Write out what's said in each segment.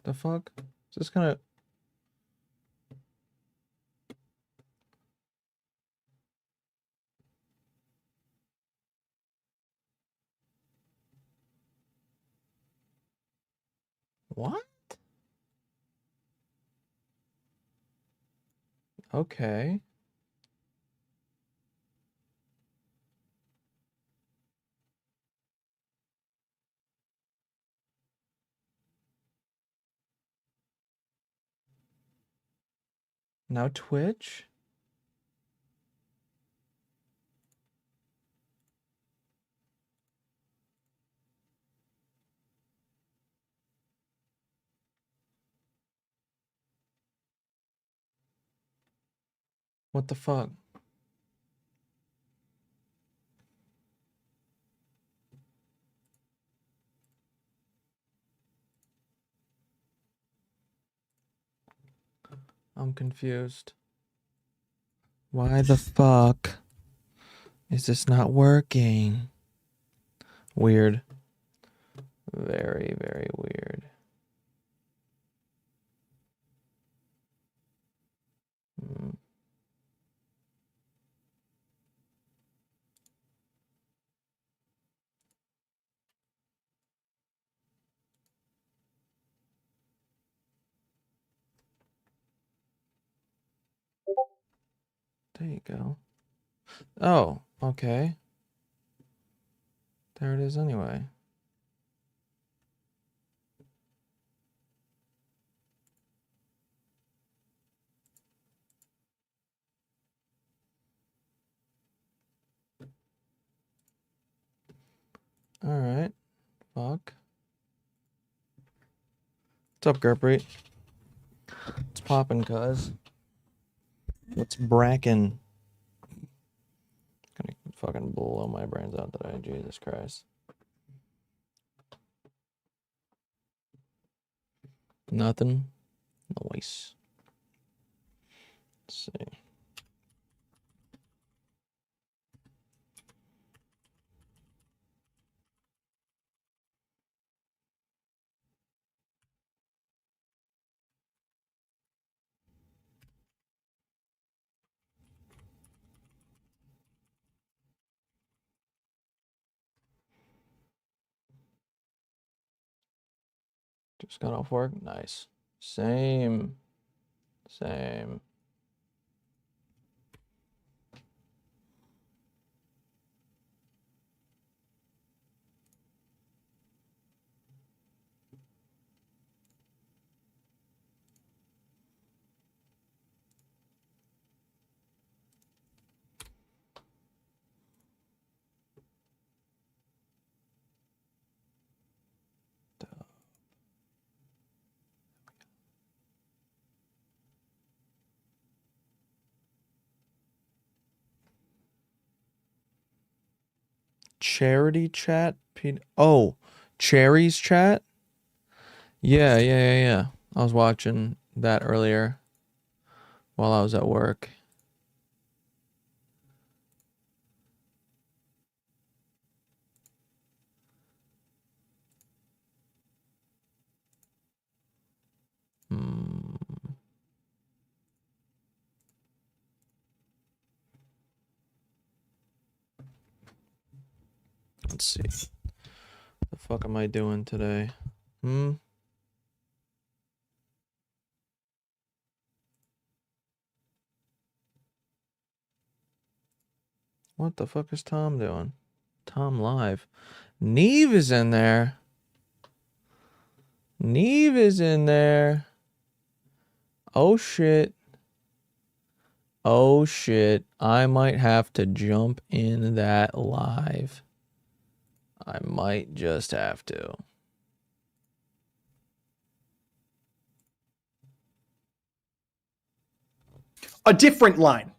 The fuck? Is this gonna... What? Okay. Now Twitch? What the fuck? I'm confused. Why the fuck is this not working? Weird. Very, very weird. There you go. Oh, okay. There it is anyway. Alright. Fuck. What's up, Gerpreet? It's poppin', cuz. What's brackin'? Gonna fucking blow my brains out today. Jesus Christ. Nothing. Nice. Let's see. Just got off work. Nice. Same. Same. Charity chat? Oh, Cherry's chat? Yeah. I was watching that earlier while I was at work. Let's see. The fuck am I doing today? What the fuck is Tom doing? Tom live. Neve is in there. Neve is in there. Oh shit. Oh shit. I might have to jump in that live. I might just have to. A different line.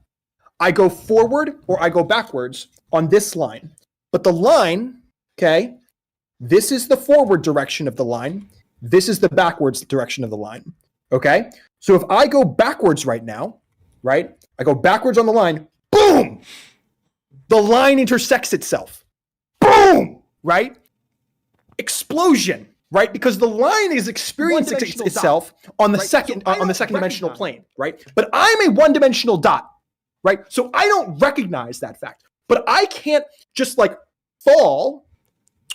I go forward or I go backwards on this line. But the line, okay, this is the forward direction of the line. This is the backwards direction of the line. Okay? So if I go backwards right now, right? I go backwards on the line, boom! The line intersects itself. Boom! Right? Explosion. right? Because the line is experiencing itself on the second dimensional plane, right? But I'm a one-dimensional dot, right? So I don't recognize that fact. But I can't just like fall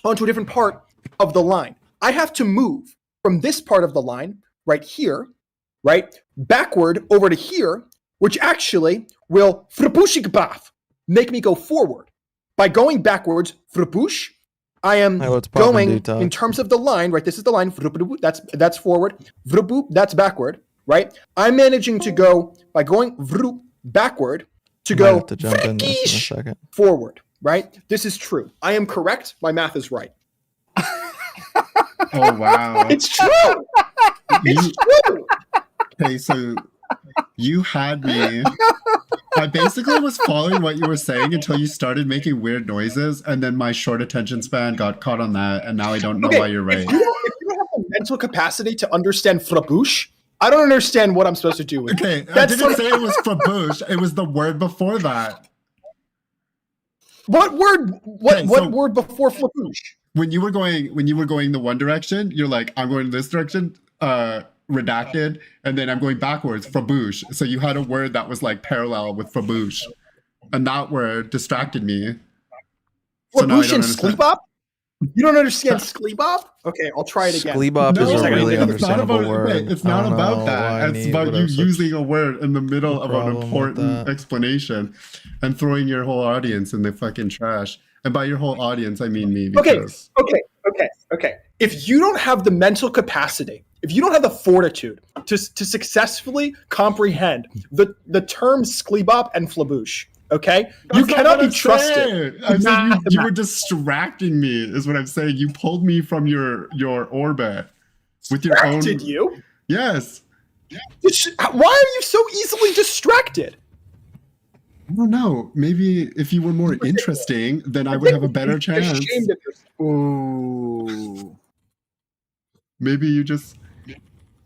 onto a different part of the line. I have to move from this part of the line right here, right, backward over to here, which actually will make me go forward. By going backwards, I am going in terms of the line, right? This is the line, that's forward, that's backward, right? I'm managing to go by going backward to go to jump in this in a second. Forward, right? This is true. I am correct. My math is right. Oh wow, it's true. It's true. Okay, so you had me. I basically was following what you were saying until you started making weird noises, and then my short attention span got caught on that, and now I don't know why you're right. If you don't have the mental capacity to understand frabouche, I don't understand what I'm supposed to do with it. Okay, I didn't say it was frabouche. It was the word before that. What word? What word before frabouche? When you were going the one direction, you're like, I'm going this direction, redacted, and then I'm going backwards, frabouche. So you had a word that was like parallel with frabouche, and that word distracted me. Frabouche and skleebop? You don't understand skleebop? Okay, I'll try it again. Skleebop is a really understandable word. It's not about that. It's about you using a word in the middle of an important explanation and throwing your whole audience in the fucking trash. And by your whole audience, I mean me. Because... Okay. If you don't have the mental capacity, if you don't have the fortitude to successfully comprehend the terms skleebop and flabouche, okay, you cannot be trusted. I'm saying you were distracting me, is what I'm saying. You pulled me from your orbit with your own. Did you? Yes. Why are you so easily distracted? I don't know. Maybe if you were more interesting, then I would have a better chance. Ooh. Maybe you just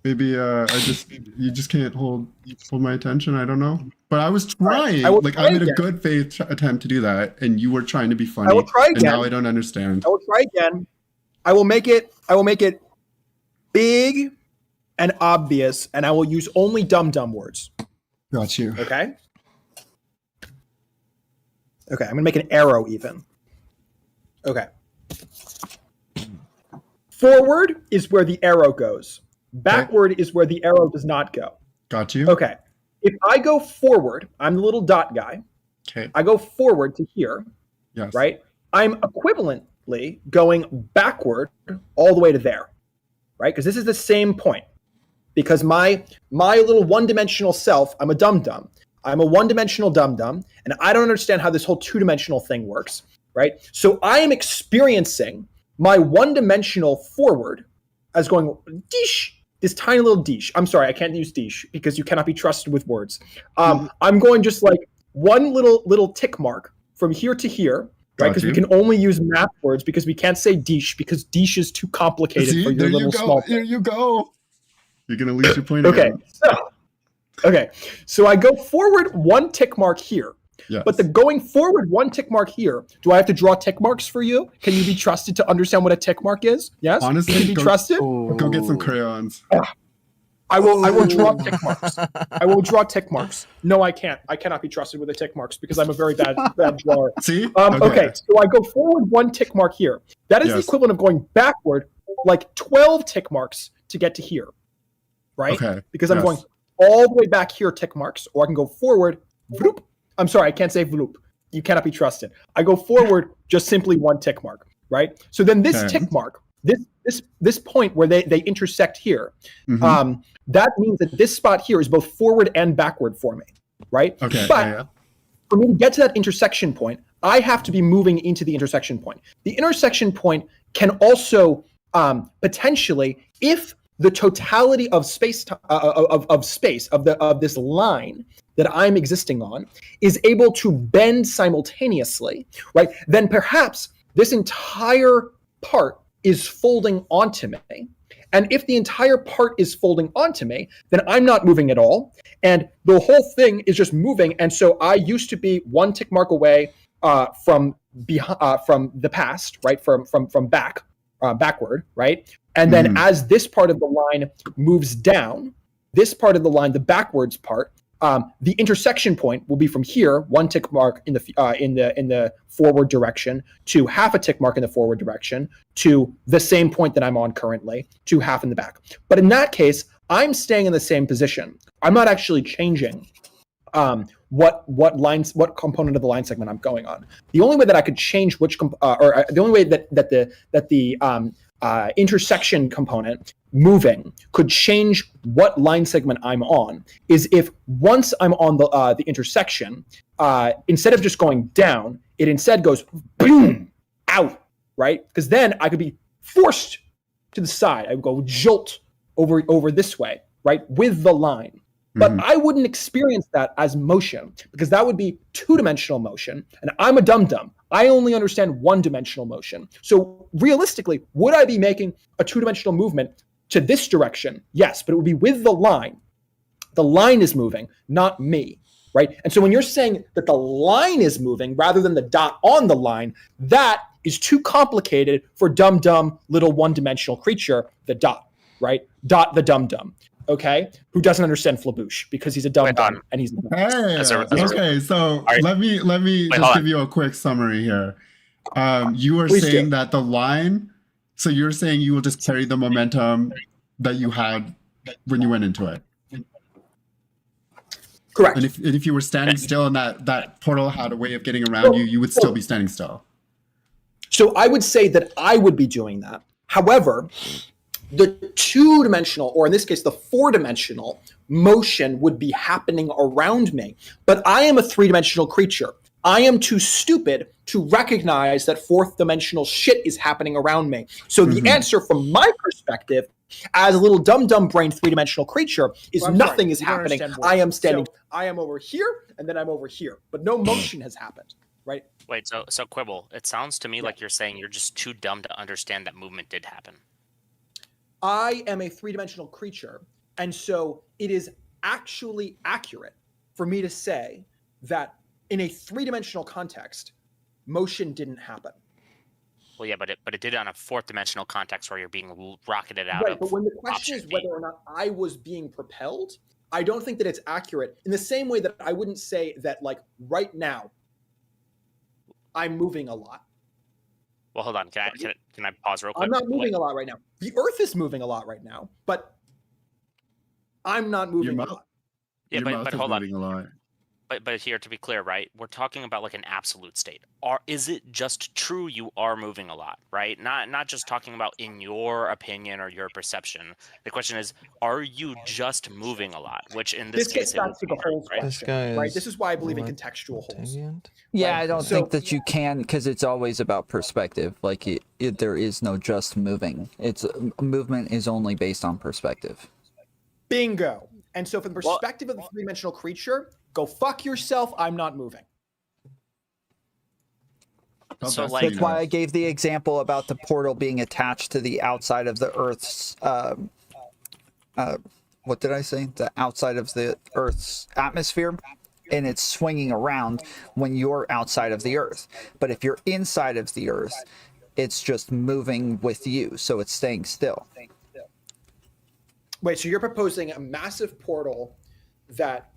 can't hold my attention. I don't know. But I was trying. I made a good faith attempt to do that, and you were trying to be funny. I will try again. And now I don't understand. I will try again. I will make it big and obvious, and I will use only dumb words. Got you. Okay. Okay, I'm gonna make an arrow even. Okay. Forward is where the arrow goes. Backward is where the arrow does not go. Got you. Okay. If I go forward, I'm the little dot guy. Okay. I go forward to here. Yes. Right? I'm equivalently going backward all the way to there. Right? Because this is the same point. Because my little one-dimensional self, I'm a dum-dum. I'm a one-dimensional dum-dum, and I don't understand how this whole two-dimensional thing works, right? So I am experiencing my one-dimensional forward as going deesh, this tiny little deesh. I'm sorry, I can't use deesh because you cannot be trusted with words. I'm going just like one little tick mark from here to here, right? Because we can only use math words because we can't say deesh because deesh is too complicated for your little small. There you go. You're gonna lose your point. Okay, so I go forward one tick mark here. Yes. But the going forward one tick mark here, do I have to draw tick marks for you? Can you be trusted to understand what a tick mark is? Yes? Honestly, can you be trusted? Go get some crayons. I will draw tick marks. I will draw tick marks. No, I can't. I cannot be trusted with the tick marks because I'm a very bad drawer. See? Okay, so I go forward one tick mark here. That is the equivalent of going backward like 12 tick marks to get to here. Right? Okay. Because I'm going all the way back here, tick marks, or I can go forward. Vroop. I'm sorry, I can't say vroop. You cannot be trusted. I go forward just simply one tick mark, right? So then this tick mark, this point where they intersect here, that means that this spot here is both forward and backward for me, right? Okay. But for me to get to that intersection point, I have to be moving into the intersection point. The intersection point can also potentially, if the totality of space of this line that I'm existing on is able to bend simultaneously, right? Then perhaps this entire part is folding onto me. And if the entire part is folding onto me, then I'm not moving at all. And the whole thing is just moving. And so I used to be one tick mark away from the past, right? From backward, right? And then as this part of the line moves down, this part of the line, the backwards part, the intersection point will be from here, 1 tick mark in the forward direction, to half a tick mark in the forward direction, to the same point that I'm on currently, to half in the back. But in that case, I'm staying in the same position. I'm not actually changing what component of the line segment I'm going on. The only way that I could change the only way that the intersection component moving could change what line segment I'm on is if once I'm on the intersection, instead of just going down, it instead goes boom out, right? Because then I could be forced to the side. I would go jolt over this way, right, with the line. But I wouldn't experience that as motion because that would be 2-dimensional motion, and I'm a dum-dum. I only understand 1-dimensional motion. So realistically, would I be making a 2-dimensional movement to this direction? Yes, but it would be with the line. The line is moving, not me, right? And so when you're saying that the line is moving rather than the dot on the line, that is too complicated for dum-dum little 1-dimensional creature, the dot, right? Dot the dum-dum. Okay, who doesn't understand Flabouche because he's a dumb dumb and he's. Hey, okay, so let me just give you a quick summary here. You were saying that the line, so you're saying you will just carry the momentum that you had when you went into it. Correct. And if you were standing still and that portal had a way of getting around you, you would still be standing still. So I would say that I would be doing that. However, the 2-dimensional, or in this case, the 4-dimensional motion would be happening around me. But I am a 3-dimensional creature. I am too stupid to recognize that 4th-dimensional shit is happening around me. So the answer from my perspective, as a little dumb brain 3-dimensional creature, is nothing is happening. I am standing. So I am over here, and then I'm over here. But no motion has happened, right? Wait, so Quibble, it sounds to me like you're saying you're just too dumb to understand that movement did happen. I am a 3-dimensional creature, and so it is actually accurate for me to say that in a 3-dimensional context, motion didn't happen. Well, yeah, but it did on a 4th-dimensional context where you're being rocketed out. Right, but when the question is whether or not I was being propelled, I don't think that it's accurate. In the same way that I wouldn't say that, like, right now, I'm moving a lot. Well, hold on. Can I pause real quick? I'm not moving a lot right now. The Earth is moving a lot right now, but I'm not moving a lot. Yeah, but hold on. A lot. But here, to be clear, right? We're talking about like an absolute state. Is it just true you are moving a lot, right? Not just talking about in your opinion or your perception. The question is, are you just moving a lot? Which in this case, gets back to the whole right? question, right? This is why I believe in contextual holes. Yeah, Right. I don't think that you can, because it's always about perspective. Like there is no just moving. Movement is only based on perspective. Bingo. And so from the perspective of the 3-dimensional creature, go fuck yourself. I'm not moving. So That's why I gave the example about the portal being attached to the outside of the Earth's. What did I say? The outside of the Earth's atmosphere, and it's swinging around when you're outside of the Earth. But if you're inside of the Earth, it's just moving with you, so it's staying still. Wait, so you're proposing a massive portal that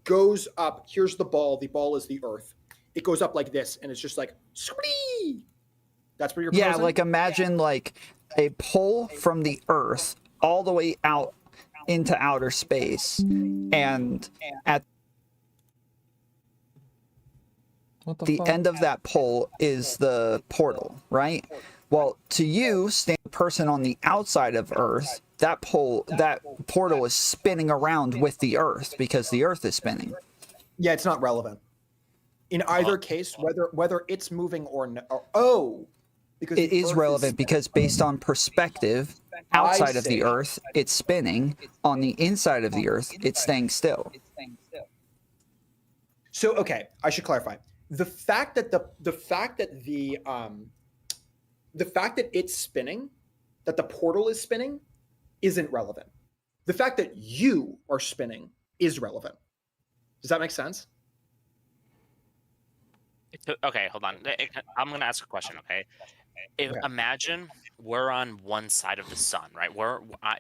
goes up. Here's the ball. The ball is the Earth. It goes up like this, and it's just like, swee! That's what you're proposing? Yeah, like imagine like a pull from the Earth all the way out into outer space, and at the end of that pull is the portal, right? Well, to you, stand a person on the outside of Earth, that portal is spinning around with the Earth because the Earth is spinning. Yeah, it's not relevant. In either case, whether it's moving or no, because it is relevant because based on perspective, outside of the Earth, it's spinning. On the inside of the Earth, it's staying still. So, okay, I should clarify. The fact that it's spinning, that the portal is spinning, isn't relevant. The fact that you are spinning is relevant. Does that make sense? Okay, hold on. I'm going to ask a question, okay? Imagine we're on one side of the sun, right?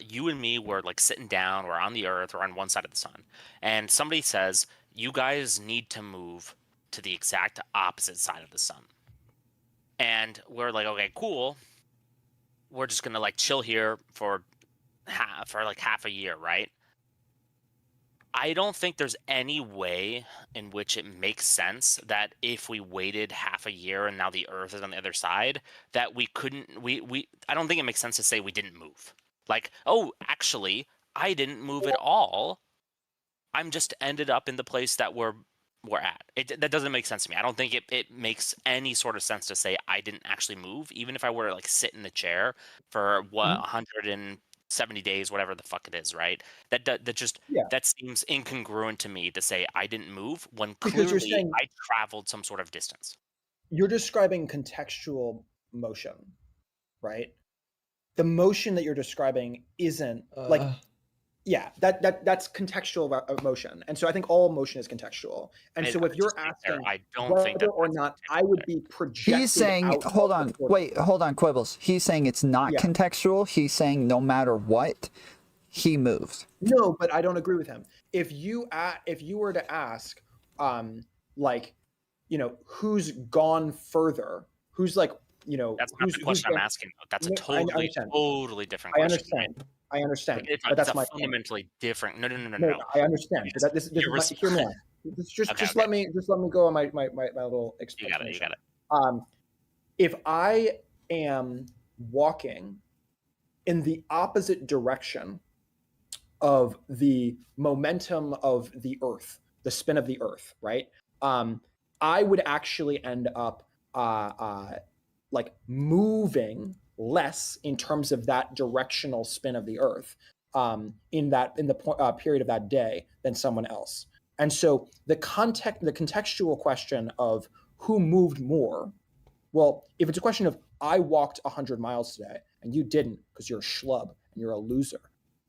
You and me, we're like sitting down, we're on the Earth, we're on one side of the sun, and somebody says you guys need to move to the exact opposite side of the sun, and we're like, okay, cool. We're just gonna like chill here for half a year, right? I don't think there's any way in which it makes sense that if we waited half a year and now the Earth is on the other side, that we couldn't. I don't think it makes sense to say we didn't move. Like, oh, actually, I didn't move at all. I'm just ended up in the place that we're at. That doesn't make sense to me. I don't think it makes any sort of sense to say I didn't actually move, even if I were to like sit in the chair for 170 days, whatever the fuck it is, right? That seems incongruent to me to say I didn't move when Because you're clearly saying I traveled some sort of distance. you're describing contextual motion, right? The motion that you're describing isn't like that's contextual motion, and so I think all motion is contextual. And so if you're asking I don't whether think that or not I would be projected, He's saying, out hold of on, the portal. hold on, Quibbles. He's saying it's not Yeah. contextual. He's saying no matter what, he moved. No, but I don't agree with him. If you were to ask, like, who's gone further, who's like, That's not the question I'm asking. That's a totally different question. I understand. But But that's a my fundamentally different. No. I understand. But this is hear me out. Just let me go on my little explanation. You got it. If I am walking in the opposite direction of the momentum of the Earth, the spin of the Earth, right? I would actually end up like moving less in terms of that directional spin of the Earth in the period of that day than someone else. And so the contextual question of who moved more, well, if it's a question of I walked 100 miles today and you didn't because you're a schlub and you're a loser,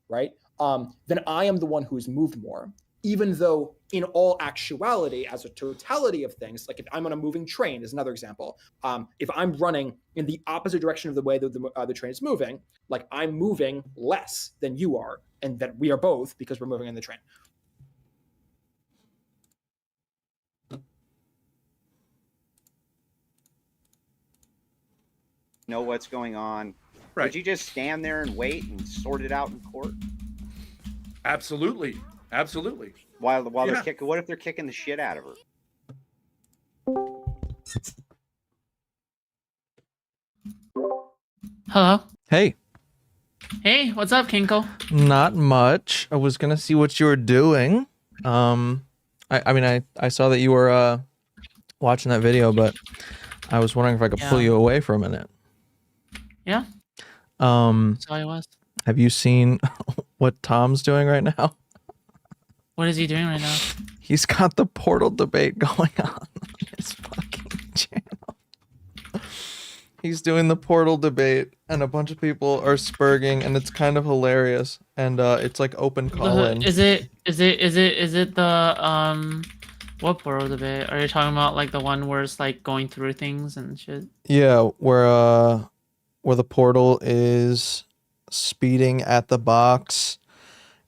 right? Then I am the one who's moved more, even though in all actuality, as a totality of things, like if I'm on a moving train is another example. If I'm running in the opposite direction of the way that the train is moving, like I'm moving less than you are, and that we are both because we're moving in the train. Know what's going on. Right. Would you just stand there and wait and sort it out in court? Absolutely. While they're kicking, what if they're kicking the shit out of her? Hello. Hey, What's up, Kinko? not much. I was gonna see what you were doing. I saw that you were watching that video, but I was wondering if I could pull you away for a minute. Yeah. Um, So I was. have you seen what Tom's doing right now? What is he doing right now? He's got the portal debate going on his fucking channel. He's doing the portal debate, and a bunch of people are spurging, and it's kind of hilarious. And it's like open call-in. Is it the what portal debate? Are you talking about like the one where it's like going through things and shit? Yeah, where the portal is speeding at the box,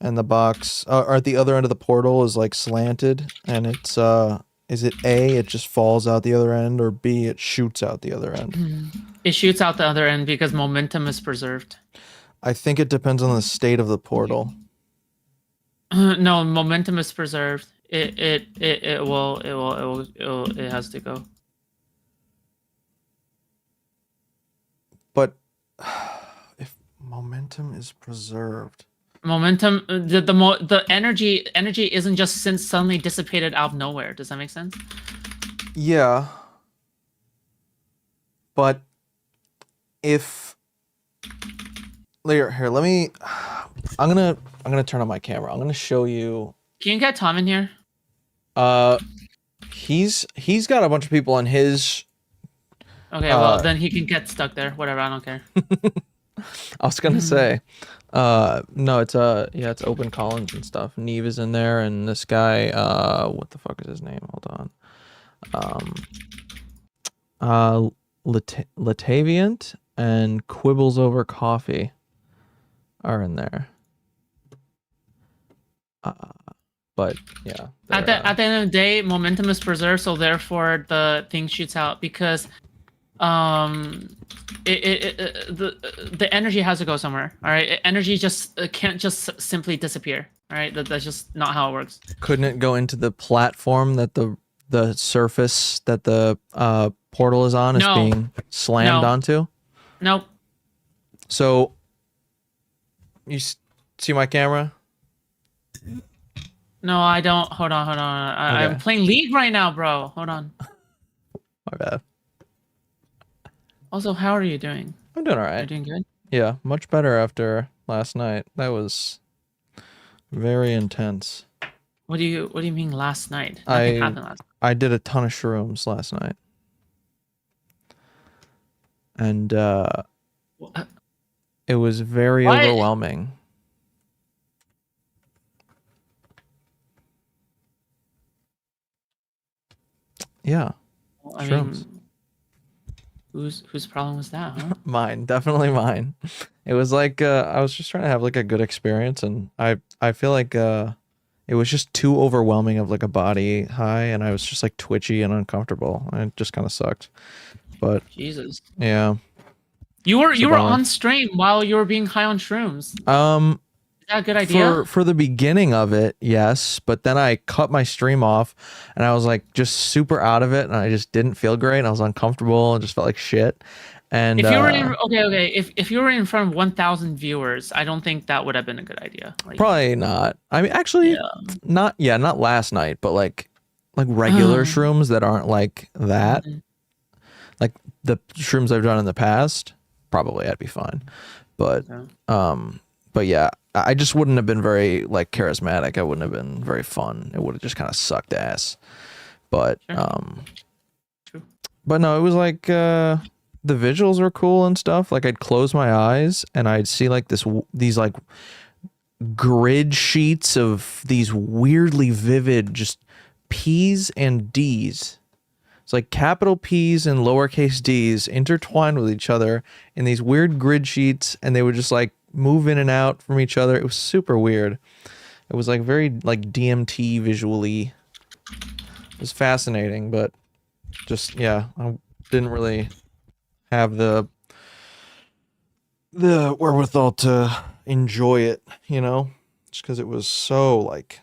and the box or at the other end of the portal is like slanted, and it's is it A, it just falls out the other end, or B, it shoots out the other end? It shoots out the other end because momentum is preserved. I think it depends on the state of the portal. No, momentum is preserved. It has to go. But if momentum is preserved, Momentum, the energy isn't just suddenly dissipated out of nowhere. Does that make sense? yeah. But if here, let me. I'm gonna turn on my camera. I'm gonna show you. Can you get Tom in here? He's got a bunch of people on his. Okay, well then he can get stuck there. Whatever, I don't care. I was gonna say, no, it's it's open Collins and stuff. Neve is in there, and this guy, what the fuck is his name? Hold on, Lataviant, and quibbles over coffee are in there. But yeah, At the end of the day, momentum is preserved, so therefore the thing shoots out because the energy has to go somewhere. All right, energy just can't just simply disappear. All right, that's just not how it works. couldn't it go into the platform that the surface that the portal is on is No. being slammed No. onto? Nope. So you see my camera? No, I don't. Hold on. I'm Okay. playing League right now, bro. Hold on. My bad. Also, how are you doing? I'm doing all You're right. doing good. Yeah, much better after last night. That was very intense. What do you mean last night? Nothing happened last night. I did a ton of shrooms last night. And What? it was very What? overwhelming. Yeah, I shrooms. mean, whose problem was that, huh? Mine, definitely mine. It was like I was just trying to have like a good experience, and I feel like it was just too overwhelming of like a body high, and I was just like twitchy and uncomfortable. And it just kind of sucked. But Jesus. yeah. You were bummer. on stream while you were being high on shrooms. Is that a good idea? For the beginning of it, yes, but then I cut my stream off and I was like just super out of it and I just didn't feel great and I was uncomfortable and just felt like shit. And If you were in if you were in front of 1,000 viewers, I don't think that would have been a good idea. Like, probably not. I mean, actually, not last night, but like regular shrooms that aren't like that. Like the shrooms I've done in the past, probably I'd be fine. But yeah, I just wouldn't have been very like charismatic. I wouldn't have been very fun. It would have just kind of sucked ass. But True. but no, it was like the visuals were cool and stuff. Like I'd close my eyes and I'd see like these like grid sheets of these weirdly vivid just P's and D's. It's like capital P's and lowercase d's intertwined with each other in these weird grid sheets, and they would just like move in and out from each other. It was super weird. It was like very like DMT visually. It was fascinating, but just yeah, I didn't really have the wherewithal to enjoy it, you know, just because it was so like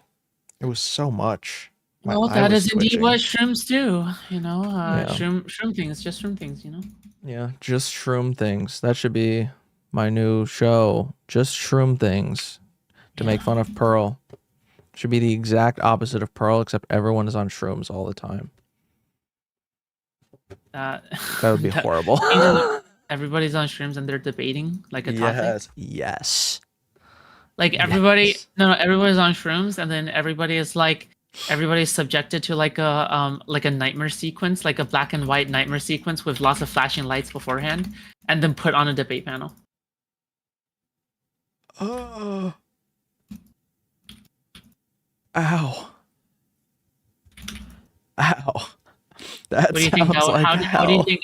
it was so much. Well, that is indeed what shrooms do, you know. Shroom things, just shroom things, you know. Yeah, just shroom things. That should be my new show. Just shroom things to make fun of Pearl. Should be the exact opposite of Pearl, except everyone is on shrooms all the time. That would be horrible. Everybody's on shrooms and they're debating like a topic. Yes. Like everybody, everybody's on shrooms, and then everybody's subjected to like a nightmare sequence, like a black and white nightmare sequence with lots of flashing lights beforehand, and then put on a debate panel. Oh. Ow. That What do you think?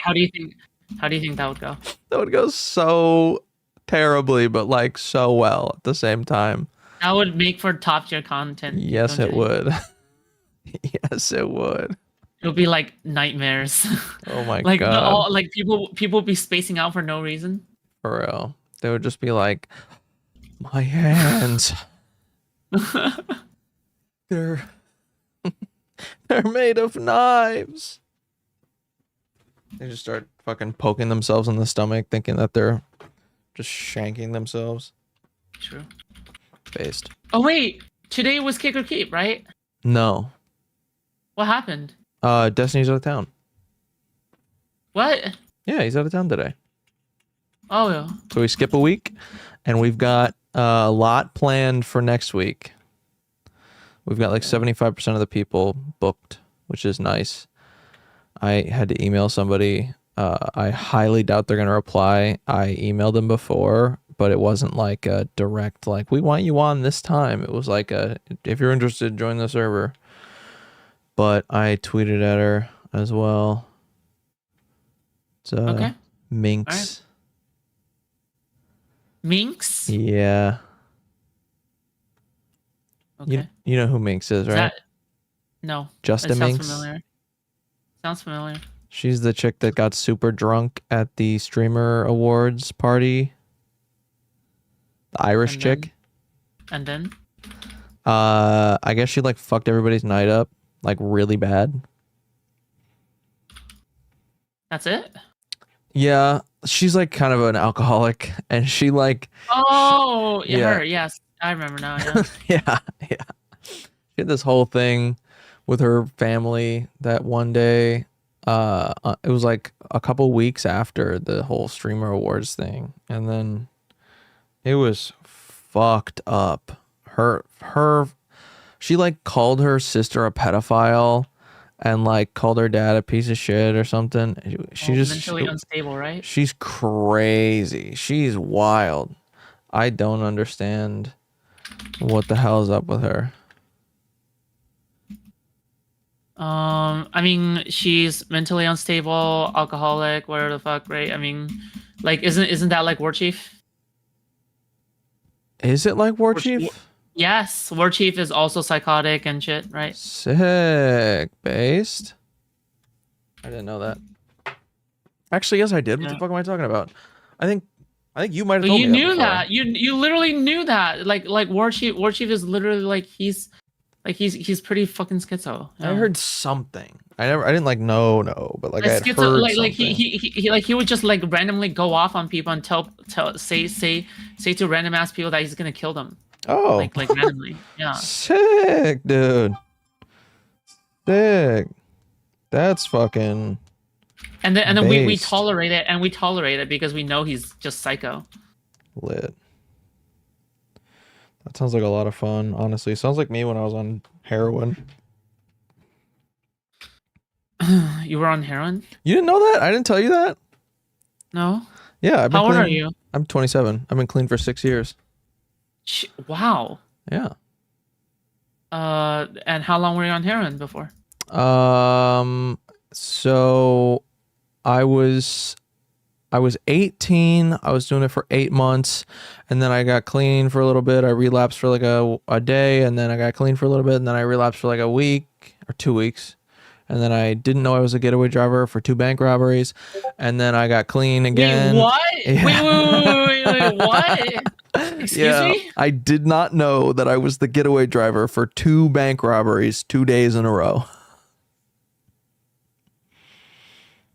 How do you think that would go? That would go so terribly, but like so well at the same time. That would make for top tier content. Yes, it would. Yes, it would. It would be like nightmares. Oh my like god! Like people be spacing out for no reason. For real, they would just be like, "My hands, they're made of knives." They just start fucking poking themselves in the stomach, thinking that they're just shanking themselves. True. Based. Oh wait, today was Kick or Keep, right? No. What happened? Destiny's out of town. What? Yeah, he's out of town today. Oh yeah. So we skip a week, and we've got a lot planned for next week. We've got like 75% of the people booked, which is nice. I had to email somebody. I highly doubt they're going to reply. I emailed them before, but it wasn't like a direct, like, we want you on this time. It was like if you're interested, join the server. But I tweeted at her as well. It's okay. Minx. Minx? Yeah. Okay. You know who Minx is, Is right? that no? Justin It sounds Minx. familiar. Sounds familiar. She's the chick that got super drunk at the streamer awards party. The Irish And chick. And then I guess she like fucked everybody's night up like really bad. that's it. Yeah, she's like kind of an alcoholic, and she like Oh, yeah. her. Yes, I remember now. Yeah. yeah. She had this whole thing with her family that one day. It was like a couple weeks after the whole streamer awards thing, and then it was fucked up. She like called her sister a pedophile and like called her dad a piece of shit or something. She just mentally unstable, right? She's crazy. She's wild. I don't understand what the hell is up with her. I mean, she's mentally unstable, alcoholic, whatever the fuck, right? I mean, like, isn't that like War Chief? Is it like War Chief? Yes, War Chief is also psychotic and shit, right? Sick. Based? I didn't know that. Actually, yes, I did. What the fuck am I talking about? I think you might have But told you me knew that. that. You literally knew that. Like War Chief is literally like he's pretty fucking schizo. I heard something. I didn't like no, but like I had schizo, heard like something. he would just like randomly go off on people and say to random ass people that he's gonna kill them. Oh, like randomly. Yeah. Sick, dude. Sick. That's fucking. And then we based. tolerate it because we know he's just psycho. Lit. That sounds like a lot of fun, honestly. Sounds like me when I was on heroin. You were on heroin? You didn't know that? I didn't tell you that? No. Yeah, I've been How old clean. are you? I'm 27. I've been clean for 6 years. Wow. Yeah. And how long were you on heroin before? So I was 18. I was doing it for 8 months, and then I got clean for a little bit. I relapsed for like a day, and then I got clean for a little bit, and then I relapsed for like a week or 2 weeks. And then I didn't know I was a getaway driver for 2 bank robberies, and then I got clean again. Wait, what? Yeah. Wait, what? Excuse me? I did not know that I was the getaway driver for 2 bank robberies 2 days in a row.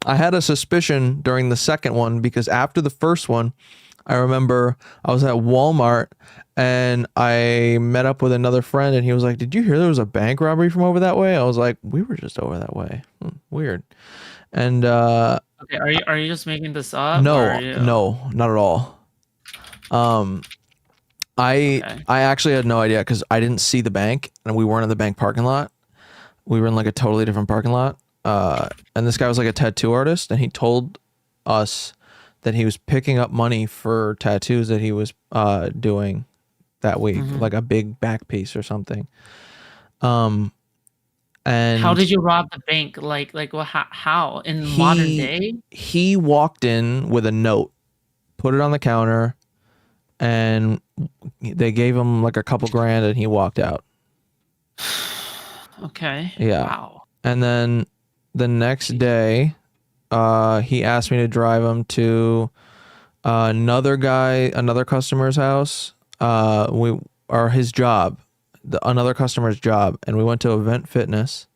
I had a suspicion during the second one because after the first one, I remember I was at Walmart and I met up with another friend and he was like, "Did you hear there was a bank robbery from over that way?" I was like, "We were just over that way." Weird. And okay, are you just making this up? no, not at all. I actually had no idea because I didn't see the bank and we weren't in the bank parking lot. We were in like a totally different parking lot. And this guy was like a tattoo artist and he told us that he was picking up money for tattoos that he was doing that week, like a big back piece or something. And how did you rob the bank? Like how in modern day? He walked in with a note, put it on the counter, and they gave him like a couple grand and he walked out. Okay. Yeah. Wow. And then the next day, he asked me to drive him to another customer's house. His job, another customer's job, and we went to Event Fitness.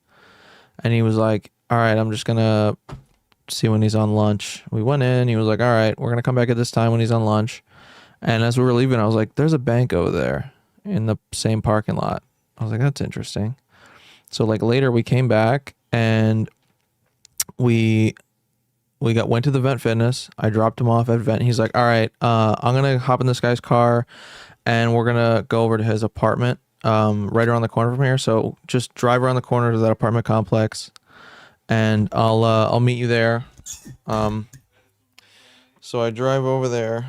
And he was like, "All right, I'm just gonna see when he's on lunch." We went in. He was like, "All right, we're gonna come back at this time when he's on lunch." And as we were leaving, I was like, "There's a bank over there in the same parking lot." I was like, "That's interesting." So like later we came back and we went to the Vent Fitness. I dropped him off at Vent. He's like, "All right, I'm gonna hop in this guy's car and we're gonna go over to his apartment right around the corner from here. So just drive around the corner to that apartment complex and I'll meet you there." So I drive over there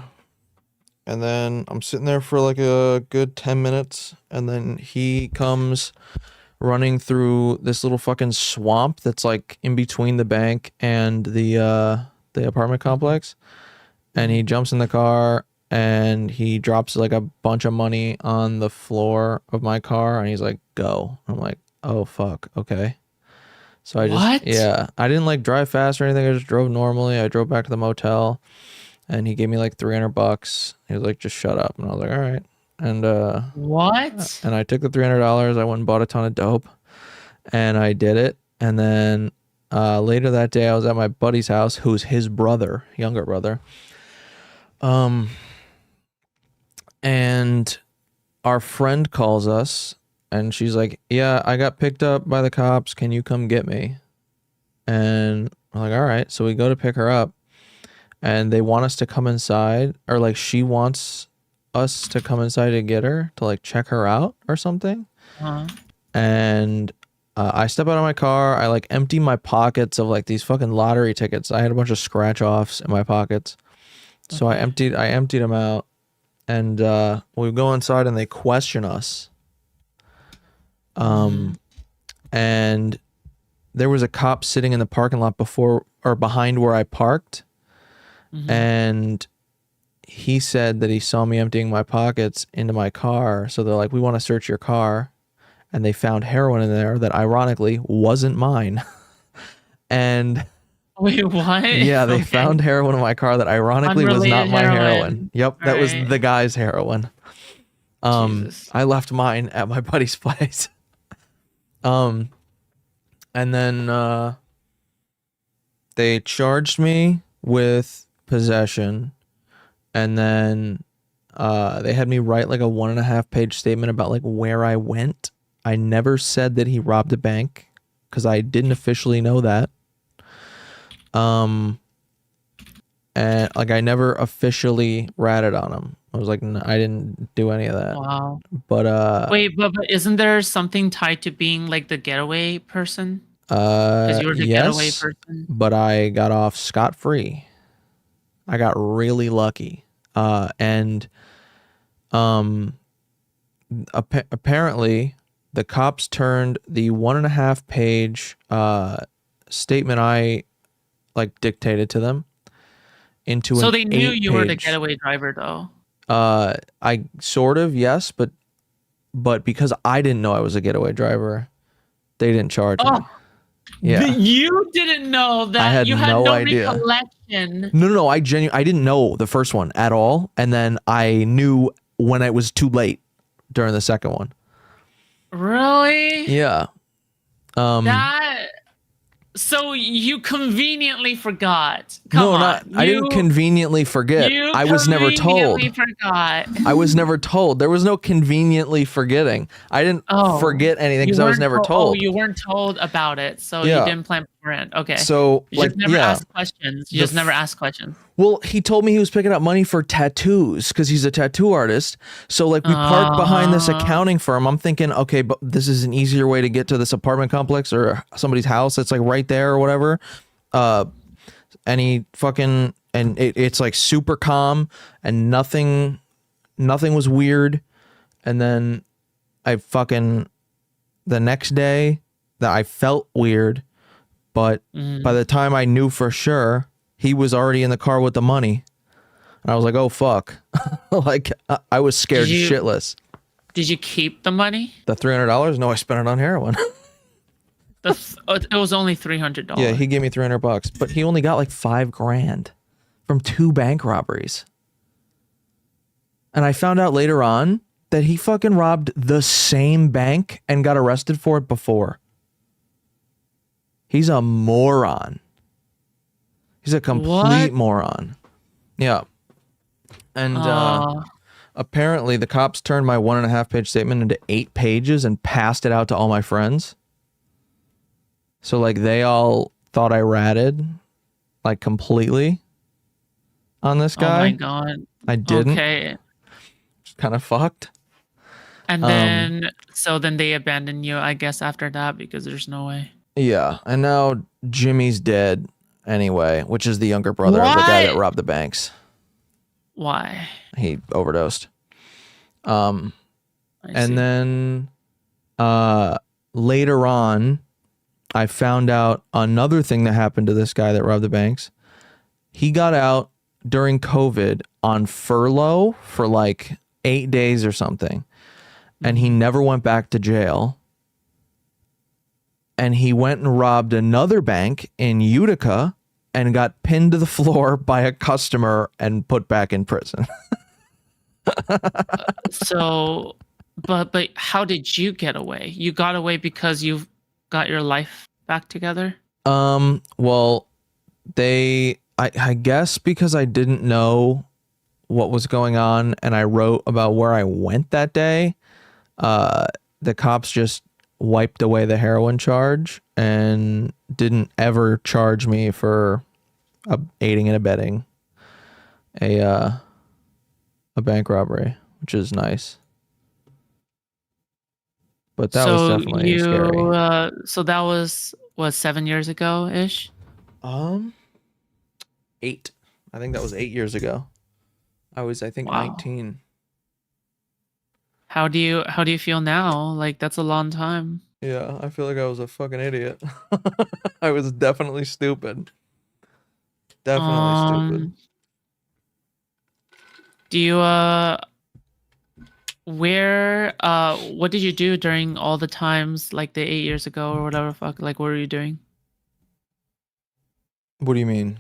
and then I'm sitting there for like a good 10 minutes and then he comes running through this little fucking swamp that's like in between the bank and the apartment complex. And he jumps in the car and he drops like a bunch of money on the floor of my car, and he's like, "Go." I'm like, "Oh fuck, okay." So I What? I didn't like drive fast or anything. I just drove normally. I drove back to the motel, and he gave me like $300. He was like, "Just shut up," and I was like, "All right." And What? and I took the $300. I went and bought a ton of dope, and I did it. And then later that day, I was at my buddy's house, who's his brother, younger brother. And our friend calls us, and she's like, "Yeah, I got picked up by the cops. Can you come get me?" And I'm like, "All right." So we go to pick her up, and they want us to come inside, or like she wants us to come inside to get her, to like check her out or something. Uh-huh. And I step out of my car. I like empty my pockets of like these fucking lottery tickets. I had a bunch of scratch offs in my pockets. So I emptied them out, and we go inside and they question us. And there was a cop sitting in the parking lot before or behind where I parked. And he said that he saw me emptying my pockets into my car. So they're like, "We want to search your car." And they found heroin in there that ironically wasn't mine. And Wait, what? yeah, they Okay. found heroin in my car that ironically was not Unrelated my heroin. heroin. Yep, that was Alright. the guy's heroin. Jesus. I left mine at my buddy's place. And then they charged me with possession, and then they had me write like a 1.5 page statement about like where I went. I never said that he robbed a bank because I didn't officially know that. And like I never officially ratted on him. I was like, I didn't do any of that. Wow. But Wait, but isn't there something tied to being like the getaway person? Because you were the getaway yes, person. but I got off scot-free. I got really lucky. And apparently the cops turned the 1.5 page statement I like dictated to them into So an they knew 8 you were the page. getaway driver, though. I sort of, yes, but because I didn't know I was a getaway driver, they didn't charge me. Oh, Yeah. you didn't know that. I had You had no no idea. recollection. No. I didn't know the first one at all, and then I knew when it was too late during the second one. Really? Yeah. So you conveniently forgot. Come on. I didn't conveniently forget. You I was never told. conveniently forgot. I was never told. There was no conveniently forgetting. I didn't forget anything because I was never told. Oh, you weren't told about it, so Yeah. you didn't plan beforehand. Okay. So you like just never yeah. asked questions. You just never asked questions. Well, he told me he was picking up money for tattoos because he's a tattoo artist. So like we parked behind this accounting firm. I'm thinking, okay, but this is an easier way to get to this apartment complex or somebody's house that's like right there or whatever. It's like super calm and nothing was weird. And then the next day that I felt weird, but by the time I knew for sure, he was already in the car with the money. And I was like, oh, fuck. Like, I was scared shitless. Did you keep the money? The $300? No, I spent it on heroin. It was only $300. Yeah, he gave me $300, but he only got like $5,000 from 2 bank robberies. And I found out later on that he fucking robbed the same bank and got arrested for it before. He's a moron. He's a complete moron. Yeah. And apparently the cops turned my 1.5 page statement into 8 pages and passed it out to all my friends. So like they all thought I ratted like completely on this guy. Oh my god. I didn't. Okay. Just kind of fucked. And then then they abandoned you, I guess, after that because there's no way. Yeah. And now Jimmy's dead anyway, which is the younger brother of the guy that robbed the banks. Why? He overdosed. And see. then later on, I found out another thing that happened to this guy that robbed the banks. He got out during COVID on furlough for like 8 days or something. And he never went back to jail. And he went and robbed another bank in Utica and got pinned to the floor by a customer and put back in prison. So, but how did you get away? You got away because you've got your life back together? Well, I guess because I didn't know what was going on and I wrote about where I went that day, the cops just wiped away the heroin charge and didn't ever charge me for aiding and abetting a bank robbery, which is nice. But that was definitely scary. So that was what, 7 years ago ish? 8. I think that was 8 years ago. I was, I think, Wow. 19. How do you feel now? Like, that's a long time. Yeah, I feel like I was a fucking idiot. I was definitely stupid. Definitely stupid. Do you what did you do during all the times, like the 8 years ago or whatever fuck? Like, what were you doing? What do you mean?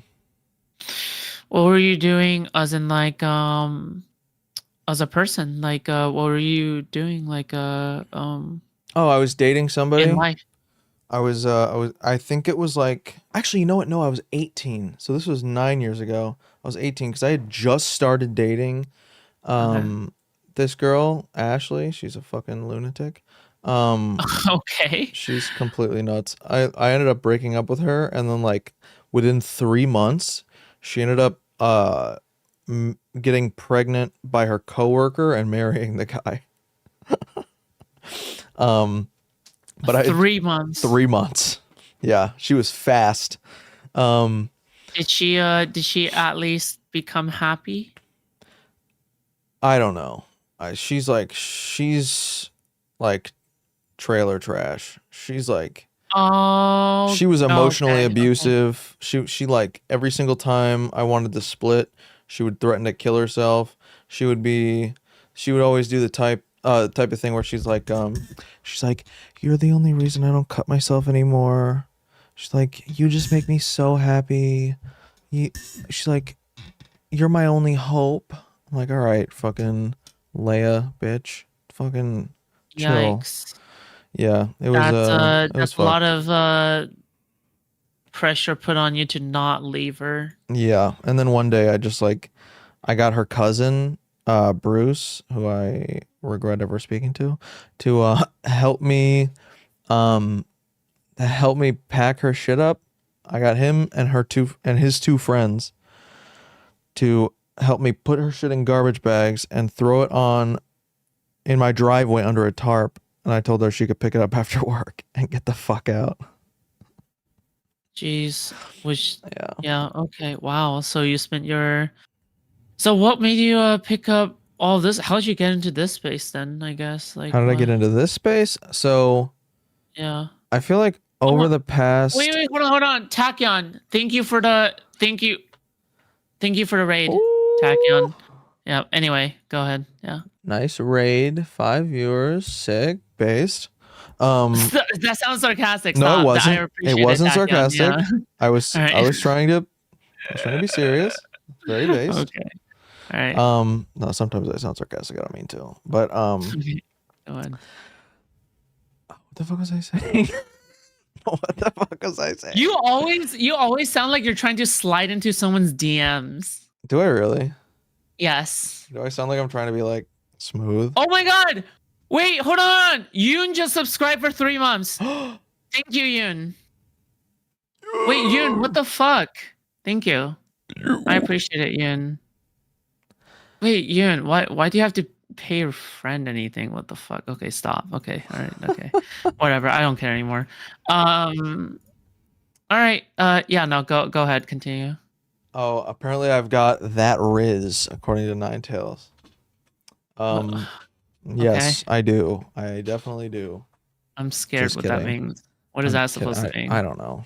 What were you doing as in like as a person? Like what were you doing? Like Oh, I was dating somebody. in life. I think it was like, actually, you know what? No, I was 18. So this was 9 years ago. I was 18 because I had just started dating this girl, Ashley. She's a fucking lunatic. Okay. She's completely nuts. I ended up breaking up with her, and then like within 3 months, she ended up getting pregnant by her coworker and marrying the guy. But 3 months. 3 months. Yeah, she was fast. Did she at least become happy? I don't know. She's like trailer trash. She's like, oh, she was emotionally okay, abusive. She like every single time I wanted to split, she would threaten to kill herself. She would always do the type of thing where she's like, you're the only reason I don't cut myself anymore. She's like, you just make me so happy. She's like, you're my only hope. I'm like, all right, fucking Leia, bitch, fucking chill. Yikes. Yeah, it was. That's a lot of pressure put on you to not leave her. Yeah, and then one day I got her cousin, Bruce, who I regret ever speaking to help me pack her shit up. I got him and his two friends to help me put her shit in garbage bags and throw it in my driveway under a tarp. And I told her she could pick it up after work and get the fuck out. Jeez. Yeah, okay. Wow. So you spent so what made you pick up all this? How did you get into this space then, I guess? Like, how did I get into this space? So yeah. I feel like over the past Wait, hold on. Tachyon, thank you for the raid. Ooh. Tachyon. Yeah, anyway, go ahead. Yeah. Nice raid, 5 viewers, sick, based. That sounds sarcastic. No, Stop. it wasn't. I appreciate It wasn't Tachyon, sarcastic. yeah. I was All right. I was trying to be serious. Very based. Okay. All right. No, sometimes I sound sarcastic. I don't mean to. But Go ahead. what the fuck was I saying? What the fuck was I saying? You always sound like you're trying to slide into someone's DMs. Do I really? Yes. Do I sound like I'm trying to be like smooth? Oh my god! Wait, hold on! Yoon just subscribed for 3 months. Thank you, Yoon. Wait, Yoon, what the fuck? Thank you. I appreciate it, Yoon. Wait, Yoon, why do you have to pay your friend anything? What the fuck? Okay, stop. Okay, all right, okay. Whatever, I don't care anymore. All right, yeah, no, go ahead, continue. Oh, apparently I've got that Riz, according to Ninetales. Yes, I do. I definitely do. I'm scared Just what that kidding. means. What is that supposed to mean? I don't know.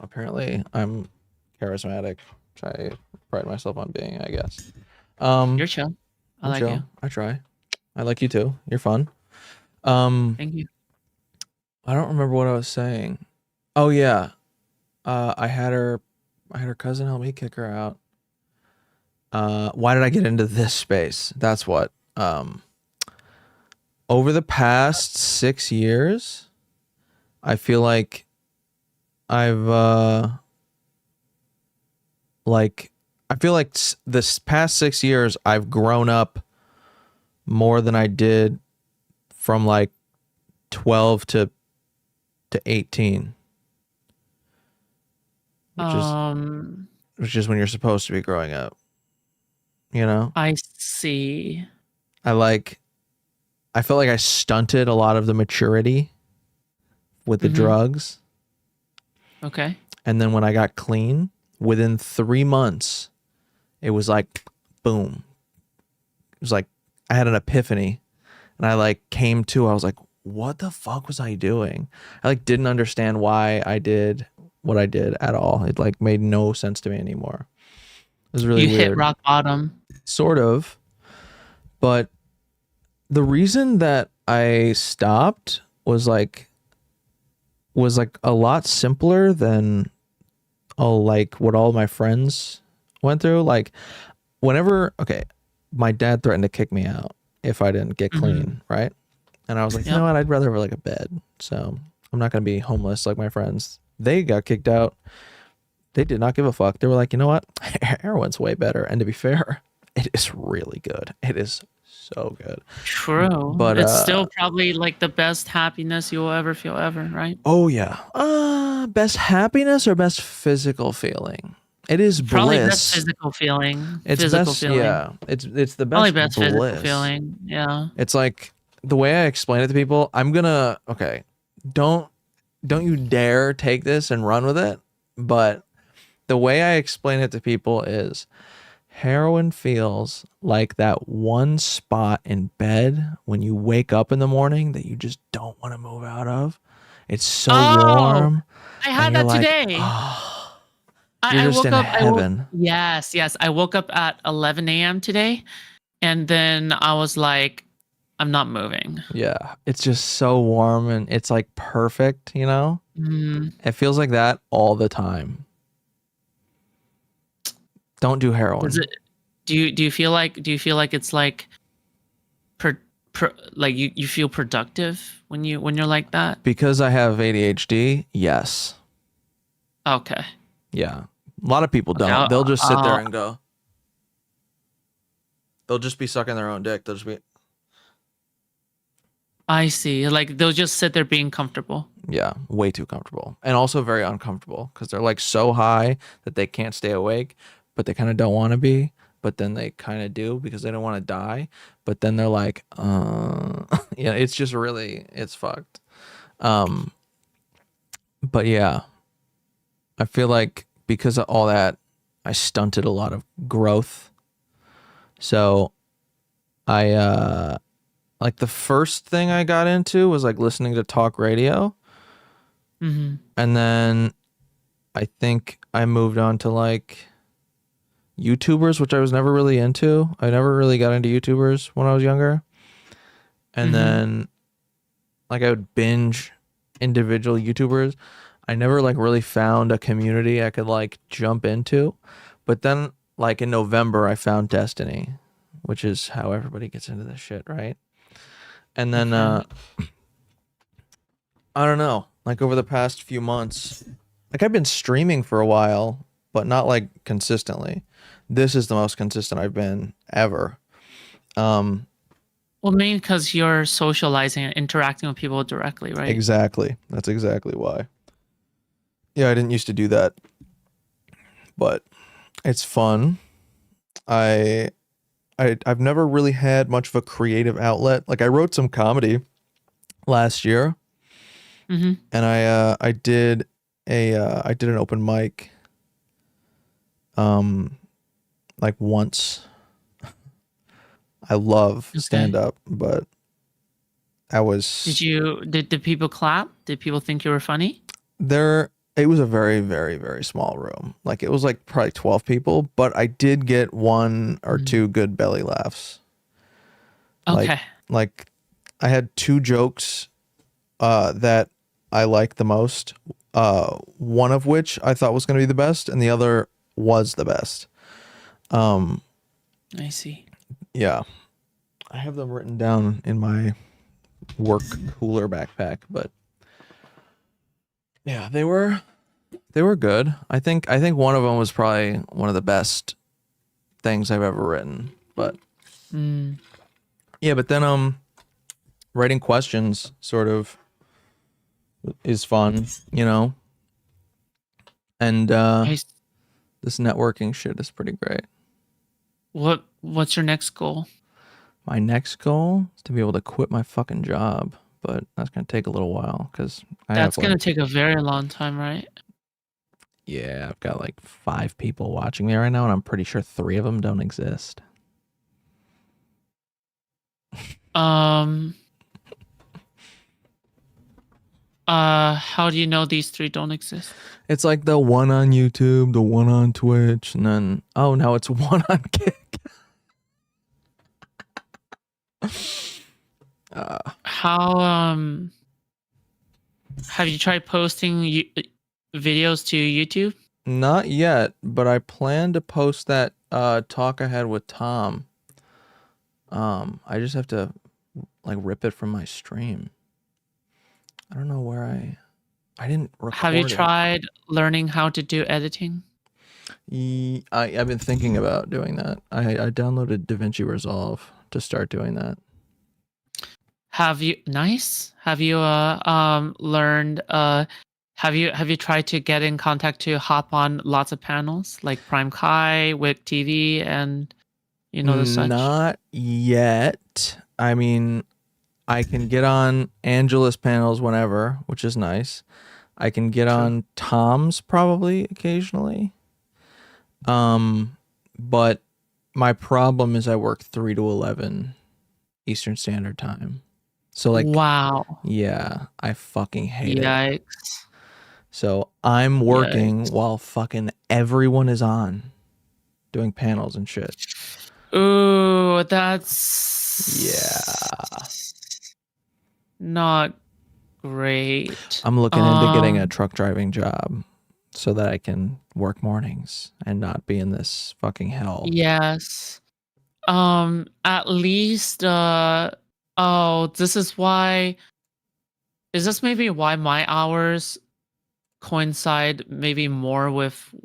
Apparently I'm charismatic. Try to pride myself on being, I guess. You're chill. I I'm like chill. you. I try. I like you too. You're fun. Thank you. I don't remember what I was saying. Oh yeah. I had her cousin help me kick her out. Why did I get into this space? That's what. Over the past 6 years, I feel like I've this past 6 years I've grown up more than I did from like 12 to 18. Which is when you're supposed to be growing up. You know? I see. I felt like I stunted a lot of the maturity with the drugs. Okay. And then when I got clean, within 3 months, it was like, boom. It was like I had an epiphany, and I like came to. I was like, what the fuck was I doing? I like didn't understand why I did what I did at all. It like made no sense to me anymore. It was really You weird. hit rock bottom. Sort of. But the reason that I stopped was like a lot simpler than like what all my friends went through. Like my dad threatened to kick me out if I didn't get clean, right? And I was like, you know what, I'd rather have like a bed. So I'm not gonna be homeless like my friends. They got kicked out. They did not give a fuck. They were like, you know what? Heroin's way better. And to be fair, it is really good. It is so good. True. But it's still probably like the best happiness you'll ever feel ever, right? Oh yeah. Best happiness or best physical feeling? It is Probably bliss. best physical feeling. It's physical best, feeling. yeah. It's the best. Probably best bliss. physical feeling. Yeah. It's like the way I explain it to people. Don't you dare take this and run with it. But the way I explain it to people is heroin feels like that one spot in bed when you wake up in the morning that you just don't want to move out of. It's so warm. I had that today. You're just in heaven. Yes. I woke up at 11 a.m. today, and then I was like, I'm not moving. Yeah, it's just so warm and it's like perfect, you know? It feels like that all the time. Don't do heroin. Do you feel like it's like like you feel productive when you're like that? Because I have ADHD, yes. Okay. Yeah. A lot of people don't. They'll just sit there and go. They'll just be sucking their own dick. They'll just be. I see. Like they'll just sit there being comfortable. Yeah, way too comfortable. And also very uncomfortable because they're like so high that they can't stay awake, but they kind of don't want to be. But then they kind of do because they don't want to die. But then they're like, yeah, it's just really, it's fucked. But yeah, I feel like because of all that, I stunted a lot of growth. So I, like the first thing I got into was like listening to talk radio. And then I think I moved on to like YouTubers, which I was never really into. I never really got into YouTubers when I was younger. And then like I would binge individual YouTubers. I never like really found a community I could like jump into. But then like in November I found Destiny, which is how everybody gets into this shit, right? And then I don't know, like over the past few months, like I've been streaming for a while, but not like consistently. This is the most consistent I've been ever. Well, mainly because you're socializing and interacting with people directly, right? Exactly. That's exactly why. Yeah, I didn't used to do that, but it's fun. I've never really had much of a creative outlet. Like I wrote some comedy last year, and I did an open mic, like once. I love stand up, but I was. Did people clap? Did people think you were funny? There It was a very, very, very small room. Like it was like probably 12 people, but I did get one or two good belly laughs. Okay. Like I had 2 jokes that I liked the most. One of which I thought was going to be the best, and the other was the best. I see. Yeah, I have them written down in my work cooler backpack, but yeah, they were good. I think one of them was probably one of the best things I've ever written. But yeah, but then writing questions sort of is fun, you know. And Nice. this networking shit is pretty great. What's your next goal? My next goal is to be able to quit my fucking job, but that's gonna take a little while because That's gonna take a very long time, right? yeah, I've got like 5 people watching me right now, and I'm pretty sure 3 of them don't exist. How do you know these 3 don't exist? It's like the one on YouTube, the one on Twitch, and then now it's one on Kick. How have you tried posting videos to YouTube? Not yet, but I plan to post that talk I had with Tom. I just have to like rip it from my stream. I don't know where I didn't record Have you it. tried learning how to do editing? I've been thinking about doing that. I downloaded DaVinci Resolve to start doing that. Have you learned have you tried to get in contact to hop on lots of panels like Prime Kai, Wick TV, and the such? Not yet. I mean, I can get on Angela's panels whenever, which is nice. I can get on Tom's probably occasionally. But my problem is I work 3 to 11 Eastern Standard Time. So like, wow. Yeah, I fucking hate it. Yikes. So I'm working while fucking everyone is on doing panels and shit. Ooh, that's not great. I'm looking into getting a truck driving job so that I can work mornings and not be in this fucking hell. Yes. At least this is why. Is this maybe why my hours coincide maybe more with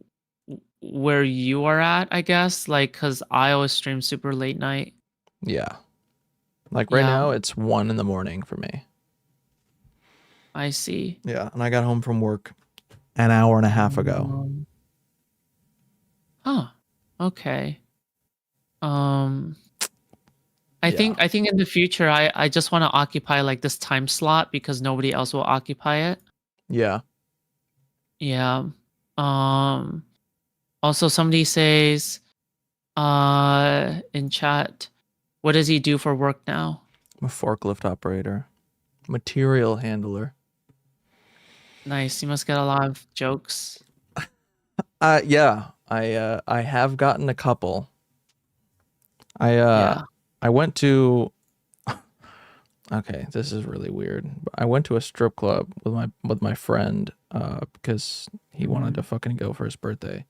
where you are at, I guess? Like, because I always stream super late night. Yeah. Like right now, it's 1 in the morning for me. I see. Yeah, and I got home from work an hour and a half ago. Okay. I think in the future I just want to occupy like this time slot because nobody else will occupy it. Yeah. Yeah. Also somebody says in chat, what does he do for work now? I'm a forklift operator. Material handler. Nice. You must get a lot of jokes. Yeah. I have gotten a couple. I went to okay, this is really weird. I went to a strip club with my friend because he wanted to fucking go for his birthday.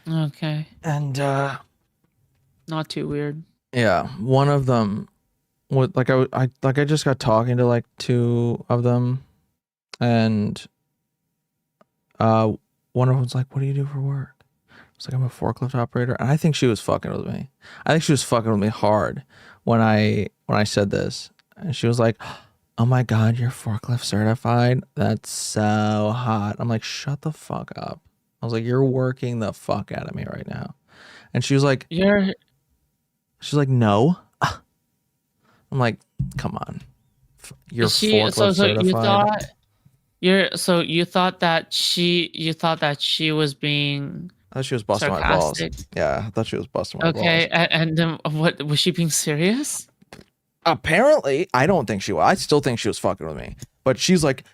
Okay. And not too weird. Yeah, one of them was like I just got talking to like 2 of them, and one of them was like, "What do you do for work?" I was like, "I'm a forklift operator," and I think she was fucking with me. I think she was fucking with me hard when I said this, and she was like, "Oh my god, you're forklift certified? That's so hot." I'm like, "Shut the fuck up." I was like, "You're working the fuck out of me right now," and she was like, She's like, "No." I'm like, "Come on, you're forklift certified." You thought that she was being. I thought she was busting my balls. Yeah, I thought she was busting my balls. Okay, and then what was she being serious? Apparently, I don't think she was. I still think she was fucking with me. But she's like,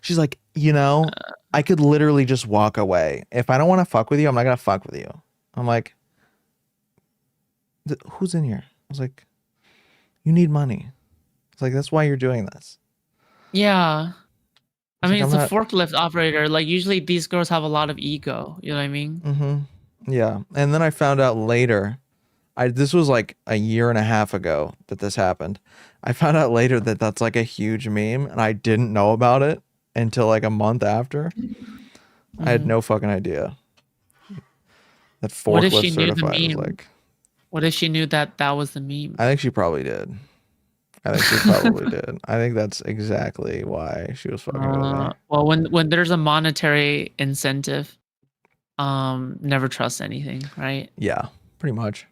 I could literally just walk away. If I don't want to fuck with you, I'm not gonna fuck with you. I'm like, who's in here? I was like, you need money. It's like, that's why you're doing this. Yeah. I It's mean, like, it's I'm a not. forklift operator. Like, usually these girls have a lot of ego. You know what I mean? Mm-hmm. Yeah. And then I found out later, this was like a year and a half ago that this happened. I found out later that that's like a huge meme, and I didn't know about it until like a month after. I had Mhm. no fucking idea that What if forklift she knew the certified was meme? like. What if she knew that that was the meme? I think she probably did. I think she probably did. I think that's exactly why she was fucking with me. Well, when there's a monetary incentive, never trust anything, right? Yeah, pretty much.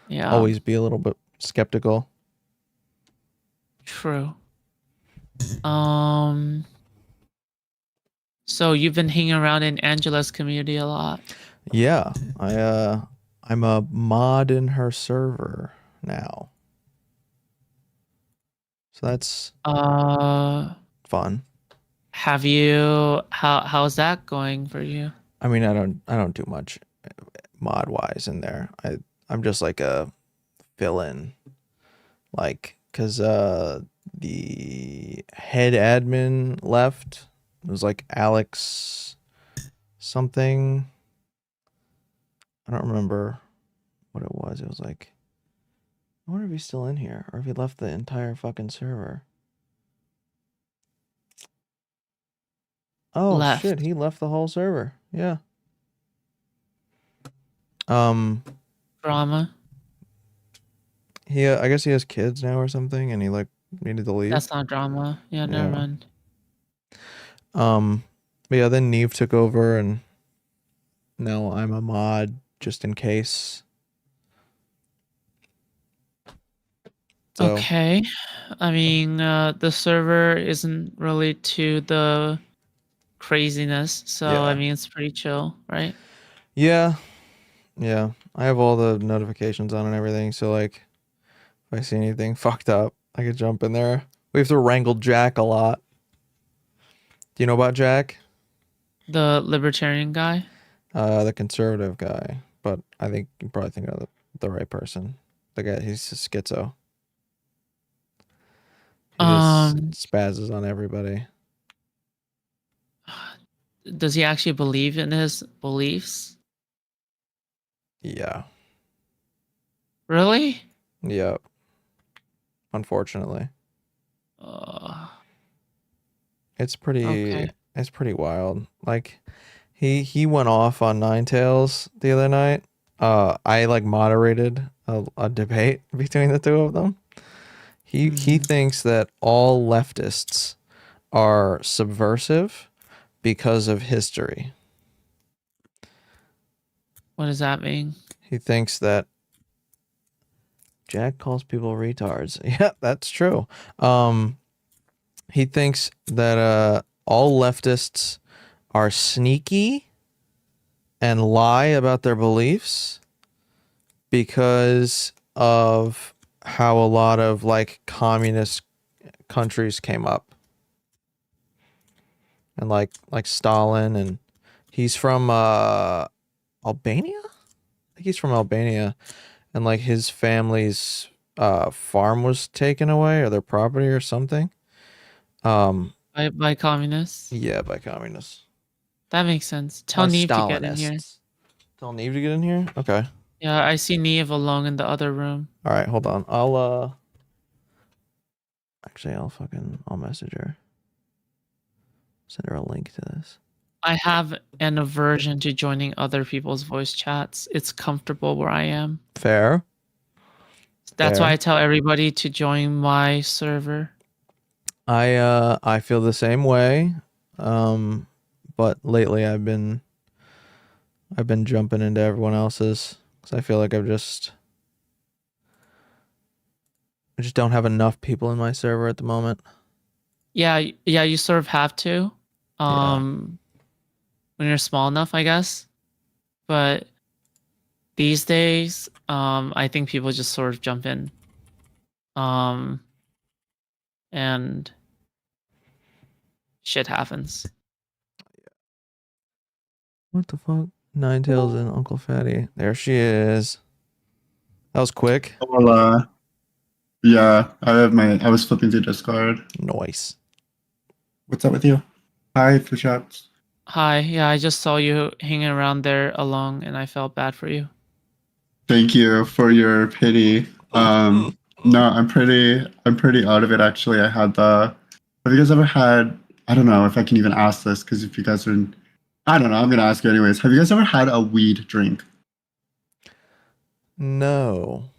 Yeah. Always be a little bit skeptical. True. So you've been hanging around in Angela's community a lot. Yeah, I'm a mod in her server now. So that's fun. Have you how's that going for you? I mean, I don't do much mod wise in there. I'm just like a fill-in, like, cause the head admin left. It was like Alex something. I don't remember what it was. It was like, I wonder if he's still in here or if he left the entire fucking server. Oh Left. shit, he left the whole server. Yeah. Drama. I guess he has kids now or something, and he like needed to leave. That's not drama. Yeah, never Yeah. mind. But yeah, then Neve took over, and now I'm a mod just in case. So, Okay. I mean, the server isn't really to the craziness, so Yeah. I mean it's pretty chill, right? yeah, I have all the notifications on and everything. So like, if I see anything fucked up, I could jump in there. We have to wrangle Jack a lot. Do you know about Jack? The libertarian guy. The conservative guy, but I think you probably think of the right person. The guy, he's a schizo. He just spazzes on everybody. Does he actually believe in his beliefs? Yeah. Really? Yep. Unfortunately, it's pretty. Okay. It's pretty wild. Like, he went off on Ninetales the other night. I like moderated a debate between the two of them. He thinks that all leftists are subversive because of history. What does that mean? He thinks that Jack calls people retards. Yeah, that's true. He thinks that all leftists are sneaky and lie about their beliefs because of how a lot of like communist countries came up. And like Stalin, and he's from Albania? I think he's from Albania, and like his family's farm was taken away, or their property or something. By communists? Yeah, by communists. That makes sense. Tell Or Neve to get in here. Stalinists. Tell Neve to get in here? Okay. Yeah, I see Neve alone in the other room. All right, hold on. Actually, I'll message her. Send her a link to this. I have an aversion to joining other people's voice chats. It's comfortable where I am. Fair. That's Fair. why I tell everybody to join my server. I feel the same way. But lately I've been jumping into everyone else's because I feel like I just don't have enough people in my server at the moment. Yeah, you sort of have to. When you're small enough, I guess. But these days, I think people just sort of jump in. And shit happens. What the fuck? Ninetales and Uncle Fatty. There she is. That was quick. Well, yeah, I was flipping through Discord. Nice. What's up with you? Hi, Fushots. Hi. Yeah, I just saw you hanging around there alone, and I felt bad for you. Thank you for your pity. No, I'm pretty out of it actually. Have you guys ever had, I don't know if I can even ask this because if you guys are I don't know, I'm gonna ask you anyways. Have you guys ever had a weed drink? No.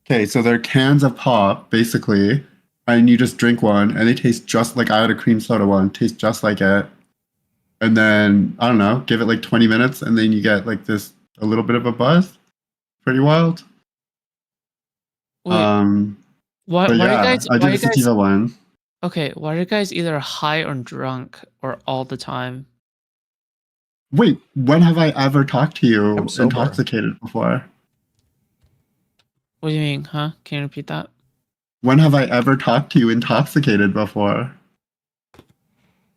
Okay, so they're cans of pop, basically, and you just drink one, and they taste just like I had a cream soda one, tastes just like it. And then I don't know, give it like 20 minutes, and then you get like a little bit of a buzz. Pretty wild. Wait, why But are you yeah, guys? I Why did are a you guys? sativa one. Okay, why are you guys either high or drunk or all the time? Wait, when have I ever talked to you I'm sober. intoxicated before? What do you mean, huh? Can you repeat that? When have I ever talked to you intoxicated before?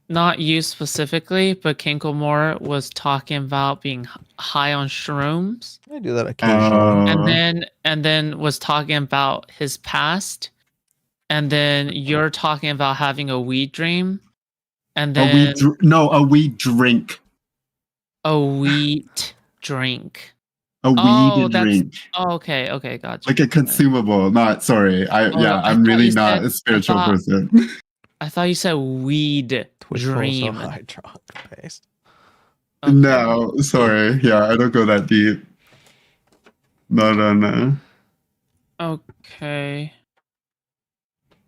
Not you specifically, but Kinklemore was talking about being high on shrooms, I do that occasionally. and then was talking about his past, and then you're talking about having a weed dream, and then A weed drink. a wheat drink. A weed That's drink. okay. Okay, gotcha. Like a consumable, not sorry. I I'm thought really you not said- a spiritual I thought- person. I thought you said weed Twitch roll so dream. high drunk paste. Okay. No, sorry. Yeah, I don't go that deep. No. Okay.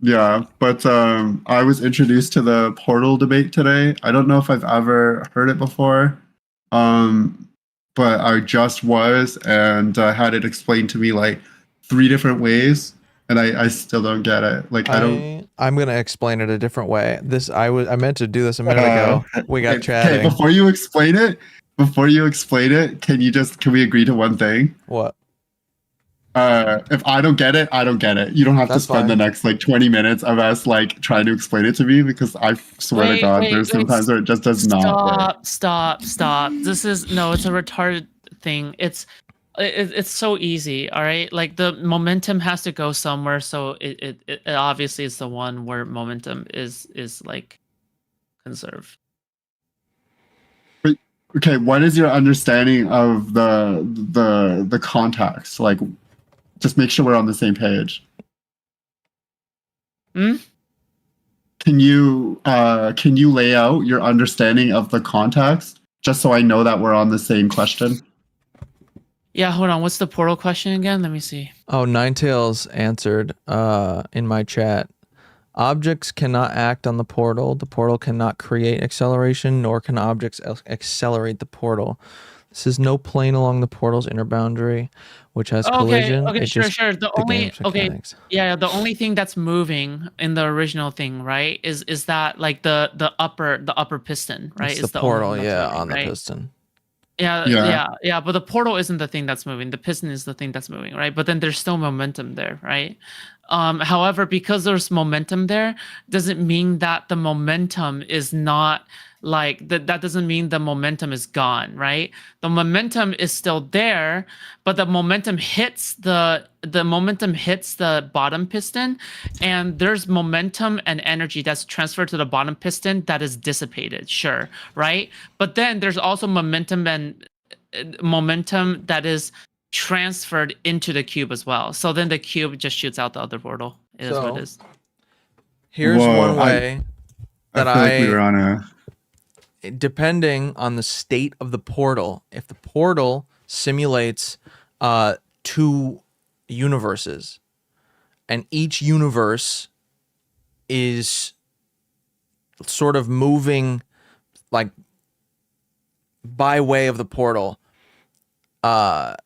Yeah, but I was introduced to the portal debate today. I don't know if I've ever heard it before, but I just was and had it explained to me like 3 different ways, and I still don't get it. Like I don't. I'm gonna explain it a different way. I meant to do this a minute ago. We got chatting. Okay, before you explain it, can we agree to one thing? What? If I don't get it, I don't get it. You don't have to That's spend the fine. next like 20 minutes of us like trying to explain it to me because I swear to God, there's sometimes where it just does not work. Stop. It's a retarded thing. It's so easy, all right? Like the momentum has to go somewhere, so it obviously is the one where momentum is like conserved. Okay, what is your understanding of the context? Like, just make sure we're on the same page. Hmm? Can you lay out your understanding of the context just so I know that we're on the same question? Yeah, hold on. What's the portal question again? Let me see. Oh, Ninetales answered in my chat. Objects cannot act on the portal. The portal cannot create acceleration, nor can objects accelerate the portal. This is no plane along the portal's inner boundary, which has collision. Okay, sure. The only mechanics. the only thing that's moving in the original thing, right, is that like the upper piston, right? It's is the only portal, thing that's yeah, moving, on the right? piston. Yeah, but the portal isn't the thing that's moving. The piston is the thing that's moving, right? But then there's still momentum there, right? However, because there's momentum there, doesn't mean that the momentum is not like that. That doesn't mean the momentum is gone, right? The momentum is still there, but the momentum hits the bottom piston, and there's momentum and energy that's transferred to the bottom piston that is dissipated, sure, right? But then there's also momentum that is transferred into the cube as well. So then the cube just shoots out the other portal. It is what it is. Here's one way that I feel like we were on a. Depending on the state of the portal, if the portal simulates 2 universes, and each universe is sort of moving like by way of the portal on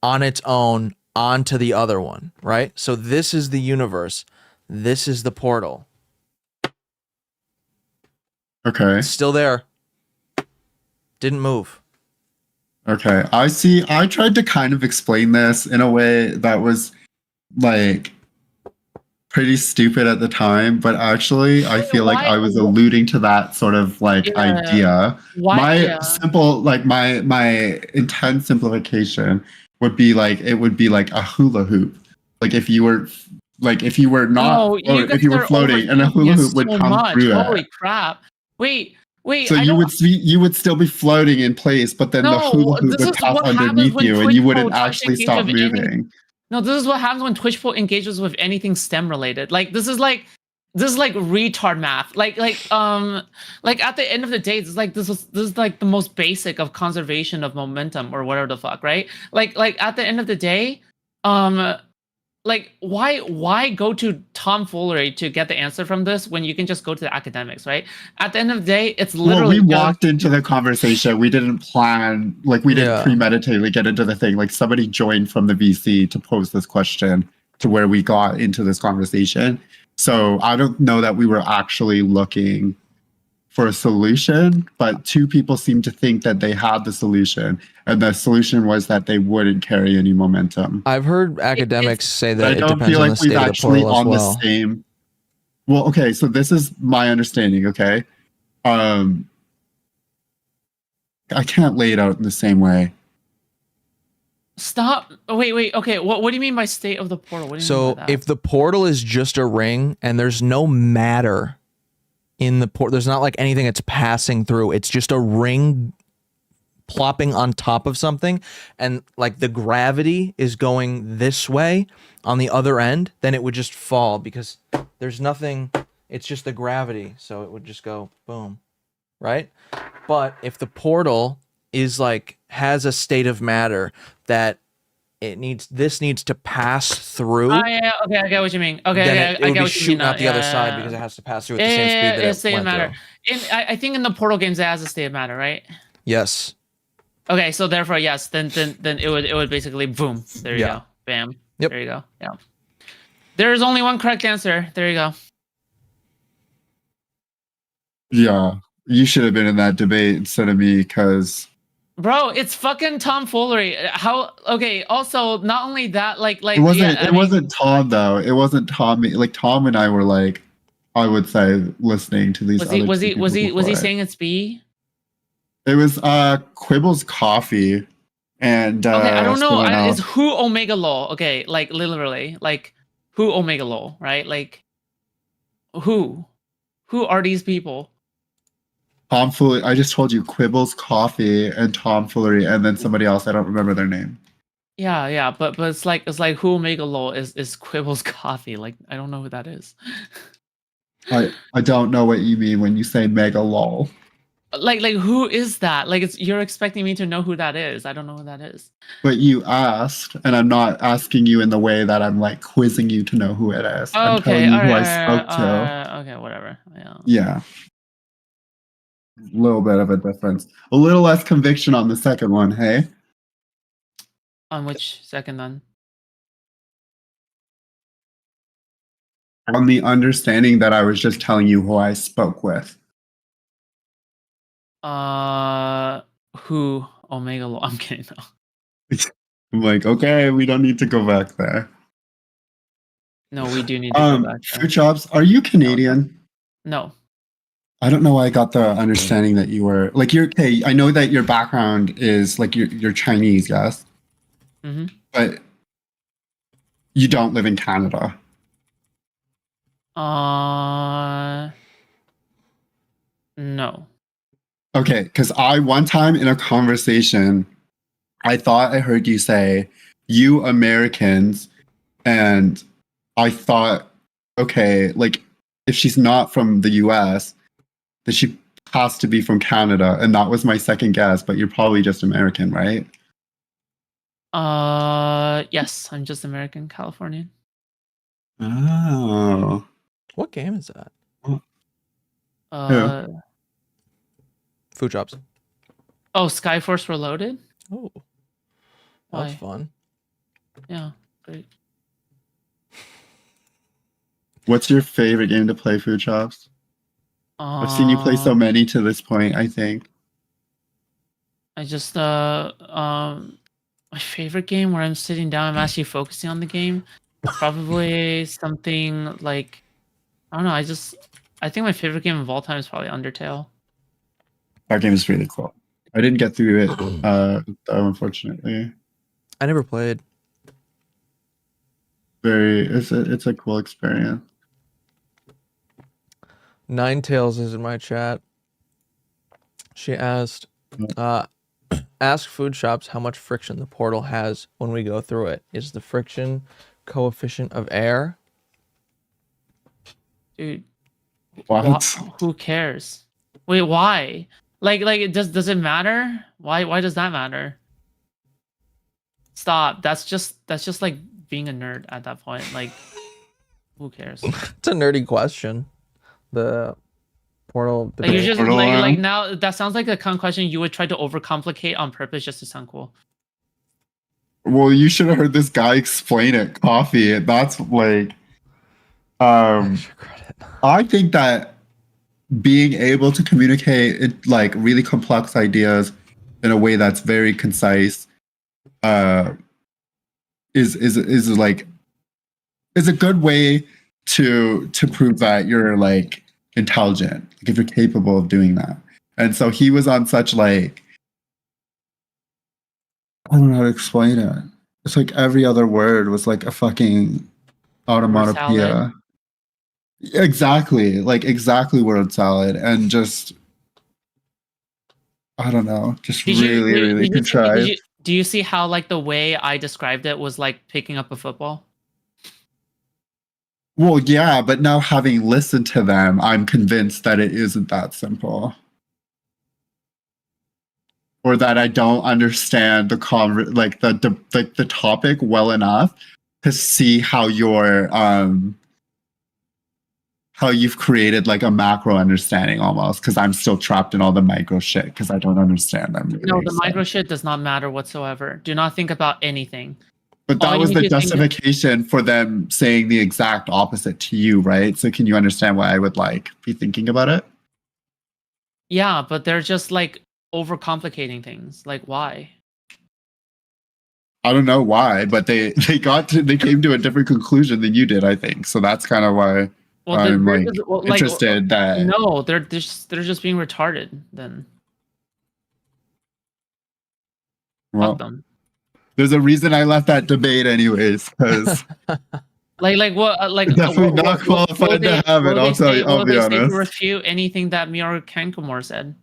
its own onto the other one, right? So this is the universe. This is the portal. Okay. It's still there. Didn't move. Okay. I see. I tried to kind of explain this in a way that was like pretty stupid at the time, but actually I feel like Why- I was alluding to that sort of like Yeah. idea. Why? My Yeah. simple, like my intense simplification would be like it would be like a hula hoop. Like if you were not No, you if you were guys are floating and a overthinking hula it hoop would so come much. through Holy it. crap! Wait. So I you don't. would still be floating in place, but then the hula No, hoop this would is pass what happens underneath when you and Twitch you Pro wouldn't tries to actually engage stop with any. moving. No, this is what happens when Twitch Pro engages with anything STEM related. Like this is like retard math. Like at the end of the day, this is like the most basic of conservation of momentum or whatever the fuck, right? Like at the end of the day, like why go to tomfoolery to get the answer from this when you can just go to the academics, right? At the end of the day, it's literally Well, we walked into the conversation. We didn't plan, like we didn't Yeah. premeditately get into the thing. Like somebody joined from the VC to pose this question to where we got into this conversation. So I don't know that we were actually looking for a solution, but two people seemed to think that they had the solution, and the solution was that they wouldn't carry any momentum. I've heard academics say But that I it don't depends feel on the like state we've of the actually portal as on well. the same. Well, okay, so this is my understanding. Okay, I can't lay it out in the same way. Stop. Wait. Okay. What do you mean by state of the portal? What do you mean So by that? if the portal is just a ring and there's no matter in the port, there's not like anything that's passing through. It's just a ring plopping on top of something, and like the gravity is going this way on the other end, then it would just fall because there's nothing. It's just the gravity, so it would just go boom, right? But if the portal is like has a state of matter that this needs to pass through, yeah, okay, I get what you mean. Okay, then okay, it I would get be what you shooting mean. out the other side Yeah. because it has to pass through at the same speed that It it state of went matter. through. I think in the portal games it has a state of matter, right? Yes. Okay, so therefore yes, then it would basically boom. There you Yeah. go. Bam. Yep. There you go. Yeah. There's only one correct answer. There you go. Yeah, you should have been in that debate instead of me, because Bro, it's fucking tomfoolery. How? Okay. Also, not only that, like it wasn't. yeah, I It mean, wasn't Tom though. It wasn't Tom. Like Tom and I were like, I would say, listening to these. was other he two people before it. saying it's B? It was Quibble's Coffee, and Okay, I don't know. someone It's else. who Omega Law. Okay, like literally, like who Omega Law, right? Like who are these people? Tomfoolery. I just told you Quibble's Coffee and Tomfoolery, and then somebody else. I don't remember their name. Yeah, but it's like who Omega Law is Quibble's Coffee. Like I don't know who that is. I don't know what you mean when you say mega lol. Like who is that? Like you're expecting me to know who that is. I don't know who that is. But you asked, and I'm not asking you in the way that I'm like quizzing you to know who it is. I'm telling you who I spoke to. Okay, whatever. Yeah. Yeah. A little bit of a difference. A little less conviction on the second one, hey? On which second then? On the understanding that I was just telling you who I spoke with. Who Omega Law? I'm kidding though. I'm like, okay, we don't need to go back there. No, we do need to go back there. Food Chops, are you Canadian? No. I don't know why I got the understanding that you were like you're okay. I know that your background is like you're Chinese, yes, but you don't live in Canada. No. Okay, because I one time in a conversation, I thought I heard you say you Americans, and I thought, okay, like if she's not from the US, then she has to be from Canada, and that was my second guess, but you're probably just American, right? Yes, I'm just American Californian. Oh. What game is that? Food Chops. Oh, Skyforce Reloaded? Oh. That's Why? fun. Yeah, great. What's your favorite game to play, Food Chops? I've seen you play so many to this point, I think. I just my favorite game where I'm sitting down, I'm actually focusing on the game. Probably something like, I don't know. I think my favorite game of all time is probably Undertale. That game is really cool. I didn't get through it, though, unfortunately. I never played. It's a cool experience. Ninetales is in my chat. She asked, ask food shops how much friction the portal has when we go through it. Is the friction coefficient of air? Dude, What? who cares? Wait, why? Like does it matter? Why does that matter? Stop. That's just like being a nerd at that point. Like, who cares? It's a nerdy question. The portal. Like you're just Portal like one? now that sounds like a kind of question you would try to overcomplicate on purpose just to sound cool. Well, you should have heard this guy explain it. Coffee. That's like, Extra credit. I think that being able to communicate like really complex ideas in a way that's very concise, is like is a good way to prove that you're like intelligent, like if you're capable of doing that. And so he was on such like, I don't know how to explain it. It's like every other word was like a fucking onomatopoeia. Exactly, like exactly word salad, and just I don't know, just really contrived. Do you see how like the way I described it was like picking up a football? Well, yeah, but now having listened to them, I'm convinced that it isn't that simple. Or that I don't understand the the topic well enough to see how how you've created like a macro understanding almost, because I'm still trapped in all the micro shit because I don't understand them. Really, No, the micro shit does not matter whatsoever. Do not think about anything. But that was the justification for them saying the exact opposite to you, right? So can you understand why I would like be thinking about it? Yeah, but they're just like overcomplicating things. Like why? I don't know why, but they came to a different conclusion than you did, I think. So that's kind of why I'm like interested that no, they're just being retarded then. Well, Fuck them. There's a reason I left that debate anyways, because like what definitely not qualified to have it. I'll tell you. I'll be honest. Say to refute anything that Mior Kankamor said.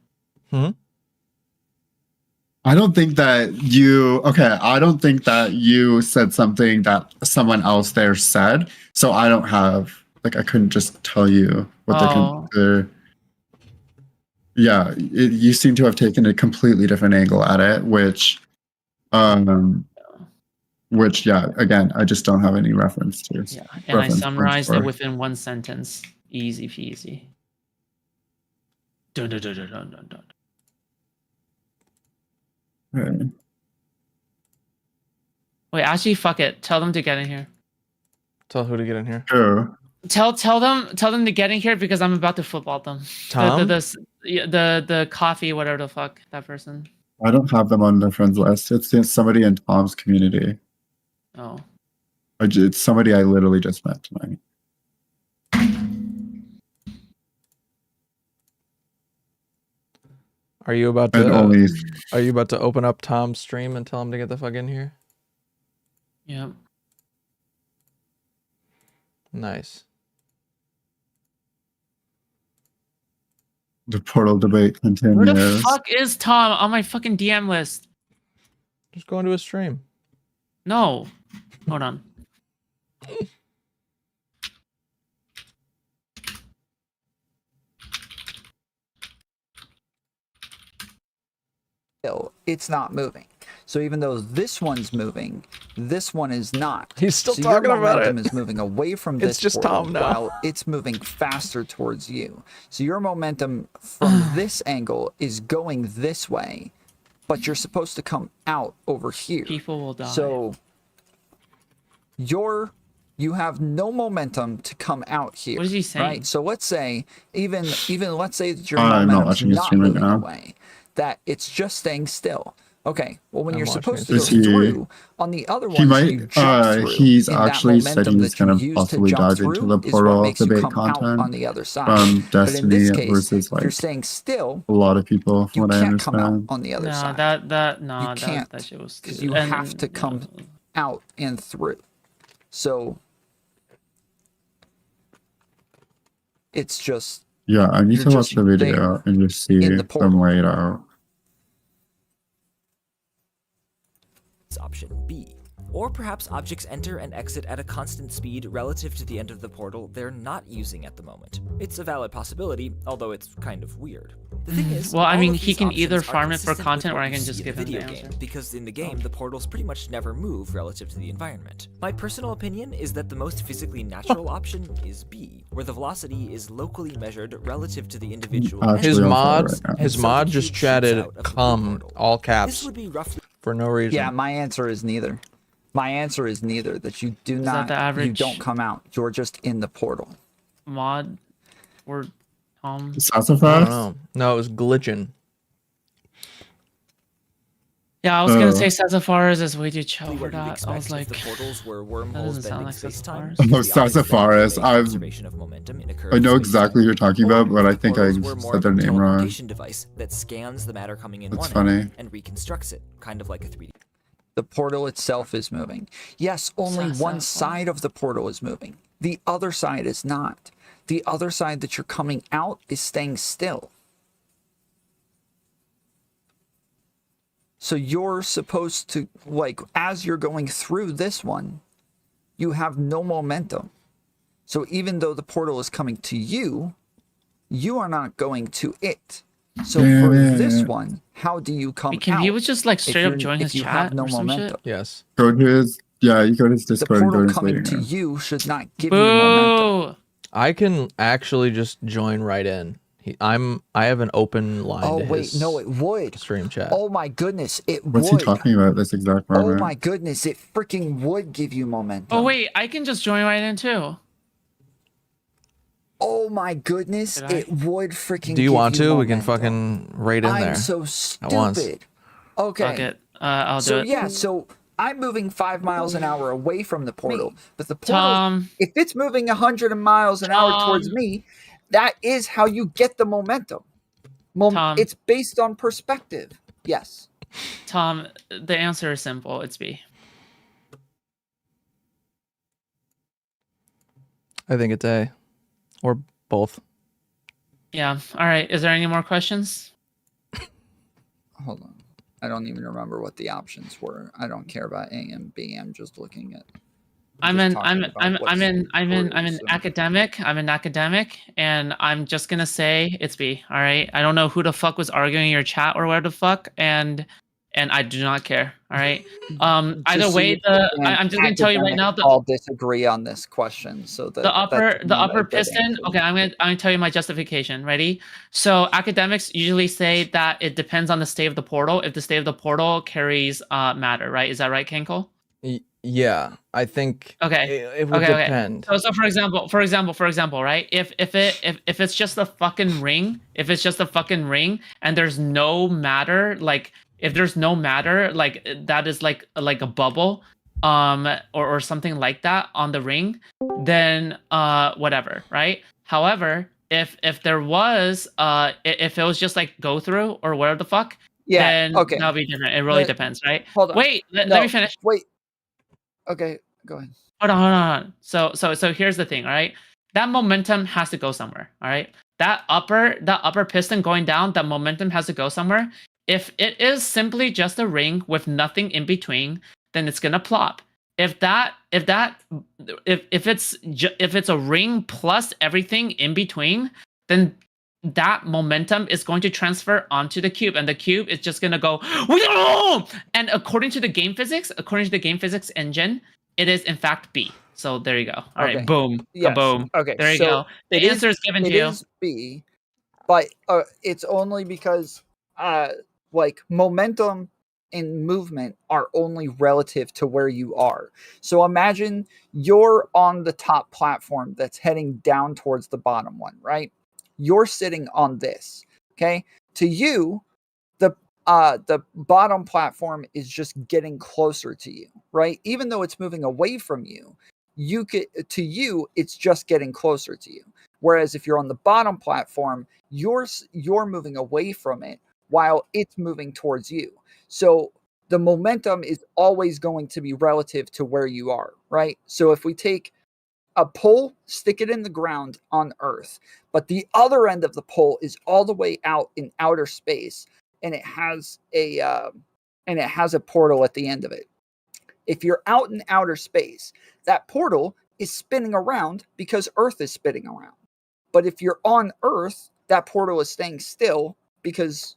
I don't think that you. Okay, I don't think that you said something that someone else there said. So I don't have like I couldn't just tell you what they're. Yeah, you seem to have taken a completely different angle at it, which yeah, again, I just don't have any reference to. Yeah, and I summarized it within one sentence. Easy peasy. Dun, dun, dun, dun, dun, dun, dun. Right. Wait, actually, fuck it. Tell them to get in here. Tell who to get in here? Sure. Tell them to get in here because I'm about to football them. Tom? The coffee, whatever the fuck, that person. I don't have them on the friends list. It's somebody in Tom's community. Oh. It's somebody I literally just met tonight. Are you about to open up Tom's stream and tell him to get the fuck in here? Yep. Nice. The portal debate continues. Where the fuck is Tom on my fucking DM list? Just go into his stream. No. Hold on. It's not moving. So even though this one's moving, this one is not. He's still so talking your about momentum it. is moving away from this It's just portal Tom now. while it's moving faster towards you. So your momentum from this angle is going this way, but you're supposed to come out over here. People will die. So you have no momentum to come out here. What is he saying? Right? So let's say even let's say that your I'm not momentum's watching his not stream right moving now. away, that it's just staying still. Okay. Well, when I'm you're watching supposed to it. go Is he- through, on the other He ones, you might. jump through. He's and that actually said momentum he's that you gonna use to possibly jump dive into through the is what portal of makes the you bait come out on content the other side. from But in this Destiny case, versus if you're like staying still, a lot of people, from you what I can't come out understand. on the other No, side. that can't, that shit was because stupid. you And, have to come know, out and through. So it's just Yeah, I need You're to watch just the video there and just see in the portal. them laid out. Option B. Or perhaps objects enter and exit at a constant speed relative to the end of the portal they're not using at the moment. It's a valid possibility, although it's kind of weird. The thing is, well, I all mean, of he these can options either are farm it for consistent with content, or what I you can see just in give the him the video answer. game, because in the game, the portals pretty much never move relative to the environment. My personal opinion is that the most physically natural option is B, where the velocity is locally measured relative to the individual. Actually, His on fire mod, right now. his And so the mod cube just shoots chatted out of the blue "come" portal. all This caps would be roughly for no reason. Yeah, my answer is neither. My answer is neither. That you do that not. the You average- don't come out. You're just in the portal. mod or I don't Sassafras? know. No, it was glitching. yeah, I was gonna say Sassafras is way too chill what for you'd that. I expect was if like, the portals were doesn't wormholes sound bending like space-time. Sassafras. Oh, because the objects then Sassafras. create conservation of momentum in a curved I know space-time. exactly who you're talking Or about, but I if the think I portals were more said of their a name wrong. teleportation device that scans the matter coming in That's one funny. end and reconstructs it, kind of like a 3D. The portal itself is moving. Yes, only one Sassafras. side of the portal is moving. The other side is not. The other side that you're coming out is staying still. So you're supposed to, like, as you're going through this one, you have no momentum. So even though the portal is coming to you, you are not going to it. So for this one, how do you come can out? he was just like straight up join his if you chat have no or some shit? momentum? Yes. Go to his, yeah, you go to his The Discord and go to portal his coming waiting to room. you should not give you momentum. Boo! I can actually just join right in. I have an open line Oh to wait, his no, it would. stream chat. Oh my goodness, it What's would. he talking about at this exact Oh moment? my goodness, it freaking would give you momentum. Oh wait, I can just join right in too. Oh my goodness, Did I? it would freaking. Do you give want to? We can momentum. fucking right in I'm there. so at once. stupid. Okay. Fuck it. I'll do So it. yeah, so I'm moving 5 miles an hour away from the portal, but the portal, Tom, if it's moving 100 miles an hour towards Tom. me, that is how you get the momentum. Tom. It's based on perspective. Yes. Tom, the answer is simple. It's B. I think it's A, or both. Yeah. All right. Is there any more questions? Hold on. I don't even remember what the options were. I don't care about A and B. I'm just looking at. I'm just in talking about what's through, so- academic. I'm an academic, and I'm just gonna say it's B. All right. I don't know who the fuck was arguing in your chat or where the fuck, and I do not care. All right. Either Just so way, you understand, I'm just gonna tell you right now academics all disagree on this question. So the upper piston. Okay, I'm gonna tell you my justification. Ready? So academics usually say that it depends on the state of the portal. If the state of the portal carries matter, right? Is that right, Kenko? Yeah, I think. Okay. It would Okay. depend. So for example, right? If it's just a fucking ring, and there's no matter, like if there's no matter, like that is like a bubble, or something like that on the ring, then whatever, right? However, if there was if it was just like go through or whatever the fuck, then okay. that'll be different. It really Let- depends, right? Hold on. Wait, let No, me finish. Wait. Okay, go ahead. Hold on. So here's the thing, all right? That momentum has to go somewhere, all right? That upper piston going down, that momentum has to go somewhere. If it is simply just a ring with nothing in between, then it's gonna plop. If it's a ring plus everything in between, then that momentum is going to transfer onto the cube, and the cube is just gonna go. And according to the game physics engine, it is in fact B. So there you go. All right, Okay. boom, Yes. kaboom. Okay. There you so go. The it answer is given to It you. is B, but it's only because like momentum and movement are only relative to where you are. So imagine you're on the top platform that's heading down towards the bottom one, right? You're sitting on this. Okay. To you, the bottom platform is just getting closer to you, right? Even though it's moving away from you, it's just getting closer to you. Whereas if you're on the bottom platform, you're moving away from it while it's moving towards you. So the momentum is always going to be relative to where you are, right? So if we take a pole, stick it in the ground on Earth, but the other end of the pole is all the way out in outer space, and it has a portal at the end of it. If you're out in outer space, that portal is spinning around because Earth is spinning around. But if you're on Earth, that portal is staying still because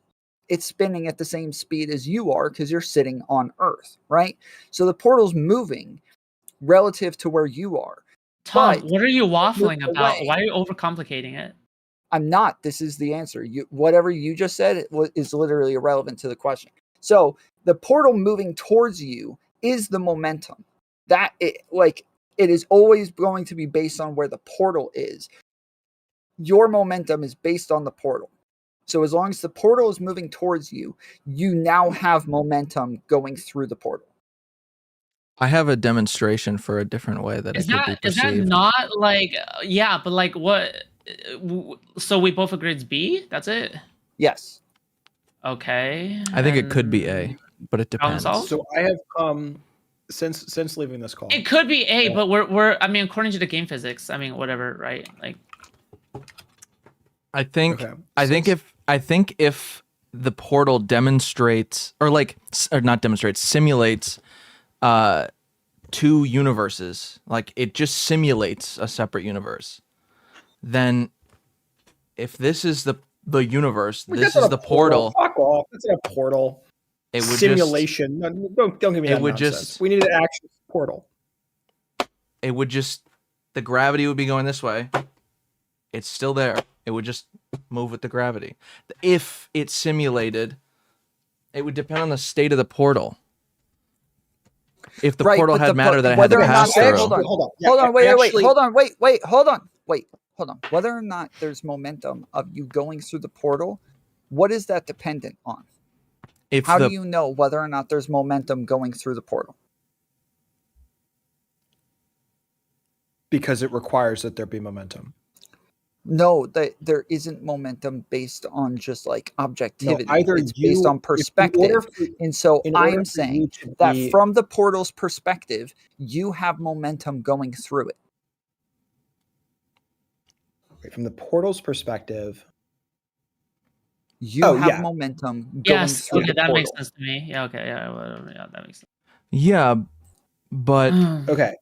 it's spinning at the same speed as you are because you're sitting on Earth, right? So the portal's moving relative to where you are. Tom, But what are you waffling away. about? Why are you overcomplicating it? I'm not. This is the answer. Whatever you just said is literally irrelevant to the question. So the portal moving towards you is the momentum. It is always going to be based on where the portal is. Your momentum is based on the portal. So as long as the portal is moving towards you, you now have momentum going through the portal. I have a demonstration for a different way that it could be Is that perceived. not like yeah, but like what? So we both agree it's B. That's it. Yes. Okay. I think it could be A, but it depends. solved? So I have since leaving this call. It could be A, but we're I mean, according to the game physics, I mean, whatever, right? Like, I think Okay. I think if the portal demonstrates or not demonstrates, simulates two universes, like it just simulates a separate universe, then if this is the universe, this is the portal. Fuck off. It's not a portal. It would Simulation. Don't give me that nonsense. We need an actual portal. It would just, the gravity would be going this way. It's still there. It would just move with the gravity. If it's simulated, it would depend on the state of the portal. If the portal had matter that it had to pass through. Hold on, wait. Whether or not there's momentum of you going through the portal, what is that dependent on? How do you know whether or not there's momentum going through the portal? Because it requires that there be momentum. No, there isn't momentum based on just like objectivity. No, it's based on perspective. And so I'm saying that from the portal's perspective, you have momentum going through it. From the portal's perspective, you have momentum going through the portal. That makes sense to me. Yeah, okay, yeah, that makes sense. Yeah, but okay.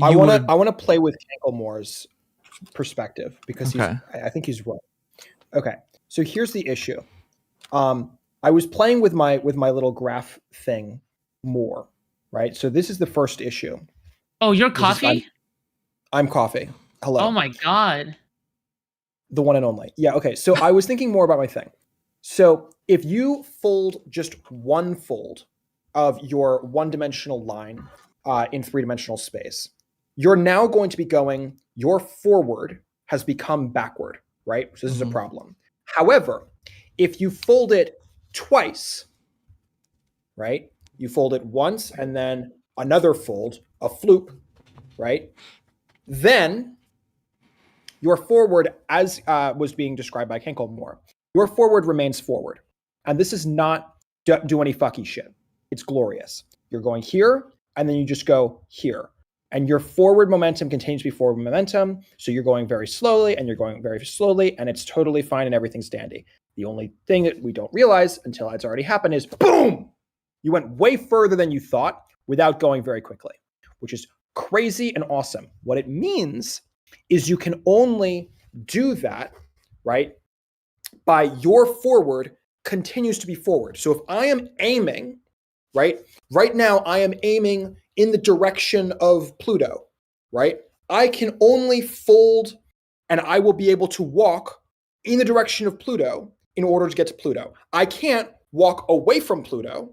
I want to play with Kanklemore's perspective because I think he's right. Okay, so here's the issue. I was playing with my little graph thing more, right? So this is the first issue. Oh, you're Coffee? I'm Coffee. Hello. Oh my god. The one and only. Yeah, okay. So I was thinking more about my thing. So if you fold just one fold of your one-dimensional line in three-dimensional space, you're now going to be going, your forward has become backward, right? So this is a problem. However, if you fold it twice, right? You fold it once and then another fold, a floop, right? Then your forward, as was being described by Kanklemore, your forward remains forward. And this is not do any fucky shit. It's glorious. You're going here, and then you just go here. And your forward momentum continues to be forward momentum. So you're going very slowly, and you're going very slowly, and it's totally fine, and everything's dandy. The only thing that we don't realize until it's already happened is, boom! You went way further than you thought without going very quickly, which is crazy and awesome. What it means is you can only do that, right, by your forward continues to be forward. So if I am aiming, right now I am aiming in the direction of Pluto, right? I can only fold and I will be able to walk in the direction of Pluto in order to get to Pluto. I can't walk away from Pluto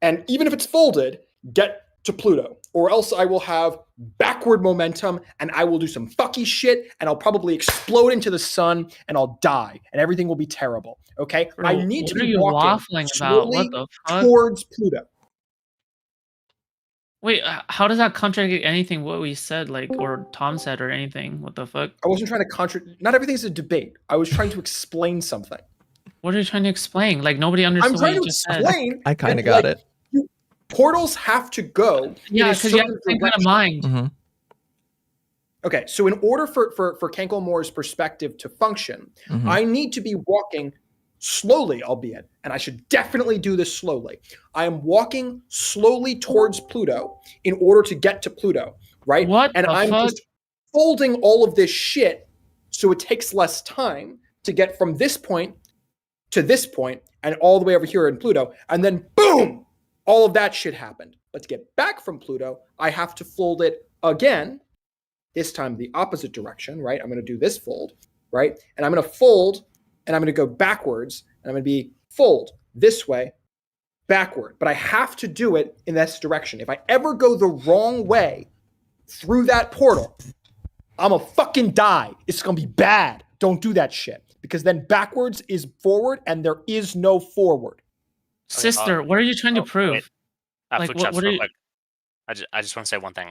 and even if it's folded, get to Pluto or else I will have backward momentum and I will do some fucky shit and I'll probably explode into the sun and I'll die and everything will be terrible. Okay? Bro, I need to what are be you walking waffling about? What slowly the fuck? towards Pluto. Wait, how does that contradict anything what we said, like, or Tom said, or anything? What the fuck? I wasn't trying to not everything is a debate. I was trying to explain something. What are you trying to explain? Like, nobody understood I'm what trying you to just said. explain. I kind that, of got like, it. Portals have to go. Yeah, in a because you have certain the same kind of direction. mind. Mhm. Okay, so in order for Kankelmore's perspective to function, Mhm. I need to be walking slowly, albeit, and I should definitely do this slowly. I am walking slowly towards Pluto in order to get to Pluto, right? What And the I'm fuck? just folding all of this shit so it takes less time to get from this point to this point and all the way over here in Pluto, and then boom, all of that shit happened. But to get back from Pluto, I have to fold it again. This time the opposite direction, right? I'm going to do this fold, right? And I'm going to fold and I'm going to go backwards and I'm going to be fold this way, backward. But I have to do it in this direction. If I ever go the wrong way through that portal, I'm a fucking die. It's going to be bad. Don't do that shit. Because then backwards is forward and there is no forward. Sister, what are you trying to prove? Wait. Like, Food what Chops, are real you? quick. I just want to say one thing.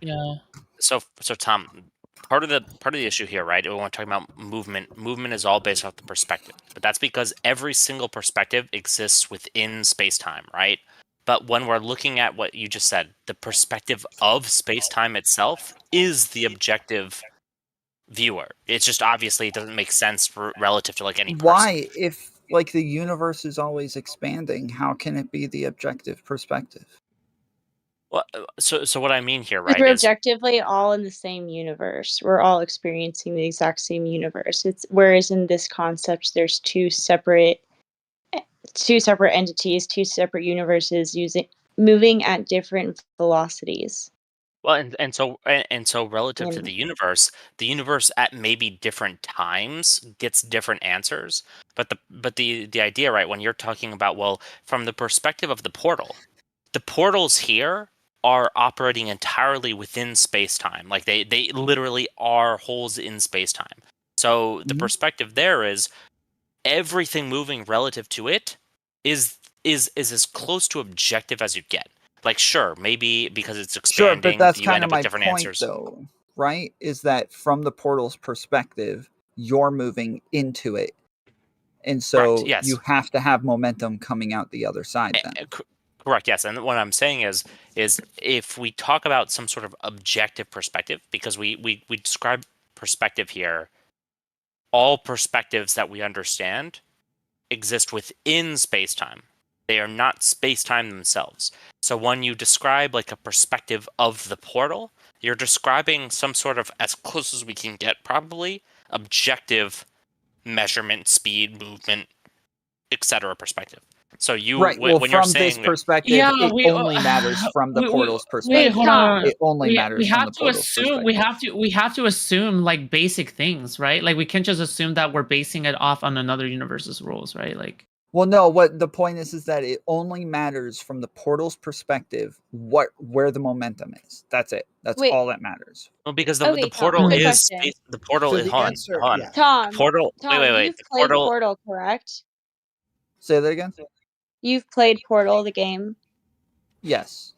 Yeah. So Tom, part of the issue here, right? When we're talking about movement, movement is all based off the perspective, but that's because every single perspective exists within space-time, right? But when we're looking at what you just said, the perspective of space-time itself is the objective viewer. It's just obviously it doesn't make sense relative to like any person. Why, if like the universe is always expanding, how can it be the objective perspective? Well, so what I mean here, Because right, we're is objectively all in the same universe. We're all experiencing the exact same universe. It's whereas in this concept, there's two separate entities, two separate universes moving at different velocities. well, and so relative to the universe at maybe different times gets different answers. But the idea, right, when you're talking about, well, from the perspective of the portals here are operating entirely within space-time. Like they literally are holes in space-time. So the perspective there is everything moving relative to it is as close to objective as you get. Like, sure, maybe because it's Sure, expanding, but that's you kind end of up with my different point, answers. though, right? Is that from the portal's perspective, you're moving into it, and so Correct, yes. you have to have momentum coming out the other side. Then, Correct, yes. And what I'm saying is if we talk about some sort of objective perspective, because we describe perspective here, all perspectives that we understand exist within space-time. They are not space-time themselves. So when you describe like a perspective of the portal, you're describing some sort of, as close as we can get, probably objective measurement, speed, movement, etc. perspective. So you, right? Well, when you're from this saying, perspective, Yeah, it only matters from the portal's wait, perspective. hold on. It only We matters from have the to portal's assume perspective. we have to assume like basic things, right? Like we can't just assume that we're basing it off on another universe's rules, right? Like, Well, no. What the point is that it only matters from the portal's perspective where the momentum is. That's it. That's Wait. all that matters. well, because Okay, the Tom, portal quick is question. space, the portal So is the hold on, answer, hold on. yeah. Tom, Portal. Tom, Wait. you've The played portal. Portal, correct? Say that again. You've played Portal, the game. Yes.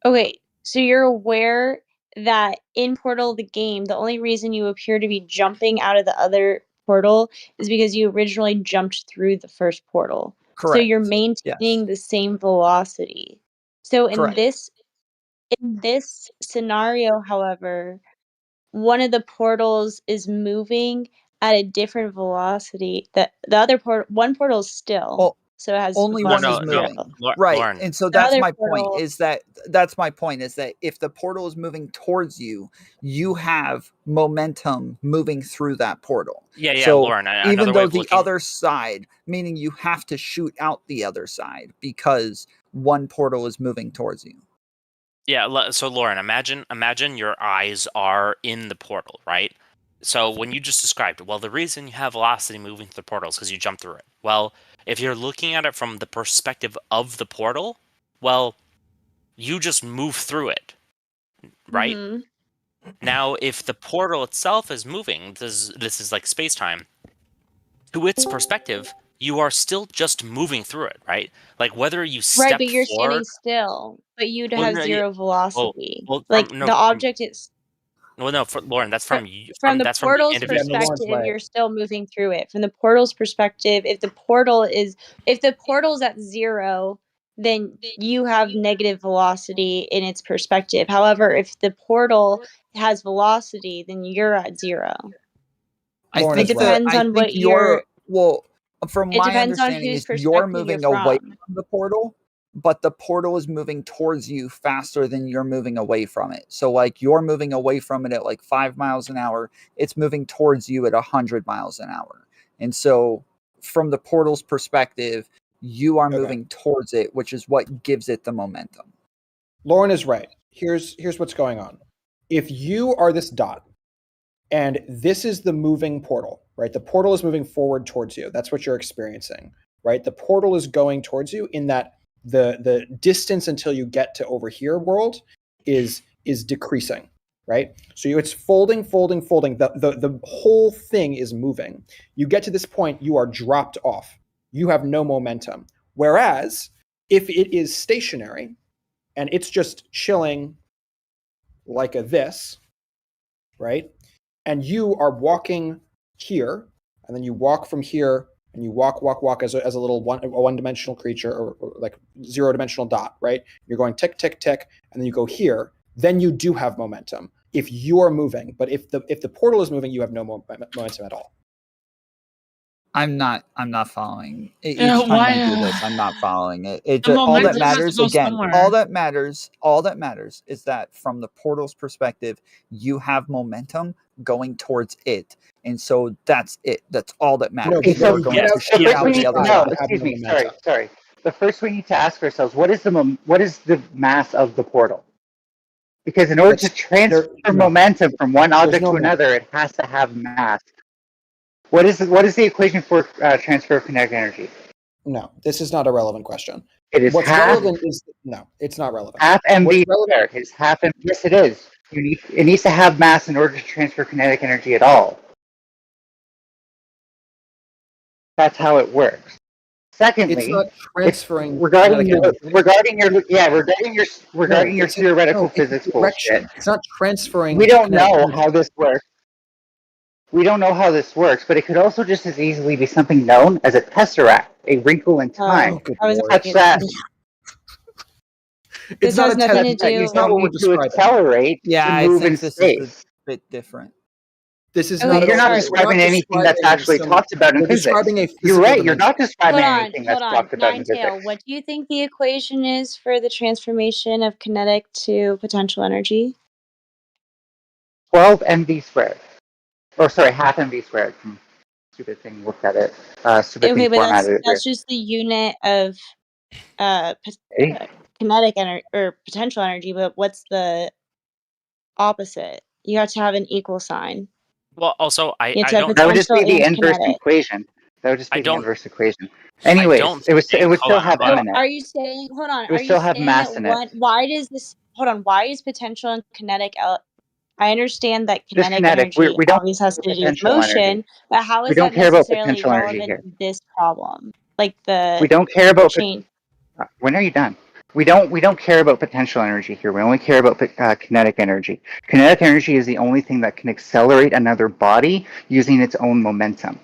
Okay, so you're aware that in Portal, the game, the only reason you appear to be jumping out of the other portal is because you originally jumped through the first portal. So Correct. you're maintaining the same velocity. So in Correct. this scenario, however, one of the portals is moving at a different velocity. That the other one portal is still. Well, So it has only one is velocity moving. zero. Right. Lauren. And so The that's other my point portal- is that if the portal is moving towards you, you have momentum moving through that portal. Yeah, So Lauren. even Another way though of the looking, other side, meaning you have to shoot out the other side because one portal is moving towards you. yeah. So Lauren, imagine your eyes are in the portal, right? So when you just described, well, the reason you have velocity moving through the portal is because you jump through it. Well, if you're looking at it from the perspective of the portal, well, you just move through it, right? Mhm. Now, if the portal itself is moving, this is like space-time, to its perspective, you are still just moving through it, right? Like whether you Right, step but you're forward, standing still, but you'd well, have no, zero well, velocity. well, Like no, the object is well, no, for Lauren, that's fr- from you, from the that's from the portal's Yeah, no, individual. Lauren's perspective, right. you're still moving through it. From the portal's perspective, if the portal's at zero, then you have negative velocity in its perspective. However, if the portal has velocity, then you're at zero. Lauren It is right. depends on what you're well. From it my depends on understanding, whose is you're perspective moving you're away from. from the portal, but the portal is moving towards you faster than you're moving away from it. So like you're moving away from it at like 5 miles an hour, it's moving towards you at 100 miles an hour. And so from the portal's perspective, you are Okay. moving towards it, which is what gives it the momentum. Lauren is right. Here's what's going on. If you are this dot, and this is the moving portal, right? The portal is moving forward towards you. That's what you're experiencing, right? The portal is going towards you in that the distance until you get to over here world is decreasing, right? So it's folding. The whole thing is moving. You get to this point, you are dropped off. You have no momentum. Whereas if it is stationary and it's just chilling like this, right? And you are walking here, and then you walk from here, and you walk as a little one-dimensional creature or like zero-dimensional dot, right? You're going tick, tick, tick, and then you go here. Then you do have momentum if you're moving. But if the portal is moving, you have no momentum at all. I'm not following. Each Yeah, time why, you do this, I'm not following it. It The just all that momentum has to matters go again. somewhere. All that matters is that from the portal's perspective, you have momentum going towards it, and so that's it. That's all that matters. Okay, so You're going yes, to the shoot first out we the need other to No, side. excuse me. Sorry. The first we need to ask ourselves, what is the mass of the portal? Because in order to transfer momentum from one object to another, it has to have mass. What is the equation for transfer of kinetic energy? No, this is not a relevant question. It is What's half relevant is no, it's not relevant. half mv What's relevant? squared. It's half m. Yes, it is. It needs to have mass in order to transfer kinetic energy at all. That's how it works. Secondly, It's not transferring regarding your No, theoretical it's physics direction. bullshit. It's not transferring. We don't kinetic know energy. how this works. We don't know how this works, but it could also just as easily be something known as a tesseract, a wrinkle in time. good I was lord. Such that It's This not has a nothing test. to do. It's not what we're need to describing. accelerate Yeah, to I move in think this is a space. bit different. This is Okay, not. You're not sorry. describing anything that's actually talked about in We're physics. describing a You're physical right. You're dimension. not describing Hold anything on, that's talked about in Ninetail. physics. What do you think the equation is for the transformation of kinetic to potential energy? 12 mv squared. Or sorry, half mv squared. Stupid thing looked at it. Stupid Okay, thing but formatted that's it. just the unit of kinetic energy or potential energy. But what's the opposite? You have to have an equal sign. Well, also, You have I to have don't. That would just be potential the and inverse kinetic. equation. That would just I be the don't. inverse equation. I Anyways, don't it would think. still have So m in it. are you saying? Hold on. It would Are you still have saying mass that in it. why does this? Hold on. Why is potential and kinetic? I understand that Just kinetic kinetic. energy We don't always has care to about do with potential motion, energy. but how We is don't that care about necessarily potential energy relevant here. to this problem? Like We don't care about change. when are you done? We don't care about potential energy here. We only care about kinetic energy. Kinetic energy is the only thing that can accelerate another body using its own momentum.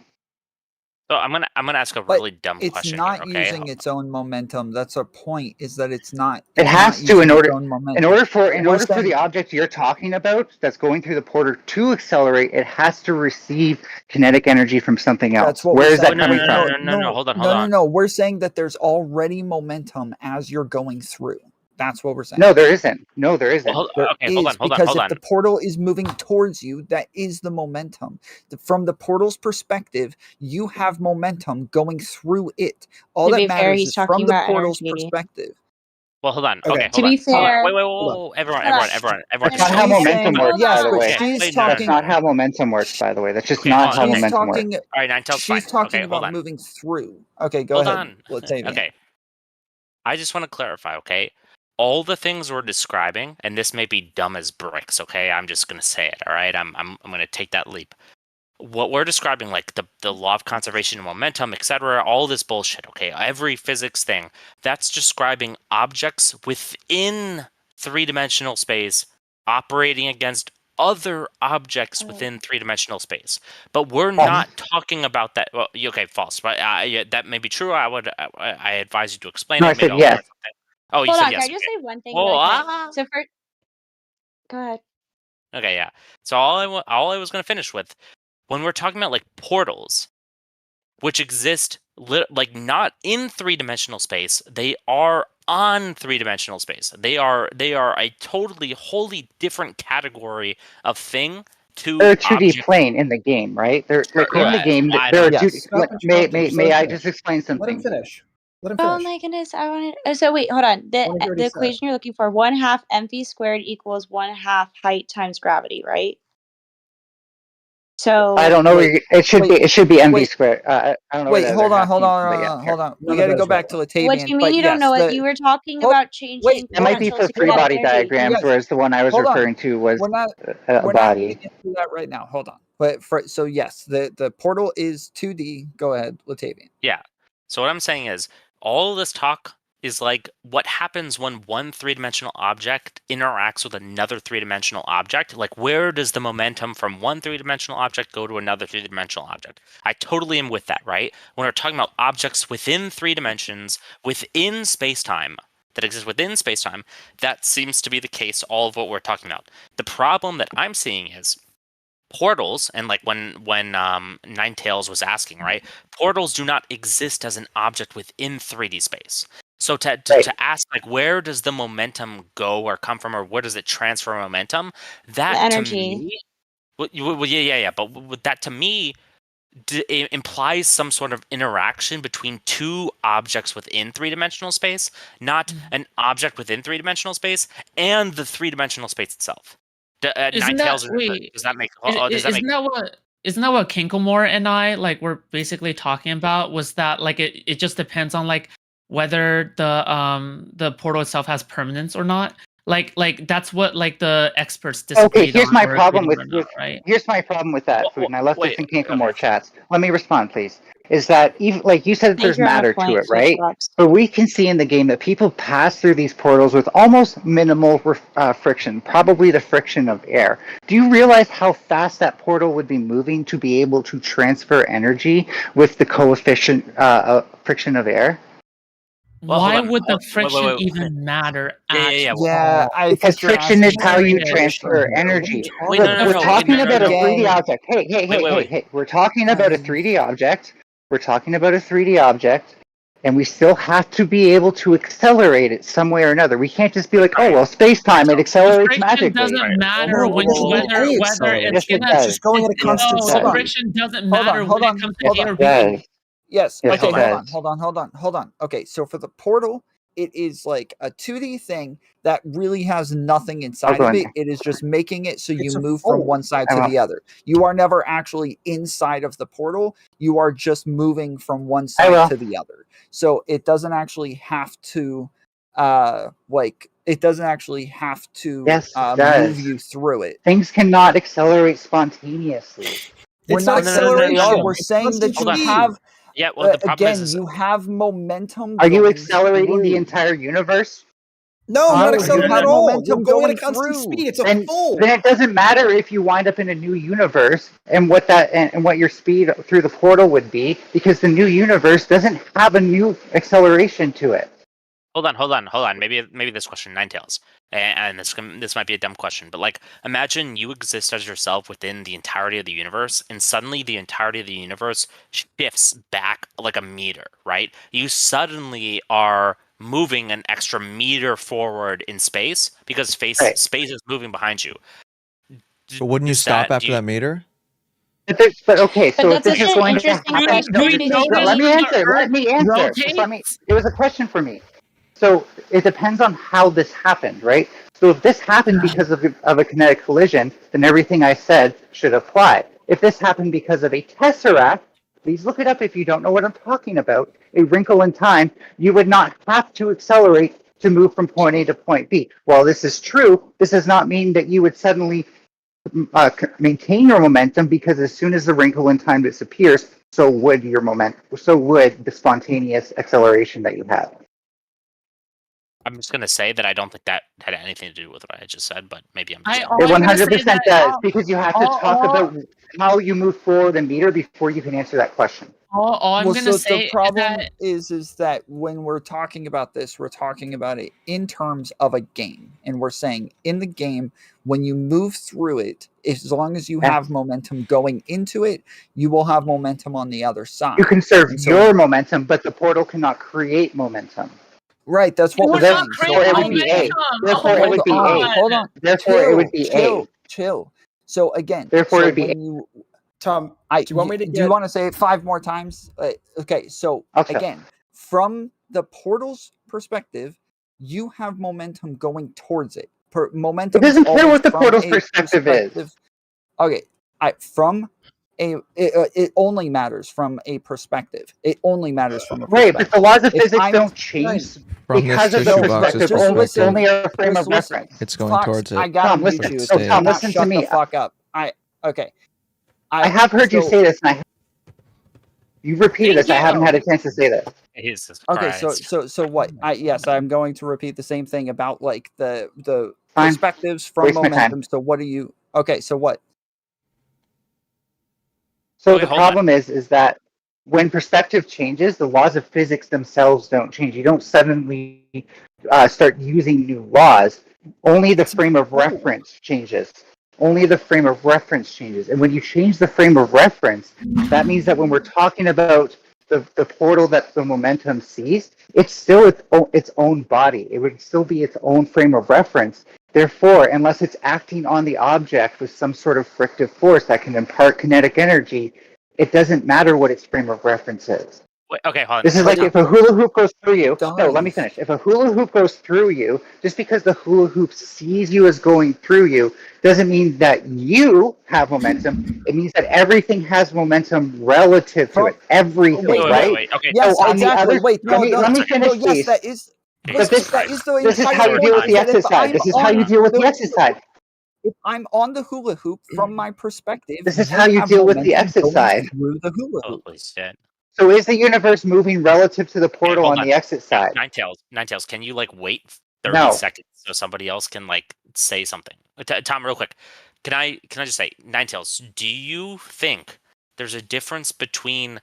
So I'm gonna ask a But really dumb it's question not here. Okay. using its own momentum. That's our point. Is that it's not. It It's has not to using in its order own momentum. in order for saying- the object you're talking about that's going through the portal to accelerate, it has to receive kinetic energy from something else. That's what Where we're is that saying. coming No, from? hold on. No. We're saying that there's already momentum as you're going through. That's what we're saying. No, there isn't. No, there isn't. Well, There okay, is, hold because on. if the portal is moving towards you, that is the momentum. From the portal's perspective, you have momentum going through it. All To that be fair, matters he's is talking from the about portal's energy. perspective. Well, hold on. Okay. Okay, To hold be on. fair, Whoa, everyone. That's not how She's momentum saying- works, yes, by the but way. she's Wait, That's talking. not how momentum works, by the way. That's just Okay, not hold how on, okay. She's momentum works. talking. All right, Ninetale's She's fine. talking Okay, hold about on. moving through. Okay, go Hold ahead. on. Let's say Okay. I just want to clarify, okay? all the things we're describing, and this may be dumb as bricks, okay? I'm just gonna say it, all right? I'm gonna take that leap. What we're describing, like the law of conservation of momentum, etc., all this bullshit, okay? Every physics thing, that's describing objects within three-dimensional space operating against other objects within three-dimensional space. But we're not talking about that. Well, okay, false. But yeah, that may be true. I advise you to explain No, it. I said Maybe I'll yes. learn something. Oh, you Hold said on, yes. can I just Okay. say one thing Well, really quick? So first, go ahead. Okay, yeah. So all I was going to finish with, when we're talking about like portals, which exist like not in three-dimensional space, they are on three-dimensional space. They are a totally wholly different category of thing to They're a 2D object. plane in the game, right? They're like in the game. I They're a don't- 2D. Stop interrupting. May I Let him just finish. explain Let him something? finish. Let him Oh finish. my goodness, I wanted. So wait, hold on. What have you already The said? equation you're looking for, 1/2 mv squared equals 1/2 height times gravity, right? So I don't know. Wait, It should wait, be mv wait. squared. I don't know where Wait, the hold other on, half hold came on, from, but yeah, hold on. We None got of to that go is back to relevant. what do Latavian. you mean But you don't know yes, it? You were talking hold, about changing that might be potential for to free kinetic body energy. diagrams, Yes. whereas the one I was Hold on. referring to was We're not a we're not body. getting into that right now. Hold on. But so yes, the portal is 2D. Go ahead, Latavian. Yeah. So what I'm saying is, all this talk is like what happens when one three-dimensional object interacts with another three-dimensional object. Like, where does the momentum from one three-dimensional object go to another three-dimensional object? I totally am with that, right? When we're talking about objects within three dimensions, within space-time, that exist within space-time, that seems to be the case, all of what we're talking about. The problem that I'm seeing is portals, and like when Ninetales was asking, right? Portals do not exist as an object within 3D space. So to ask like where does the momentum go or come from, or where does it transfer momentum? That The to energy. me, yeah. But that to me it implies some sort of interaction between two objects within three-dimensional space, not an object within three-dimensional space and the three-dimensional space itself. Isn't that Ninetales, wait? does that make Isn't that what Kinklemore and I like were basically talking about? Was that like it just depends on like whether the portal itself has permanence or not? Like that's what like the experts Okay, disagreed here's on my or problem agreed with, on or not, right? here's my problem with that, Food, and I left wait, this in Kinko okay. more chats. Let me respond, please. Is that even like you said that I think there's you're on a matter to point, it, right? Switchbox. But we can see in the game that people pass through these portals with almost minimal friction, probably the friction of air. Do you realize how fast that portal would be moving to be able to transfer energy with the coefficient friction of air? Well, Why hold on. would the Wait. friction even matter at Yeah. Yeah, I Because think you're friction is asking how a you weird Serious. question transfer here. energy. Wait, Look, no. we're talking No. about a 3D Again, object. Hey. Wait. We're talking about a 3D object. We're talking about a 3D object, and we still have to be able to accelerate it some way or another. We can't just be like, oh, well, space-time, it The accelerates friction magically. doesn't matter No, when because whether A whether accelerates. it's Yes, it gonna. does. Just going at a constant No, Hold on. friction doesn't Hold matter on, when hold it on, comes to hold A on. or It B. does. Yes. Yes, Okay, it does. hold on. Okay, so for the portal, it is like a 2D thing that really has nothing inside go of in it. there. It is just making it so you It's a move from fold. one side I to won't. the other. You are never actually inside of the portal. You are just moving from one I side will. to the other. So it doesn't actually have to it doesn't actually have to Yes, it move does. you through it. Things cannot accelerate spontaneously. We're It's not not saying they are. acceleration. We're It's saying that constant you speed. have Yeah, well, the problem again, is you have momentum. Are you going accelerating the through. entire universe? No, I'm not No, you accelerating have at all. You're momentum going at going a constant through. speed. It's a Then fold. it doesn't matter if you wind up in a new universe and what that and what your speed through the portal would be, because the new universe doesn't have a new acceleration to it. hold on. Maybe this question, Ninetales, and this might be a dumb question, but like imagine you exist as yourself within the entirety of the universe, and suddenly the entirety of the universe shifts back like a meter, right? You suddenly are moving an extra meter forward in space because space Right. is moving behind you. But wouldn't you Does stop that- after do you- that meter? But okay, But so if that's this such is an going to interesting happen, point. Do you Because notice let me when the answer. Earth Just let me. rotates? It was a question for me. So it depends on how this happened, right? So if this happened because of a kinetic collision, then everything I said should apply. If this happened because of a tesseract, please look it up if you don't know what I'm talking about, a wrinkle in time, you would not have to accelerate to move from point A to point B. While this is true, this does not mean that you would suddenly maintain your momentum, because as soon as the wrinkle in time disappears, so would your momentum, so would the spontaneous acceleration that you have. I'm just gonna say that I don't think that had anything to do with what I just said, but maybe I'm I just. all It I'm gonna say 100% that does, because you have to all- talk all- about how you move forward a meter before you can answer that question. all I'm Well, gonna so say the problem is that is that when we're talking about this, we're talking about it in terms of a game, and we're saying in the game, when you move through it, as long as you Yeah. have momentum going into it, you will have momentum on the other side. You conserve And so- your momentum, but the portal cannot create momentum. Right, that's what We're we're not saying. creating it would be A. Therefore, it would be A. Hold on. Therefore, it would be A. Chill. So again, Therefore, so it would be when you Tom, do you want me to do you get- want to say it 5 more times? Okay, so Okay. again, from the portal's perspective, you have momentum going towards it. Momentum. It doesn't is care always what the from portal's a perspective is. Okay, it only matters from a perspective. It only matters from a Right, perspective. but the laws of If physics I'm- don't change From this because of the tissue box's perspective. Just Only, listen. only a frame Just of listen. reference. It's going Fox, towards it. I gotta Tom, mute listen. you. Oh, So Tom, you not listen to shut me. the fuck up. Okay. I have heard you so- say this, and you've repeated this. I haven't had a chance to say this. Jesus Okay, Christ. so what? Yes, I'm going to repeat the same thing about like the Fine. perspectives from Waste my time. momentum. So what do you? Okay, so what? So Okay, the hold on. problem is that when perspective changes, the laws of physics themselves don't change. You don't suddenly start using new laws. Only the frame of reference changes. Only the frame of reference changes. And when you change the frame of reference, that means that when we're talking about the portal that the momentum sees, it's still its own body. It would still be its own frame of reference. Therefore, unless it's acting on the object with some sort of frictive force that can impart kinetic energy, it doesn't matter what its frame of reference is. Wait, okay, hold on. This is like if a hula hoop goes through you. No, let me Dive. finish. If a hula hoop goes through you, just because the hula hoop sees you as going through you, doesn't mean that you have momentum. It means that everything has momentum relative to it. Everything, Wait, right? Wait, okay. Yes, So on the exactly. other- Wait, no, let me finish, no, yes, please. that is. Jesus But that Christ. is the This is entire how you point, deal with the is that if exercise. I'm This is how on- you deal with no, the exercise. If I'm on the hula hoop, from my perspective, This is how you have deal with the momentum going exercise. through the hula hoop. Holy shit. So is the universe moving relative to the portal hold on on. the exit side? Ninetales, can you like wait 30 No. seconds so somebody else can like say something? Tom, real quick. Can I just say, Ninetales, do you think there's a difference between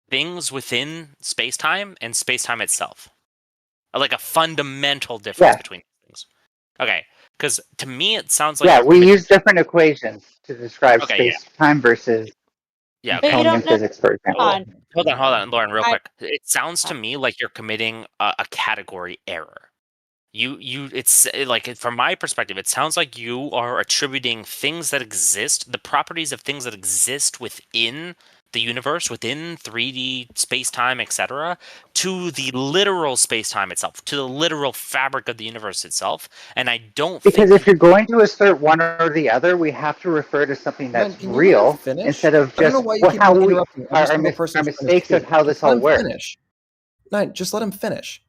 things within space-time and space-time itself? Like a fundamental difference Yeah. between things. Okay. Because to me it sounds like Yeah, you're we committing- use different equations to describe Okay, yeah. space-time versus Yeah, But you okay. Newtonian don't know. physics, for example. Hold on, Lauren, real I- quick. It sounds to me like you're committing a category error. It's like from my perspective, it sounds like you are attributing things that exist, the properties of things that exist within the universe, within 3D space-time, etc., to the literal space-time itself, to the literal fabric of the universe itself. And I don't Because think if you're going to assert one or the other, we have to refer to something that's can you let me real finish? instead of I don't know just why you keep how we interrupting. Every our single person is trying to mistakes of speak. how this Just let all him works. finish. Nine, just let him finish.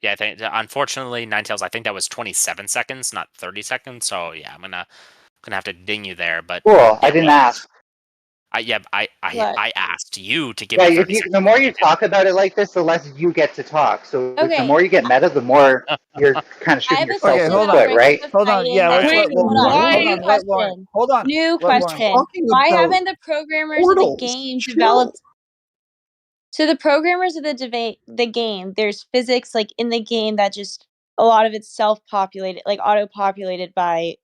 yeah, I think unfortunately, Ninetales, I think that was 27 seconds, not 30 seconds. So yeah, I'm gonna have to ding you there. But Cool. I didn't ask. I asked you to give Yeah, me 30 if you, seconds. the more you talk about it like this, the less you get to talk. So the Okay. more you get meta, the more you're kind of I shooting have a yourself question in the hold about foot, Rings right? of Hold on, yeah, Fighting. let's Wait, let Lauren. Hold on. why- Hold New on, let Lauren. question. Hold on. New Let Lauren. question. Talking Why about haven't the programmers portals. of the game Chill. developed? So the programmers of the game, there's physics like in the game that just a lot of it's self-populated, like auto-populated by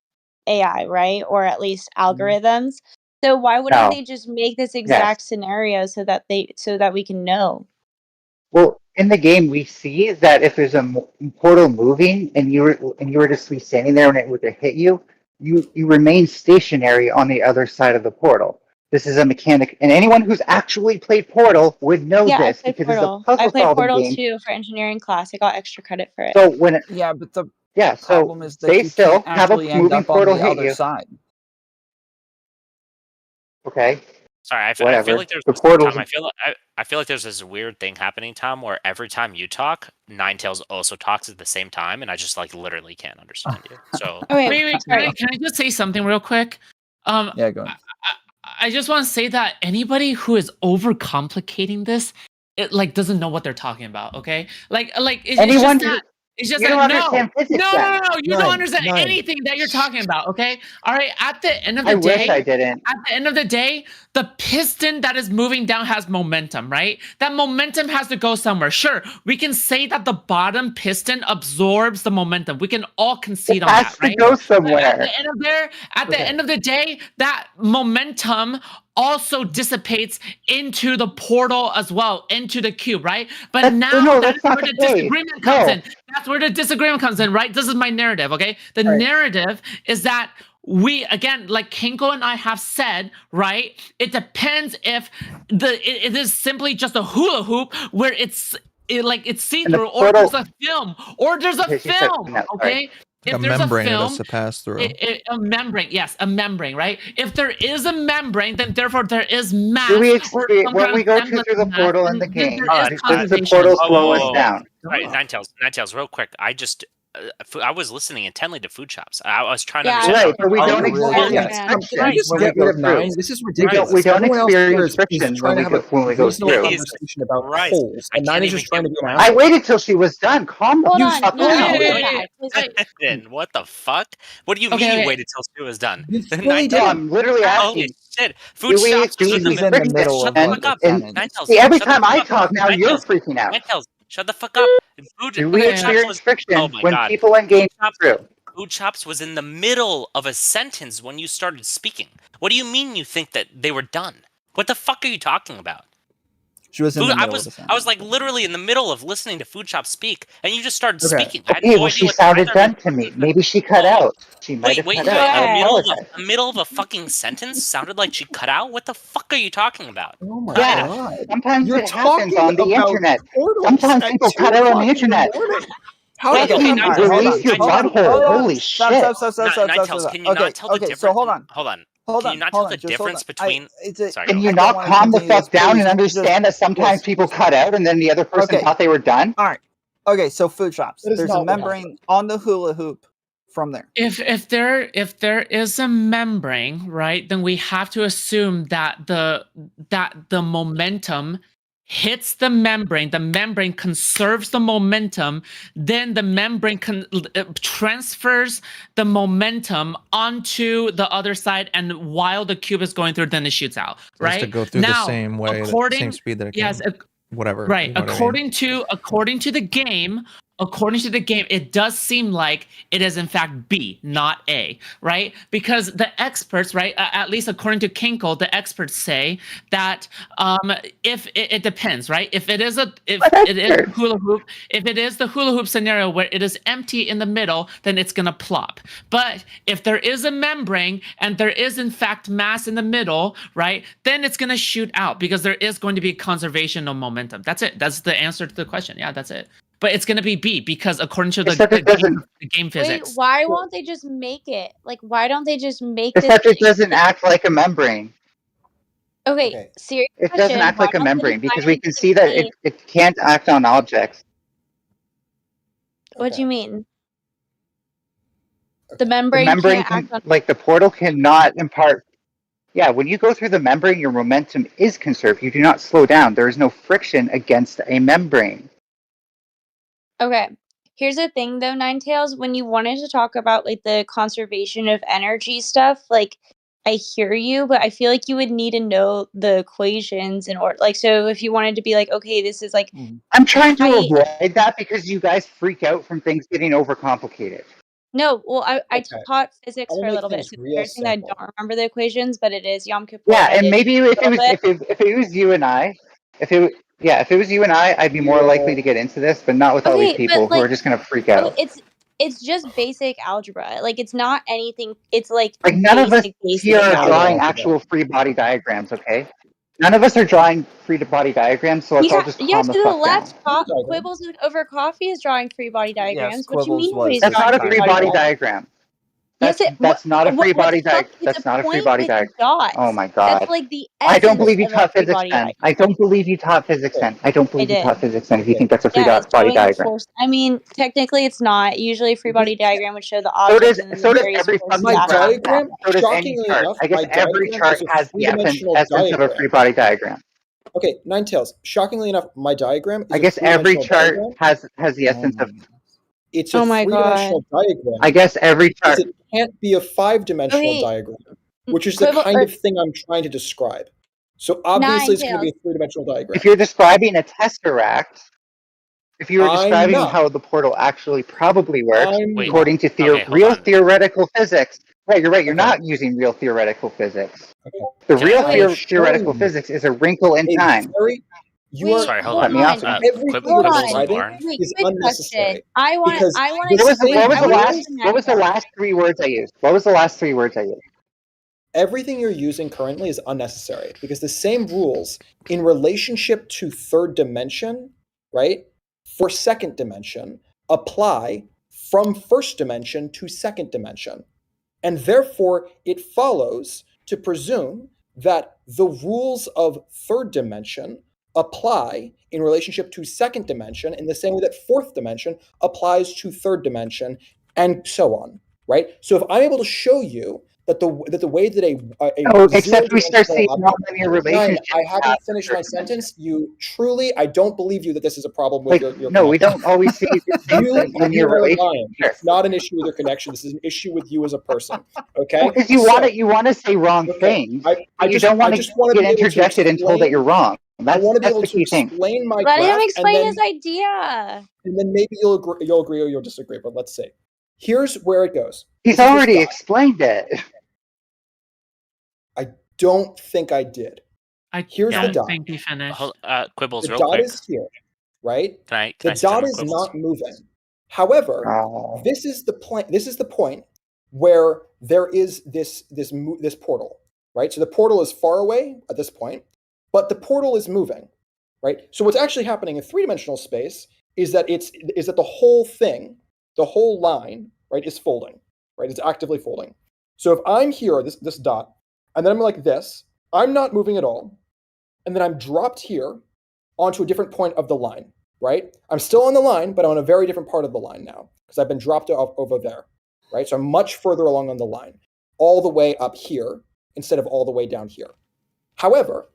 AI, right? Or at least algorithms. So why wouldn't No. they just make this exact scenario so that we can know? Well, in the game, we see that if there's a portal moving and you were just be standing there and it were to hit you, you remain stationary on the other side of the portal. This is a mechanic, and anyone who's actually played Portal would know Yeah, I this played because Portal. it's a I puzzle played solving Portal game. 2 for engineering class. I got extra credit for it. So when it, Yeah, but the yeah, so problem is that stay you still, can't have a actually end moving up on portal the hit other you. side. Okay. Sorry, I feel Whatever. like there's The this, portal's- Tom. I feel like there's this weird thing happening, Tom, where every time you talk, Ninetales also talks at the same time, and I just like literally can't understand you. So Okay, Wait, sorry. can I just say something real quick? Yeah, go on. I just want to say that anybody who is overcomplicating this, it like doesn't know what they're talking about. Okay, it's Anyone just that. It's just you that don't no, understand physics no, then. no, no, you Nine, don't understand nine. anything that you're talking about. Okay, all right. At the end of the I day, wish I didn't. at the end of the day, the piston that is moving down has momentum, right? That momentum has to go somewhere. Sure, we can say that the bottom piston absorbs the momentum. We can all concede It on has that, to right? go But somewhere. at the end of the day, that momentum also dissipates into the portal as well, into the cube, right? But That's- now no, that's that's not where the the case. disagreement comes No. in. That's where the disagreement comes in, right? This is my narrative, okay? The Right. narrative is that we, again, like Kenko and I have said, right? It depends if it is simply just a hula hoop where it's see-through, or portal- there's a film, or there's a Okay, she said film, no, sorry. okay? Like If a there's membrane a it film, has to pass through. a membrane, yes, a membrane, right? If there is a membrane, then therefore there is mass. Do we or experience some when kind we of go semblance through the of mass, portal in then the game? there is Does the conservation. portal Whoa, slow whoa, us whoa. down? Sorry, Ninetales, real quick. I was listening intently to Food Chops. I was trying to Yeah, understand. Right, but we Oh, don't really experience Can understand. I friction just when get we rid go of nine? through. This is We ridiculous. don't Everyone else here experience is friction trying to have a when we go reasonable through. conversation about Christ. poles, I and nine can't is just even trying to get be an I asshole. waited till she was done. Calm Hold the on, fuck no, down. Then what the fuck? What do you mean Okay, you okay. waited till she was done? You Then fully Ninetales- did. I'm literally Holy asking. shit! Food Do we Chops was in experience She's in the middle Shut of the like fuck a up. sentence. Ninetales, See, every shut the time fuck I up. talk now, you're Ninetales, freaking out. Ninetales, shut the fuck up. Do Okay, we okay. experience friction Oh my when God. people engage through? Food Chops was in the middle of a sentence when you started speaking. What do you mean you think that they were done? What the fuck are you talking about? She was in the I middle of a was sentence. like literally in the middle of listening to Food Chops speak, and you just started Okay. speaking. I had Okay, no well, idea she what sounded either done of to you me. said. Maybe she cut out. She might have Wait, cut go out. I ahead. apologize. the middle of a fucking sentence sounded like she cut out? What the fuck are you talking about? Oh my Yeah, god. sometimes You're it happens talking on the about internet. portals Sometimes at people 2 cut out on the o'clock in the internet. morning. How Wait, did okay, Fucking that Ninetales, happen? release your Ninetales, butthole. Hold on. Holy Stop, shit. stop, stop, stop, Ninetales, stop. can you Okay, not tell the okay, difference? so hold on. Can you not tell the Just difference hold on. between? Sorry, Can go you ahead. not wanna calm the continue this, fuck down please. and understand that sometimes people cut out and then the other person Okay. thought they were done? All right. Okay, so Food Chops. That is There's not a what membrane on the hula hoop from there. If there is a membrane, right, then we have to assume that the momentum hits the membrane conserves the momentum, then the membrane transfers the momentum onto the other side, and while the cube is going through, then it shoots out, It has right? to go through the same way, the according- same speed that it yes, can. Whatever. Right. you know what I mean? According to the game, it does seem like it is in fact B, not A, right? Because the experts, right, at least according to Kinkle, the experts say that if it depends, right? If it is the hula hoop scenario where it is empty in the middle, then it's gonna plop. But if there is a membrane and there is in fact mass in the middle, right, then it's gonna shoot out because there is going to be conservation of momentum. That's it. That's the answer to the question. Yeah, that's it. But it's gonna be B because according to the game Wait, physics. why won't they just make it? Like, why don't they just make Except this? it doesn't act like a membrane. Okay, serious It question. doesn't act why like a don't they membrane because design we it can to see that be- it can't act on objects. What do you mean? The membrane, The membrane can't act on. like the portal cannot impart. Yeah, when you go through the membrane, your momentum is conserved. You do not slow down. There is no friction against a membrane. Okay. Here's the thing though, Ninetales, when you wanted to talk about like the conservation of energy stuff, like I hear you, but I feel like you would need to know the equations in order, like, so if you wanted to be like, okay, this is like I'm trying to height. avoid that because you guys freak out from things getting overcomplicated. No, well, I Okay. taught physics I'll for a make little bit, things so real it's embarrassing that I simple. don't remember the equations, but it is Yom Kippur. Yeah, I and did maybe a if it little was bit. if it was you and I, if it was you and I'd be more likely to get into this, but not with all these Okay, people but who are like, just gonna freak out. it's just basic algebra. Like, it's not anything. It's like None of us basic here are drawing algebra. actual free body diagrams, okay? None of us are drawing free body diagrams, so let's all just Yeah, calm to the the fuck left, down. Quibbles over coffee is drawing free body diagrams. What do you Quibbles mean was nobody's That's drawing not a free free body body diagrams? diagram. That's not a free body diagram. It's That's a not a free point body with diagram. dots. Oh my That's god. like the I don't essence believe you of a taught free physics body then. diagram. I don't believe you taught physics then. I don't believe you did. taught physics then if you think that's a free Yeah, it's body showing the diagram. force. I mean, technically, it's not. Usually, a free body diagram would show the So object does and then so the does various every forces My fucking graph. acting. diagram, So does any shockingly chart. enough, I guess my every diagram chart is a has the three-dimensional essence of a diagram. free body diagram. Okay, Ninetales. Shockingly enough, my diagram is I guess a every three-dimensional chart diagram. has the essence of. It's a Oh my three-dimensional diagram. I guess every because chart. it can't be a five-dimensional Okay. diagram, which is the Quibble- kind or- of thing I'm trying to describe. So obviously, it's going to be a three-dimensional diagram. If you're describing a tesseract, if you were I'm describing not. how the portal actually probably works, I'm Wait, according to okay, hold real on. theoretical physics. Right, you're right. You're Okay. not using real theoretical physics. Okay. The Can real I- I'm theoretical showing physics is a wrinkle in a time. very. You are. Sorry, hold Cut on. me off. Everything Hold you're on. describing Lauren. is Quick unnecessary. question. I want Because to. the same What was the rules- last 3 words I used? What was the last 3 words I used? Everything you're using currently is unnecessary because the same rules in relationship to third dimension, right, for second dimension apply from first dimension to second dimension. And therefore, it follows to presume that the rules of third dimension apply in relationship to second dimension in the same way that fourth dimension applies to third dimension, and so on, right? So if I'm able to show you that the way that except we start seeing zero-dimensional nonlinear Ryan, relationships. I haven't finished my sentence. You truly, I don't believe you that this is a problem with your No, we connection. don't always see You nonlinear are relationships. lying. It's not an issue with your connection. This is an issue with you as a person. Okay? Because you want to say wrong things. You don't want to get interjected and told that you're wrong. I want to be That's able the to key thing. explain my Let graph, him explain and his idea. then maybe you'll agree or you'll disagree. But let's see. Here's where it goes. He's This is already this dot. explained it. I don't think I did. Here's the don't dot. think he finished. Quibbles, The real dot quick. is here, right? Can The I say dot something, is Quibbles? not moving. However, Oh. this is the point where there is this portal, right? So the portal is far away at this point, but the portal is moving, right? So what's actually happening in three-dimensional space is that the whole thing, the whole line, right, is folding, right? It's actively folding. So if I'm here, this dot, and then I'm like this, I'm not moving at all, and then I'm dropped here onto a different point of the line, right? I'm still on the line, but I'm on a very different part of the line now because I've been dropped off over there, right? So I'm much further along on the line, all the way up here instead of all the way down here. However,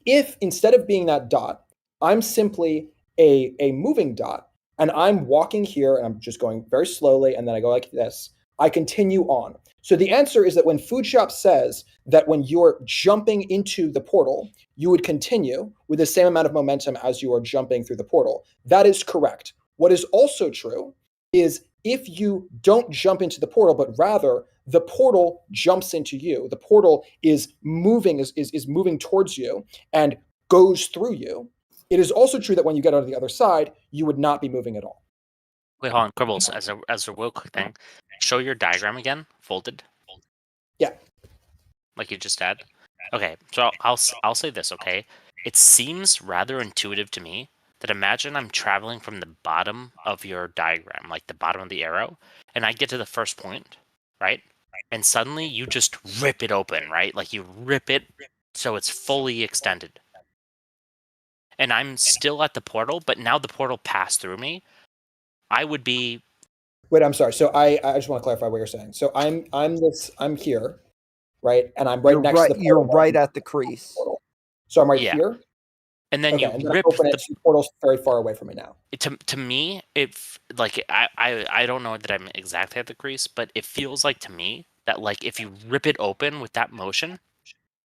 if instead of being that dot, I'm simply a moving dot, and I'm walking here and I'm just going very slowly, and then I go like this, I continue on. So the answer is that when Food Shop says that when you're jumping into the portal, you would continue with the same amount of momentum as you are jumping through the portal. That is correct. What is also true is if you don't jump into the portal, but rather the portal jumps into you, the portal is moving towards you and goes through you. It is also true that when you get out of the other side, you would not be moving at all. Wait, hold on, Quibbles. As a real quick thing, show your diagram again, folded. Yeah. Like you just had. Okay, so I'll say this. Okay, it seems rather intuitive to me that imagine I'm traveling from the bottom of your diagram, like the bottom of the arrow, and I get to the first point, right? And suddenly you just rip it open, right? Like you rip it so it's fully extended. And I'm still at the portal, but now the portal passed through me. I would be. Wait, I'm sorry. So I just want to clarify what you're saying. So I'm here, right? And I'm right next to the portal. You're right at the crease. Portal. So I'm right Yeah. here. And then Okay, you and then rip I open it. the. The portal's very far away from me now. To me, I don't know that I'm exactly at the crease, but it feels like to me that like if you rip it open with that motion,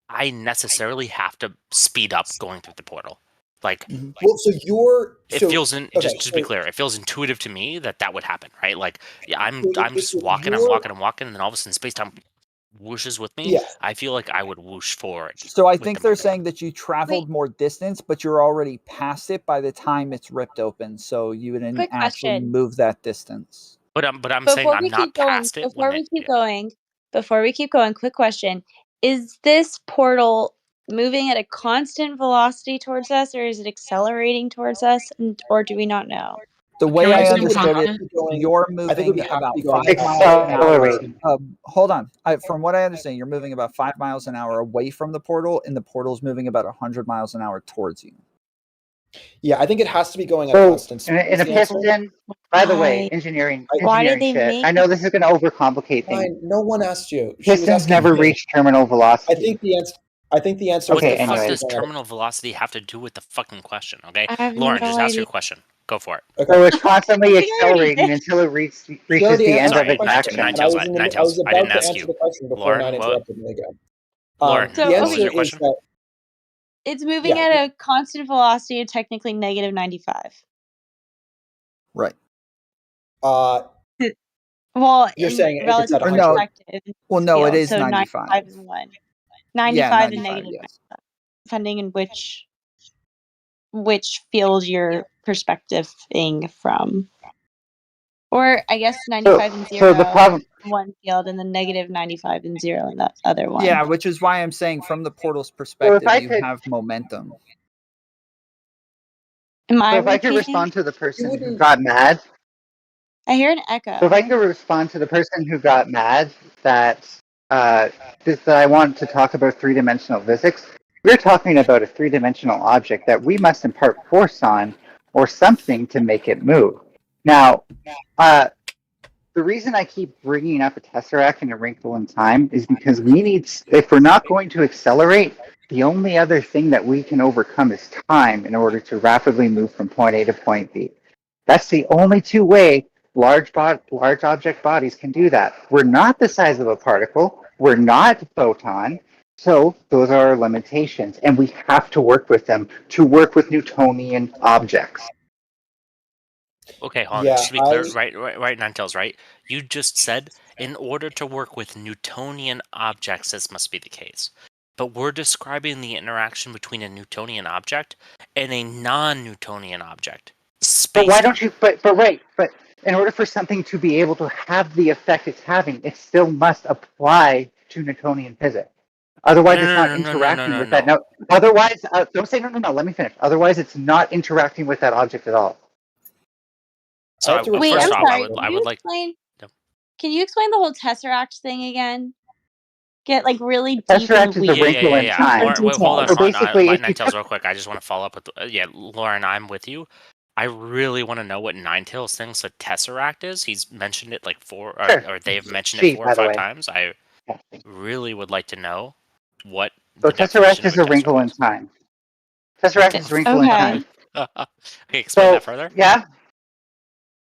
I necessarily have to speed up going through the portal. Like, Well, so you're. it so, feels okay, just to be so- clear, it feels intuitive to me that would happen, right? Like, yeah, I'm So just walking, you're- I'm walking, and then all of a sudden space time whooshes with me. Yeah. I feel like I would whoosh forward. So I with think the they're momentum. saying that you traveled more distance, but you're already past it by the time it's ripped open. So you didn't Quick actually question. move that distance. But I'm saying I'm not past it. Before we keep going, quick question: is this portal moving at a constant velocity towards us, or is it accelerating towards us, or do we not know? The way Can we I assume understood it, Hana- you're I think moving we have to about be going 5 miles an hour. Accelerating. Hold on. From what I understand, you're moving about 5 miles an hour away from the portal, and the portal's moving about 100 miles an hour towards you. Yeah, I think it has to be going at a So, constant speed. in a is the answer. piston, by the way, Why? engineering Why did they shit. make I know this is going to overcomplicate things. Fine, no one asked you. She was Pistons asking never me. reach terminal velocity. I think the answer. What Okay, the fuck anyway. does terminal velocity have to do with the fucking question? Okay, I have Lauren, no just ask your idea. question. Go for it. Okay. So it's constantly I think I already accelerating did. until it reaches She the already end answered of the its question, action. and I was Ninetales, I about didn't to ask answer you. the question before Lauren, Nine what- interrupted me again. Lauren, So, the what answer was your is question? that It's moving Yeah. at a constant velocity of technically negative 95. Right. Well, You're in saying if it's relative at 100. No. perspective. Well, no, it scale, is so 95. and 1. Yeah, 95 and 95, negative yes. 95, depending on which field you're perspectiving from. Or I guess 95 and 0 So the problem, one field, and then negative 95 and 0 in the other one. Yeah, which is why I'm saying from the portal's I perspective, you could- have momentum. Am I so if I could repeating? respond to the person who wouldn't- got mad, I hear an echo. so if I can respond to the person who got mad that that I want to talk about three-dimensional physics, we're talking about a three-dimensional object that we must impart force on or something to make it move. Now, the reason I keep bringing up a tesseract and a wrinkle in time is because if we're not going to accelerate, the only other thing that we can overcome is time in order to rapidly move from point A to point B. That's the only two way large object bodies can do that. We're not the size of a particle. We're not a photon. So those are our limitations, and we have to work with them to work with Newtonian objects. Okay, hold on. Yeah, Just to be clear, right, Ninetales, right? You just said in order to work with Newtonian objects, this must be the case. But we're describing the interaction between a Newtonian object and a non-Newtonian object. But why don't you? But in order for something to be able to have the effect it's having, it still must apply to Newtonian physics. Otherwise, it's not interacting with that. No. Otherwise, don't say no. Let me finish. Otherwise, it's not interacting with that object at all. So Wait, first I'm off, sorry. I would like. Can you explain the whole tesseract thing again? Get like really deep. Tesseract is a wrinkle in time. Lauren, wait, hold on. So basically, Ninetales, real quick. I just want to follow up with. Lauren, I'm with you. I really want to know what Ninetales thinks a tesseract is. He's mentioned it like or they've mentioned it 4 or 5 times. I really would like to know what. So tesseract is a wrinkle in time. Tesseract is a wrinkle in time. Okay, explain that further. Yeah.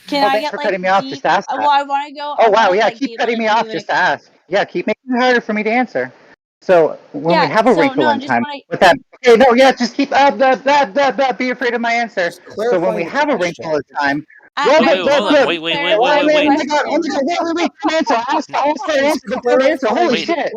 Can I thanks get for like cutting me off. Just ask that. Well, I want to go. Oh wow, yeah. Like, Keep cutting me off. Just ask. Yeah, keep making it harder for me to answer. So when we have a wrinkle in time, with that. Okay, no, yeah, just keep be afraid of my answer. So when we have a wrinkle in time. Wait. Holy shit.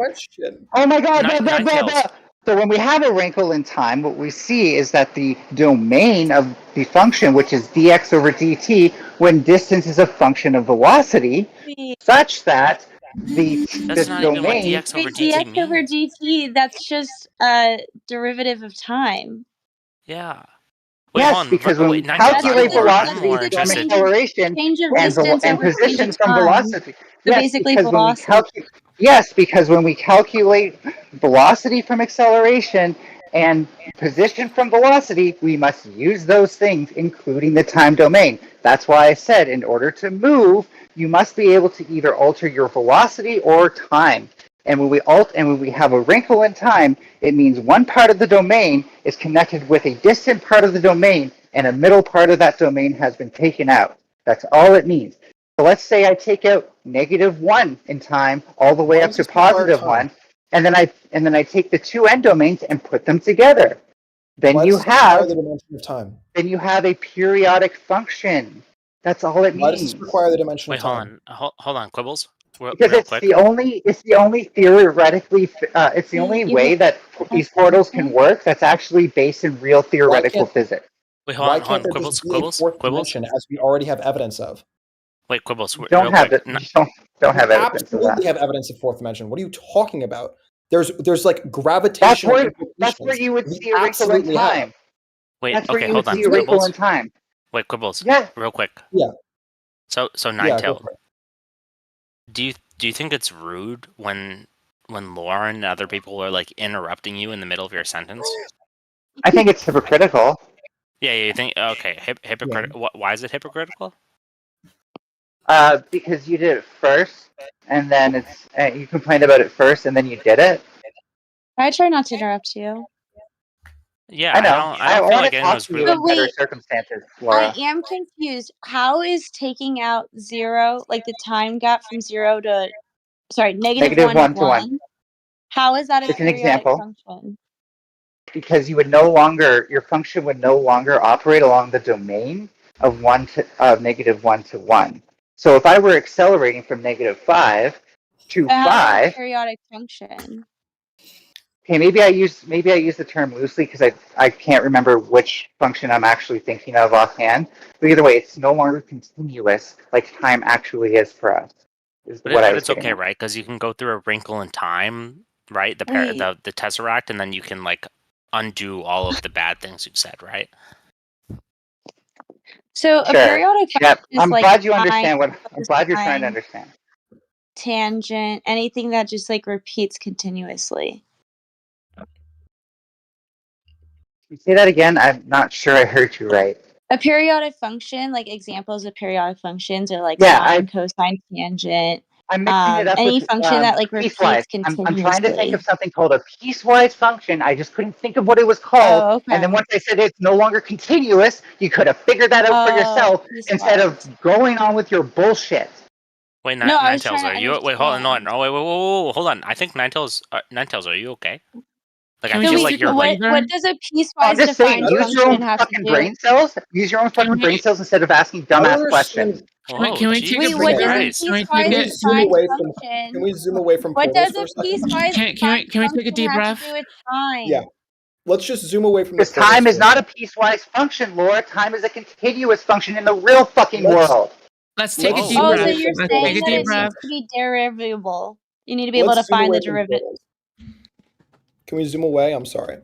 Oh my god. So when we have a wrinkle in time, what we see is that the domain of the function, which is dx over dt, when distance is a function of velocity, such that the domain. dx over dt, that's just a derivative of time. Yeah. Yes, because when we calculate velocity from acceleration and position from velocity. Yes, because when we calculate velocity from acceleration and position from velocity, we must use those things, including the time domain. That's why I said in order to move, you must be able to either alter your velocity or time. And when we have a wrinkle in time, it means one part of the domain is connected with a distant part of the domain, and a middle part of that domain has been taken out. That's all it means. So let's say I take out -1 in time all the way up to +1, and then I take the two end domains and put them together. Then you have the dimension of time. Then you have a periodic function. That's all it means. Why does this require the dimension of time? Hold on, Quibbles. Because it's the only theoretically it's the only way that these portals can work that's actually based in real theoretical physics. Wait, hold on, Quibbles. Dimension, as we already have evidence of. Wait, Quibbles. Don't have evidence of that. Absolutely have evidence of fourth dimension. What are you talking about? There's like gravitational. That's where you would see a wrinkle in time. Wait, that's where okay, you hold would on. see a wrinkle in time. Wait, Quibbles. Yeah. Real quick. Yeah. So Yeah, go Ninetales. for it. Do you think it's rude when Lauren and other people are like interrupting you in the middle of your sentence? I think it's hypocritical. Yeah, you think okay, hypocritical. Why is it hypocritical? Because you did it first, and then you complained about it first, and then you did it. I try not to interrupt you. Yeah, I know. I don't feel want like to anyone talk was to you really. in better wait, circumstances, I Laura. am confused. How is taking out 0, like the time gap from 0 to, sorry, negative Negative 1 to 1 to 1. 1? How is that a It's an periodic example. function? Because your function would no longer operate along the domain of negative 1 to 1. So if I were accelerating from negative 5 to But how's that a 5, periodic function? okay, maybe I use the term loosely because I can't remember which function I'm actually thinking of offhand. But either way, it's no longer continuous like time actually is for us. What I But was it's getting okay, at. right? Because you can go through a wrinkle in time, right? Wait. The tesseract, and then you can like undo all of the bad things you've said, right? So a Sure. periodic function Yep. is I'm like glad you sine, understand I'm glad you're trying to cosine, understand. tangent, anything that just like repeats continuously. Say that again. I'm not sure I heard you right. A periodic function, like examples of periodic functions are like Yeah, sine, cosine, tangent. I'm mixing it up Any with function that like piecewise. repeats I'm trying to think continuously. of something called a piecewise function. I just couldn't think of what it was called. Oh, And then okay. once I said it's no longer continuous, you could have figured that out for yourself instead of Piecewise. going on with your bullshit. Wait, No, I was Ninetales, trying are to you? Wait, hold on, understand. no, wait, whoa, hold on. I think Ninetales, are you okay? Like, Can I we feel just like take a you're like. What does a I'm piecewise just saying, defined use your own function have to fucking do? brain cells. Use your own fucking brain cells instead of asking I don't dumbass understand. questions. Whoa, can we take a Wait, Jesus what break, does a guys? Christ. Can we Can take piecewise we it? zoom defined away from? Can function? we zoom away from What does portals for a a second? piecewise defined Can we take a function deep have to breath? do with time? Yeah. Let's just zoom away from the Because portals time is for a not a second. piecewise function, Laura. Time is a continuous function in the real fucking Let's world. Let's take a let's deep zoom Oh, so away breath. you're from Let's take saying a portals that for deep a it needs breath. second. to be derivable. You need to be able Let's to zoom find the away from derivative. portals. Can we zoom away? I'm sorry.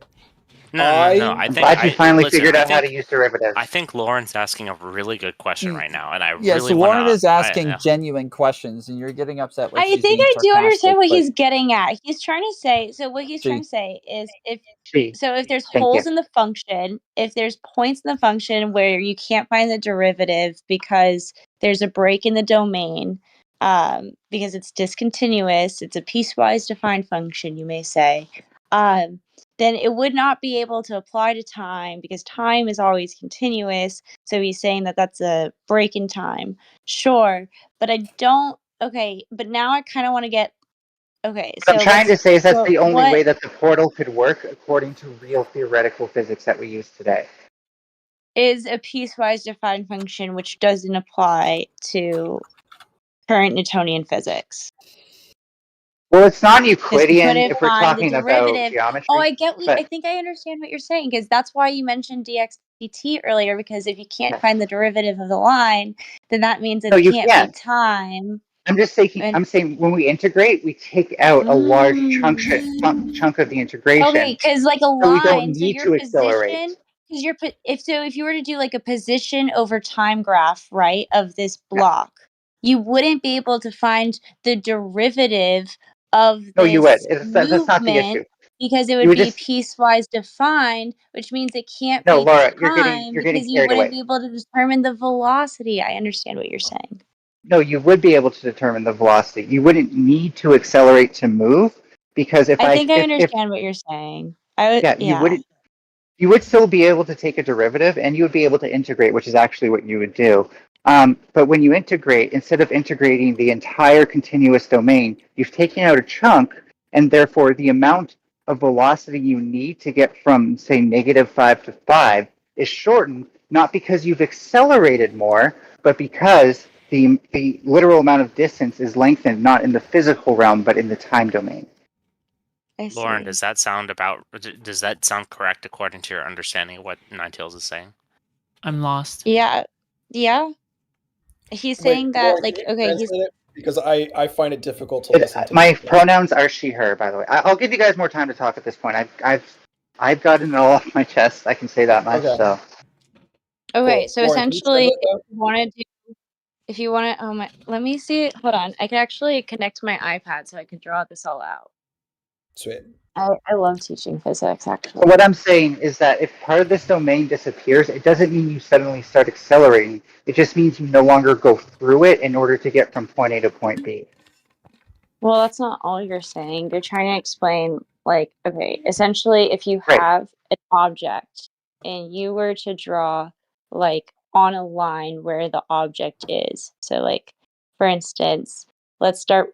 No. I'm glad you finally figured out how to use derivatives. I think Lauren's asking a really good question right now, and I Yeah, really so want Lauren to. is asking genuine questions, and you're getting upset like I she's think being I do understand sarcastic. what But he's getting at. He's trying to say, so what he's trying see, to say is if See, there's thank you. holes in the function, if there's points in the function where you can't find the derivative because there's a break in the domain, because it's discontinuous, it's a piecewise defined function, you may say, then it would not be able to apply to time because time is always continuous. So he's saying that that's a break in time. Sure, but I don't. Okay, but now I kind of want to get. Okay, What I'm so trying to say is that's the only what way that the portal could work according to real theoretical physics that we use today. is a piecewise defined function which doesn't apply to current Newtonian physics. Well, it's Because non-Euclidean couldn't if we're find the talking about derivative. Oh, geometry. I But think I understand what you're saying because that's why you mentioned dx dt earlier. Because if you can't yeah. find the derivative of the line, then that means that No, it you can't be can't. time. I'm just saying. And I'm saying when we integrate, we take out a large chunk of the okay, integration, because like a so we don't line, so need your to accelerate. position, because if you were to do like a position over time graph, right, of this Yeah. block, you wouldn't be able to find the derivative of No, you would. this That's not the issue. movement because it You would would be just piecewise defined, which means it can't no, be Laura. time You're getting because you carried wouldn't away. be able to determine the velocity. I understand what you're saying. No, you would be able to determine the velocity. You wouldn't need to accelerate to move because I think I if understand what you're saying. I would, yeah, yeah. you would still be able to take a derivative and you would be able to integrate, which is actually what you would do. But when you integrate, instead of integrating the entire continuous domain, you've taken out a chunk, and therefore the amount of velocity you need to get from, say, -5 to 5 is shortened, not because you've accelerated more, but because the literal amount of distance is lengthened, not in the physical realm, but in the time domain. Lauren, does that sound correct according to your understanding of what Ninetales is saying? I'm lost. Yeah. Yeah. He's saying that, Lauren, like, can you okay, he's translate it? Because I find it difficult to listen to. My pronouns are she, her, by the way. I'll give you guys more time to talk at this point. I've gotten it all off my chest. I can say that much. Okay. So Okay, Cool. so Lauren, can you essentially, translate that? if you want to, oh my, let me see. Hold on, I can actually connect my iPad so I can draw this all out. Sweet. I love teaching physics, actually. So what I'm saying is that if part of this domain disappears, it doesn't mean you suddenly start accelerating. It just means you no longer go through it in order to get from point A to point B. Well, that's not all you're saying. You're trying to explain, like, okay, essentially, if you Right. have an object and you were to draw, like, on a line where the object is. So, like, for instance, let's do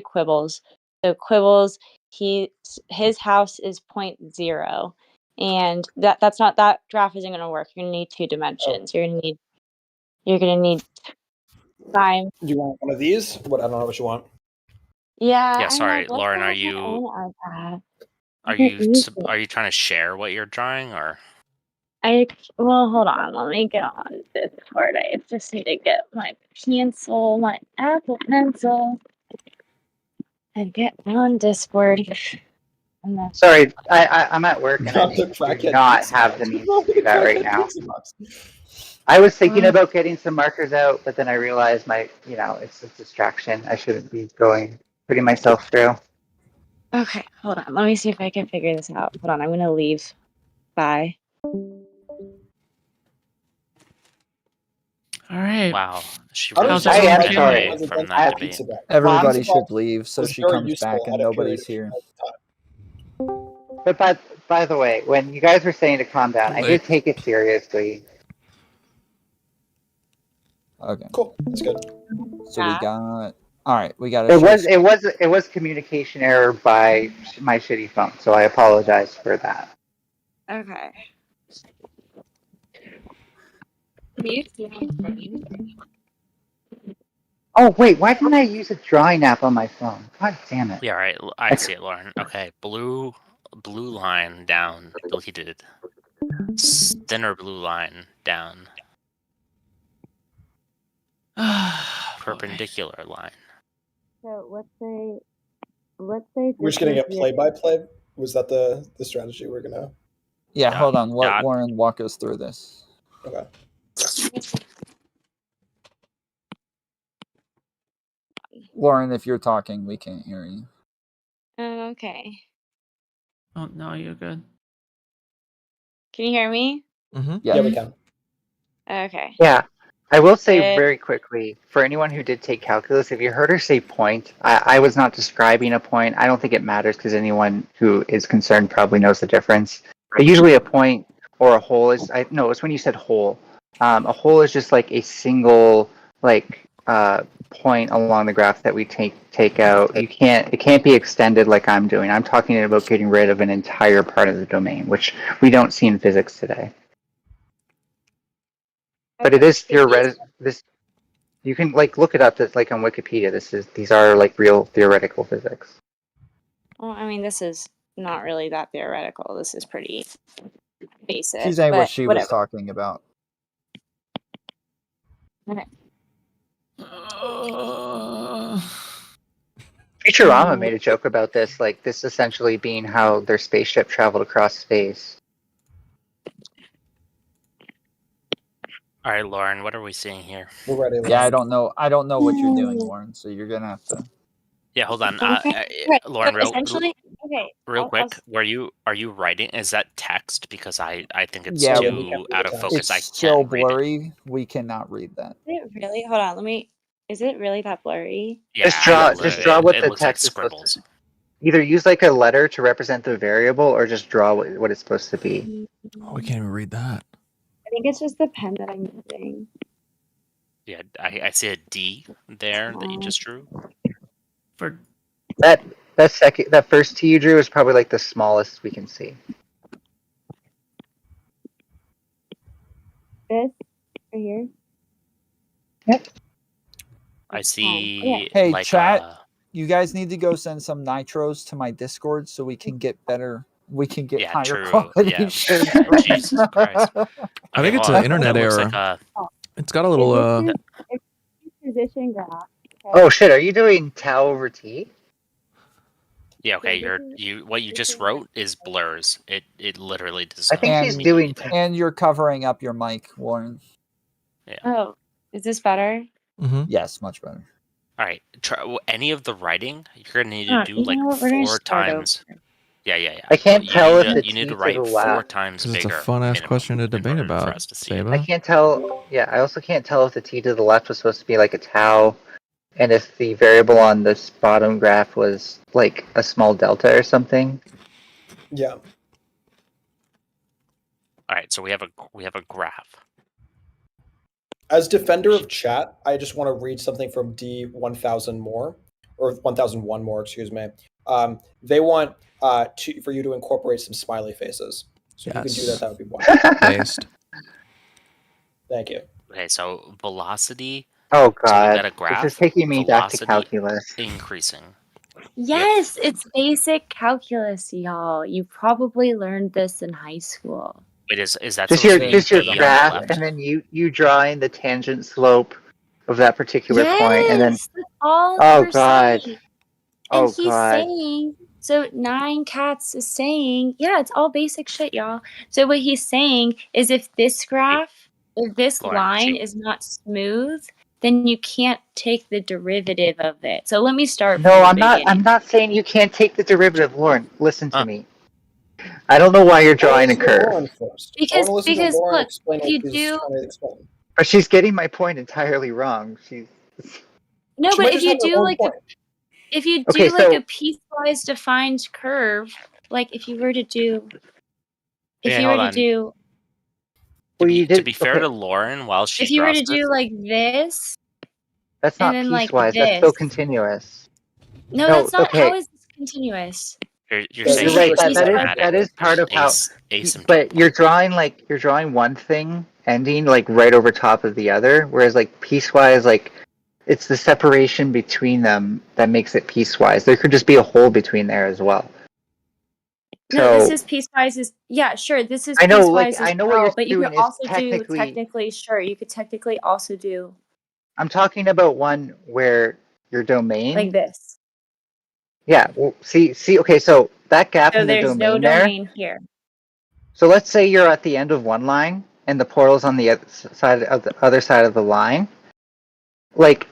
Quibbles. So, Quibbles, his house is 0.0. And that graph isn't going to work. You're going to need 2 dimensions. You're going to need time. Do you want one of these? What, I don't know what you want. Yeah, Yeah, I sorry, know. Let's Lauren. go Are with my you own iPad. are I can you use it. are you trying to share what you're drawing, or Well, hold on. Let me get on Discord. I just need to get my pencil, my Apple Pencil, and get on Discord. And then, Sorry, I'm at work and I Not the do crackhead not pizza have the box. means Not to the do that right crackhead now. pizza box. I was thinking about getting some markers out, but then I realized it's a distraction. I shouldn't be putting myself through. okay, hold on. Let me see if I can figure this out. Hold on. I'm gonna leave. Bye. All right. wow, she I really don't How's I just everyone am ran feeling? sorry. away from I, that debate. Everybody Bombs should leave so was she very comes useful back at and a period nobody's of here. time. but by the way, when you guys were saying to calm down, I did take it seriously. Okay. Cool. That's good. So we Yeah. got. All right, we got a It was communication error by my shitty phone, so I apologize for that. Okay. Can you see my screen? Oh wait, why didn't I use a drawing app on my phone? God damn it! Yeah, all right. I see it, Lauren. Okay, blue line down, deleted. Thinner blue line down. Perpendicular line. So let's say We're just gonna get play by play. Was that the strategy we're gonna? Yeah, Yeah, hold on. Let yeah. Lauren walk us through this. Okay. Lauren, if you're talking, we can't hear you. Okay. Oh no, you're good. Can you hear me? Mm-hmm. Yeah. Yeah, we can. Okay. Yeah, I will say Good. very quickly for anyone who did take calculus, if you heard her say point, I was not describing a point. I don't think it matters because anyone who is concerned probably knows the difference. But usually a point or a hole is it's when you said hole. A hole is just like a single point along the graph that we take out. It can't be extended like I'm doing. I'm talking about getting rid of an entire part of the domain, which we don't see in physics today. But it is theoretical. This you can look it up. That's like on Wikipedia. These are like real theoretical physics. Well, I mean, this is not really that theoretical. This is pretty basic. She's saying but what she was whatever. talking about. Okay. Futurama made a joke about this, like this essentially being how their spaceship traveled across space. All right, Lauren, what are we seeing here? We're ready. Yeah, I don't know. I don't know what you're doing, Lauren. So you're gonna have to. Yeah, hold on. Okay. Lauren, So essentially, okay. real quick, are you writing? Is that text? Because I think it's Yeah, too out of focus. It's I so can't read it. blurry. We cannot read that. Is it really? Hold on. Let me. Is it really that blurry? Yeah, Just draw what it the looks like text is supposed scribbles. to. Either use like a letter to represent the variable, or just draw what it's supposed to be. Oh, we can't even read that. I think it's just the pen that I'm using. Yeah, I see a D there that you just drew. For That first T you drew is probably like the smallest we can see. This right here. Yep. I see. Hey, like chat. You guys need to go send some nitros to my Discord so we can get better. We can get higher true. quality. Yeah. shit. Jesus Christ. I think it's hold an on. internet That looks error. like It's got a little. It's position graph. Oh shit! Are you doing tau over t? Yeah, okay. What you just wrote is blurs. It literally does. I think not she's mean doing anything. And you're covering up your mic, Warren. Oh, is this better? Mm-hmm. Yes, much better. All right. Try any of the writing. You're gonna need Oh, to do you like know what? We're gonna 4 start times. over. Yeah. I can't You tell need if to, the you need T to to write the 4 left. times Because it's a bigger. fun ass minimum, question to in debate order for about, us to see it. I Saba. can't tell. Yeah, I also can't tell if the T to the left was supposed to be like a tau, and if the variable on this bottom graph was like a small delta or something. Yeah. All right, so we have a graph. As defender of chat, I just want to read something from D1000 more, or 1001 more, excuse me. They want for you to incorporate some smiley faces. So if you can do that, that would be wonderful. Based. Thank you. Okay, so velocity. Oh So we've got god, a graph. this is taking me back to velocity calculus. increasing. Yes, it's basic calculus, y'all. You probably learned this in high school. Wait, is that Just supposed to be your E on the graph, left? and then you draw in the tangent slope of that particular point, and then Yes, that's all oh we're god, saying. And oh he's god. saying, so Nine Cats is saying, yeah, it's all basic shit, y'all. So what he's saying is if this graph, if this Lauren, line is not smooth, then you can't take the derivative of it. So let me start No, from the I'm not. beginning. I'm not saying you can't take the derivative, Lauren. Listen to me. I don't know why you're drawing a curve, Lauren first. I Because want to listen to Lauren look, explain if what you she's do trying to explain. but she's getting my point entirely wrong. She's no, She but might if just you have her do own like point. if you Okay, do like so- a piecewise defined curve, like if you were to do Okay, hold on. do well, you did. To be fair to Lauren, while she if you were draws to do this, like this That's and not then like piecewise. That's this. still continuous. No, No, that's not. okay. How is this continuous? you're So saying You're right. it's That is part of how. asymptotic. But you're drawing one thing ending like right over top of the other, whereas like piecewise, like it's the separation between them that makes it piecewise. There could just be a hole between there as well. No, this So- is piecewise. Sure. This is I know, piecewise like, as I know what well, you're but you could doing is also do technically- sure. You could technically also do I'm talking about one where your domain. like this. Yeah. Well, see. Okay. So that gap So in the there's domain no there. domain here. So let's say you're at the end of one line and the portal's on the other side of the line. Like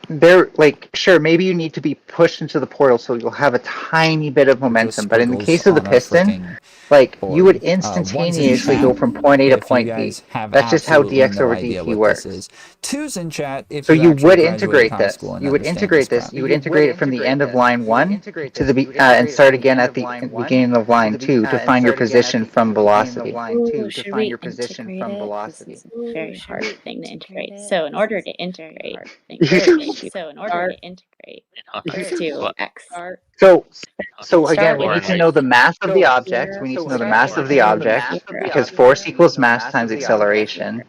sure, maybe you need to be pushed into the portal so you'll have a tiny bit of momentum. But in the case of the piston, like you would instantaneously go from point A to point B. That's just how dx over dt works. Two's in chat. If So you actually would graduated integrate high this. school and You would understand integrate this. crap. You would integrate it from the end of line 1 to the and start again at the beginning of line 2 to find your position from velocity. Ooh, should we integrate it? This is a very hard thing to integrate. So in order to integrate, so in order to integrate, let's do x. So again, we need to know the mass of the object. We need to know the mass of the object because force equals mass times acceleration.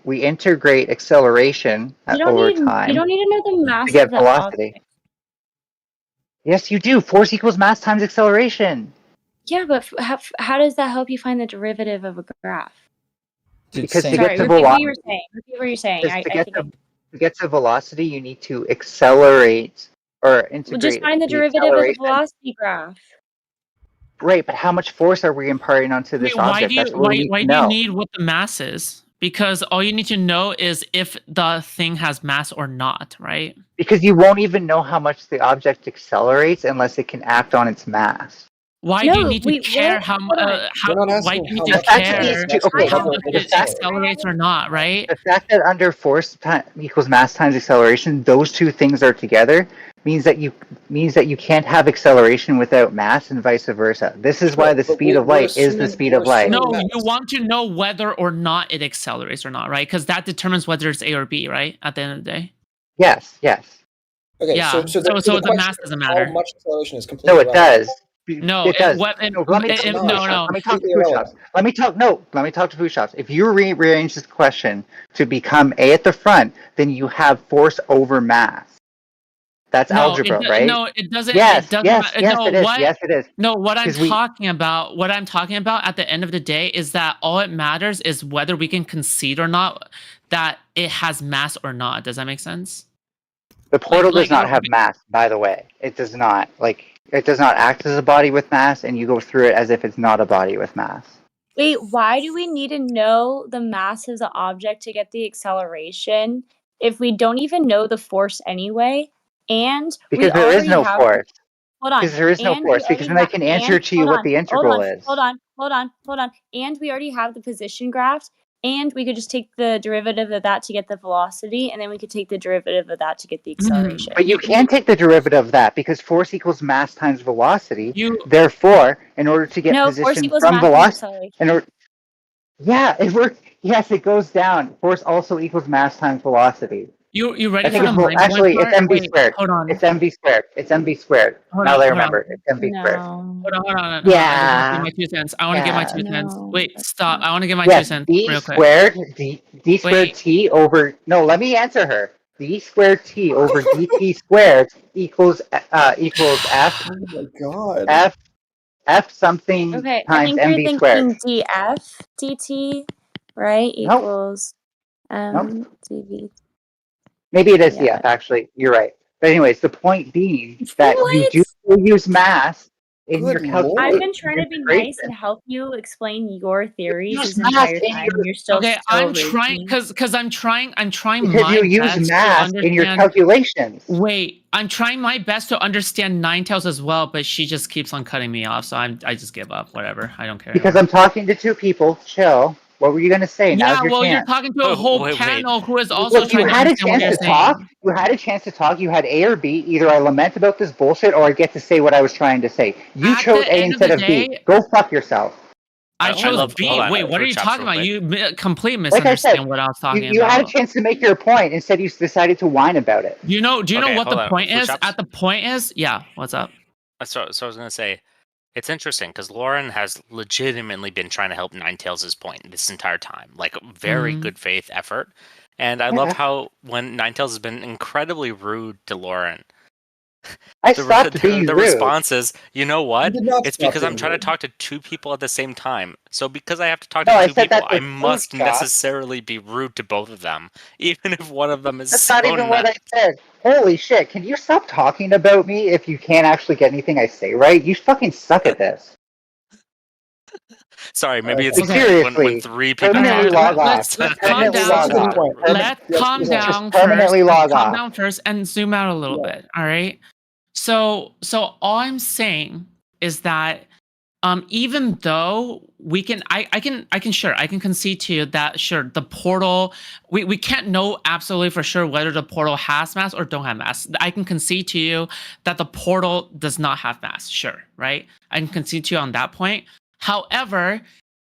We integrate acceleration over time You don't need to know the mass to get of the velocity. object. Yes, you do. Force equals mass times acceleration. Yeah, but how does that help you find the derivative of a graph? Because to Sorry, get to repeat what velocity, you were saying. Repeat what you're saying. to get to velocity, you need to accelerate or integrate. Well, just find the derivative of the velocity graph. Right, but how much force are we imparting onto this object? That's what we need why to do you know. need what the mass is? Because all you need to know is if the thing has mass or not, right? Because you won't even know how much the object accelerates unless it can act on its mass. Why do you need to care how why do you need to care how much it accelerates or not, right? The fact that under force equals mass times acceleration, those two things are together means that you can't have acceleration without mass and vice versa. This is why the speed of light is the speed of light. No, you want to know whether or not it accelerates or not, right? Because that determines whether it's A or B, right? At the end of the day. Yes. Okay, Yeah. so the mass doesn't matter. How much acceleration is completely No, it does. No, it does. Let me talk to food shops. Let me talk to food shops. If you rearrange this question to become A at the front, then you have force over mass. That's algebra, right? No, it doesn't. Yes, it doesn't yes, matter. yes, No, it is. what, yes, it is. No, what I'm talking about at the end of the day is that all it matters is whether we can concede or not that it has mass or not. Does that make sense? The portal does not okay. have mass, by the way. It does not. Like, it does not act as a body with mass, and you go through it as if it's not a body with mass. Wait, why do we need to know the mass of the object to get the acceleration if we don't even know the force anyway? And Because there is no force. Hold on. Because there is no And force. we Because already then I can answer to you what the integral is. Hold on. And we already have the position graph, and we could just take the derivative of that to get the velocity, and then we could take the derivative of that to get the acceleration. But you can take the derivative of that because force equals mass times velocity. You Therefore, in order to get No, force position equals from mass times velocity, acceleration. yeah, it works. Yes, it goes down. Force also equals mass times velocity. you ready I think for the mind blowing actually part? it's mv Wait, squared. hold on. It's mv squared. It's mv squared. Hold Now on, that I hold on. remember, it's mv squared. No. Hold on. Yeah. I want to get my 2 cents. I want to get my 2 cents. No. Wait, stop. I want to get my 2 Yes, cents d real quick. squared d squared Wait. t over. No, let me answer her. D squared t over dt squared equals f Oh my god. f something Okay, I times think you're mv squared. thinking df dt, right? Nope. Equals dv. Maybe it is Yeah. df, actually. You're right. But anyways, the point being that you do use mass in your Good calculation. I've lord. been trying to be nice and help you explain your theories use this mass entire in time. your- You're still Okay, so I'm rude to trying me. because I'm trying Because my you use best to mass in your understand. calculations. Wait, I'm trying my best to understand Ninetales as well, but she just keeps on cutting me off, so I just give up. Whatever, I don't care. Because anymore. I'm talking to two people. Chill. What were you going to say? Yeah, Now's your well, you're chance. talking to a Oh, whole wait. panel who is also Look, you trying to had a understand what chance you're to saying. talk. You had a chance to talk. You had A or B. Either I lament about this bullshit or I get to say what I was trying to say. You At chose the A end instead of of the B. day, Go fuck yourself. I I chose love- B. hold on, Wait, what are fruit you chops talking real about? quick. You completely Like I said, misunderstand what I was talking you had a about. chance to make your point. Instead, you decided to whine about it. Do you know Okay, what hold the on, point fruit is? chops? At the point is, yeah. What's up? So I was gonna say, it's interesting because Lauren has legitimately been trying to help Ninetales' point this entire time, like very Mhm. good faith effort. And I love how when Ninetales has been incredibly rude to Lauren, I stopped being the rude. response is, you know what? did not It's stop because I'm being trying rude. to talk to two people at the same time. So because I have to talk No, to I two said people, that for I must fruit chops. necessarily be rude to both of them, even if one of them is That's so not even what I nuts. said. Holy shit, can you stop talking about me if you can't actually get anything I say right? You fucking suck at this. Sorry, maybe it's Like, Okay. seriously, when three people permanently talk log about off. let's calm Permanently down. log off. Let's Yes, calm yes. down Just permanently first. log Let's calm off. down first and zoom out a little Yeah. bit. All right. So all I'm saying is that even though we can I can concede to you that sure the portal we can't know absolutely for sure whether the portal has mass or don't have mass. I can concede to you that the portal does not have mass, sure, right? I can concede to you on that point. However,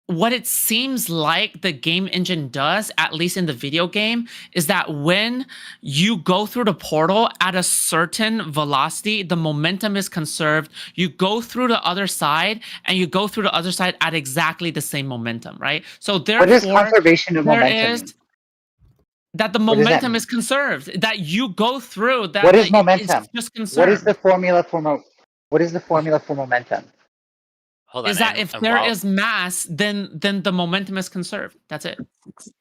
what it seems like the game engine does, at least in the video game, is that when you go through the portal at a certain velocity, the momentum is conserved. You go through the other side, and you go through the other side at exactly the same momentum, right? So therefore, What is conservation of momentum mean? That the What does that momentum mean? is conserved. That you go through. That What is it's momentum? just conserved. What is the formula for momentum? Hold on, Is that and, if and there while, is mass, then the momentum is conserved. That's it.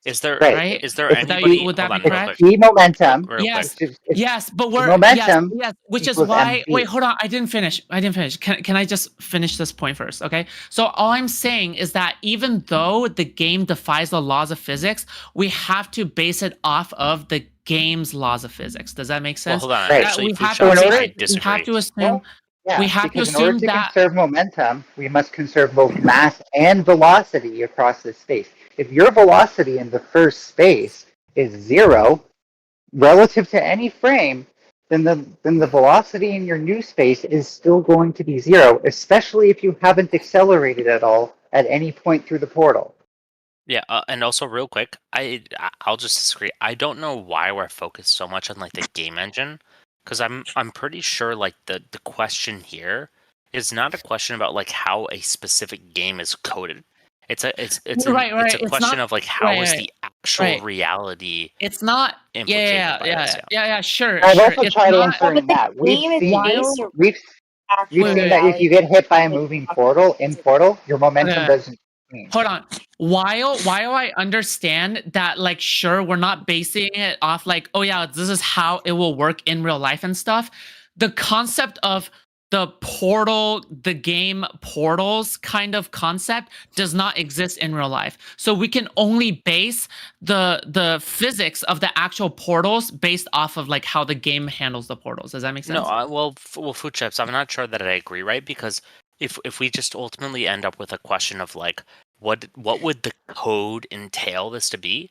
is there Right. Right? is there It's anybody? Would that Hold be on, real correct? quick. P momentum. Real Yes. quick. Yes, but we're momentum yes, which is equals why mv. wait, hold on, I didn't finish. Can I just finish this point first, okay? So all I'm saying is that even though the game defies the laws of physics, we have to base it off of the game's laws of physics. Does that make Well, sense? hold on. Right. Actually, We fruit have So in chops, order- I we disagree. have to assume Well, yeah, we have to because in order assume to that conserve momentum, we must conserve both mass and velocity across this space. If your velocity in the first space is 0 relative to any frame, then the velocity in your new space is still going to be 0, especially if you haven't accelerated at all at any point through the portal. Yeah, and also real quick, I'll just disagree. I don't know why we're focused so much on like the game engine, because I'm pretty sure like the question here is not a question about like how a specific game is coded. It's a Right. it's a It's question not of like how is right. the actual Right. reality It's not implicated by this. yeah, sure. I've Sure. also It's tried not answering that. We've game is seen based around we've actual seen that if you get hit by a moving portal in portal, your momentum doesn't change. hold on. while I understand that, like, sure, we're not basing it off like, oh yeah, this is how it will work in real life and stuff. The concept of the portal, the game portals kind of concept does not exist in real life. So we can only base the physics of the actual portals based off of like how the game handles the portals. Does that make sense? No, well, food chips. I'm not sure that I agree, right? Because if we just ultimately end up with a question of like, what would the code entail this to be?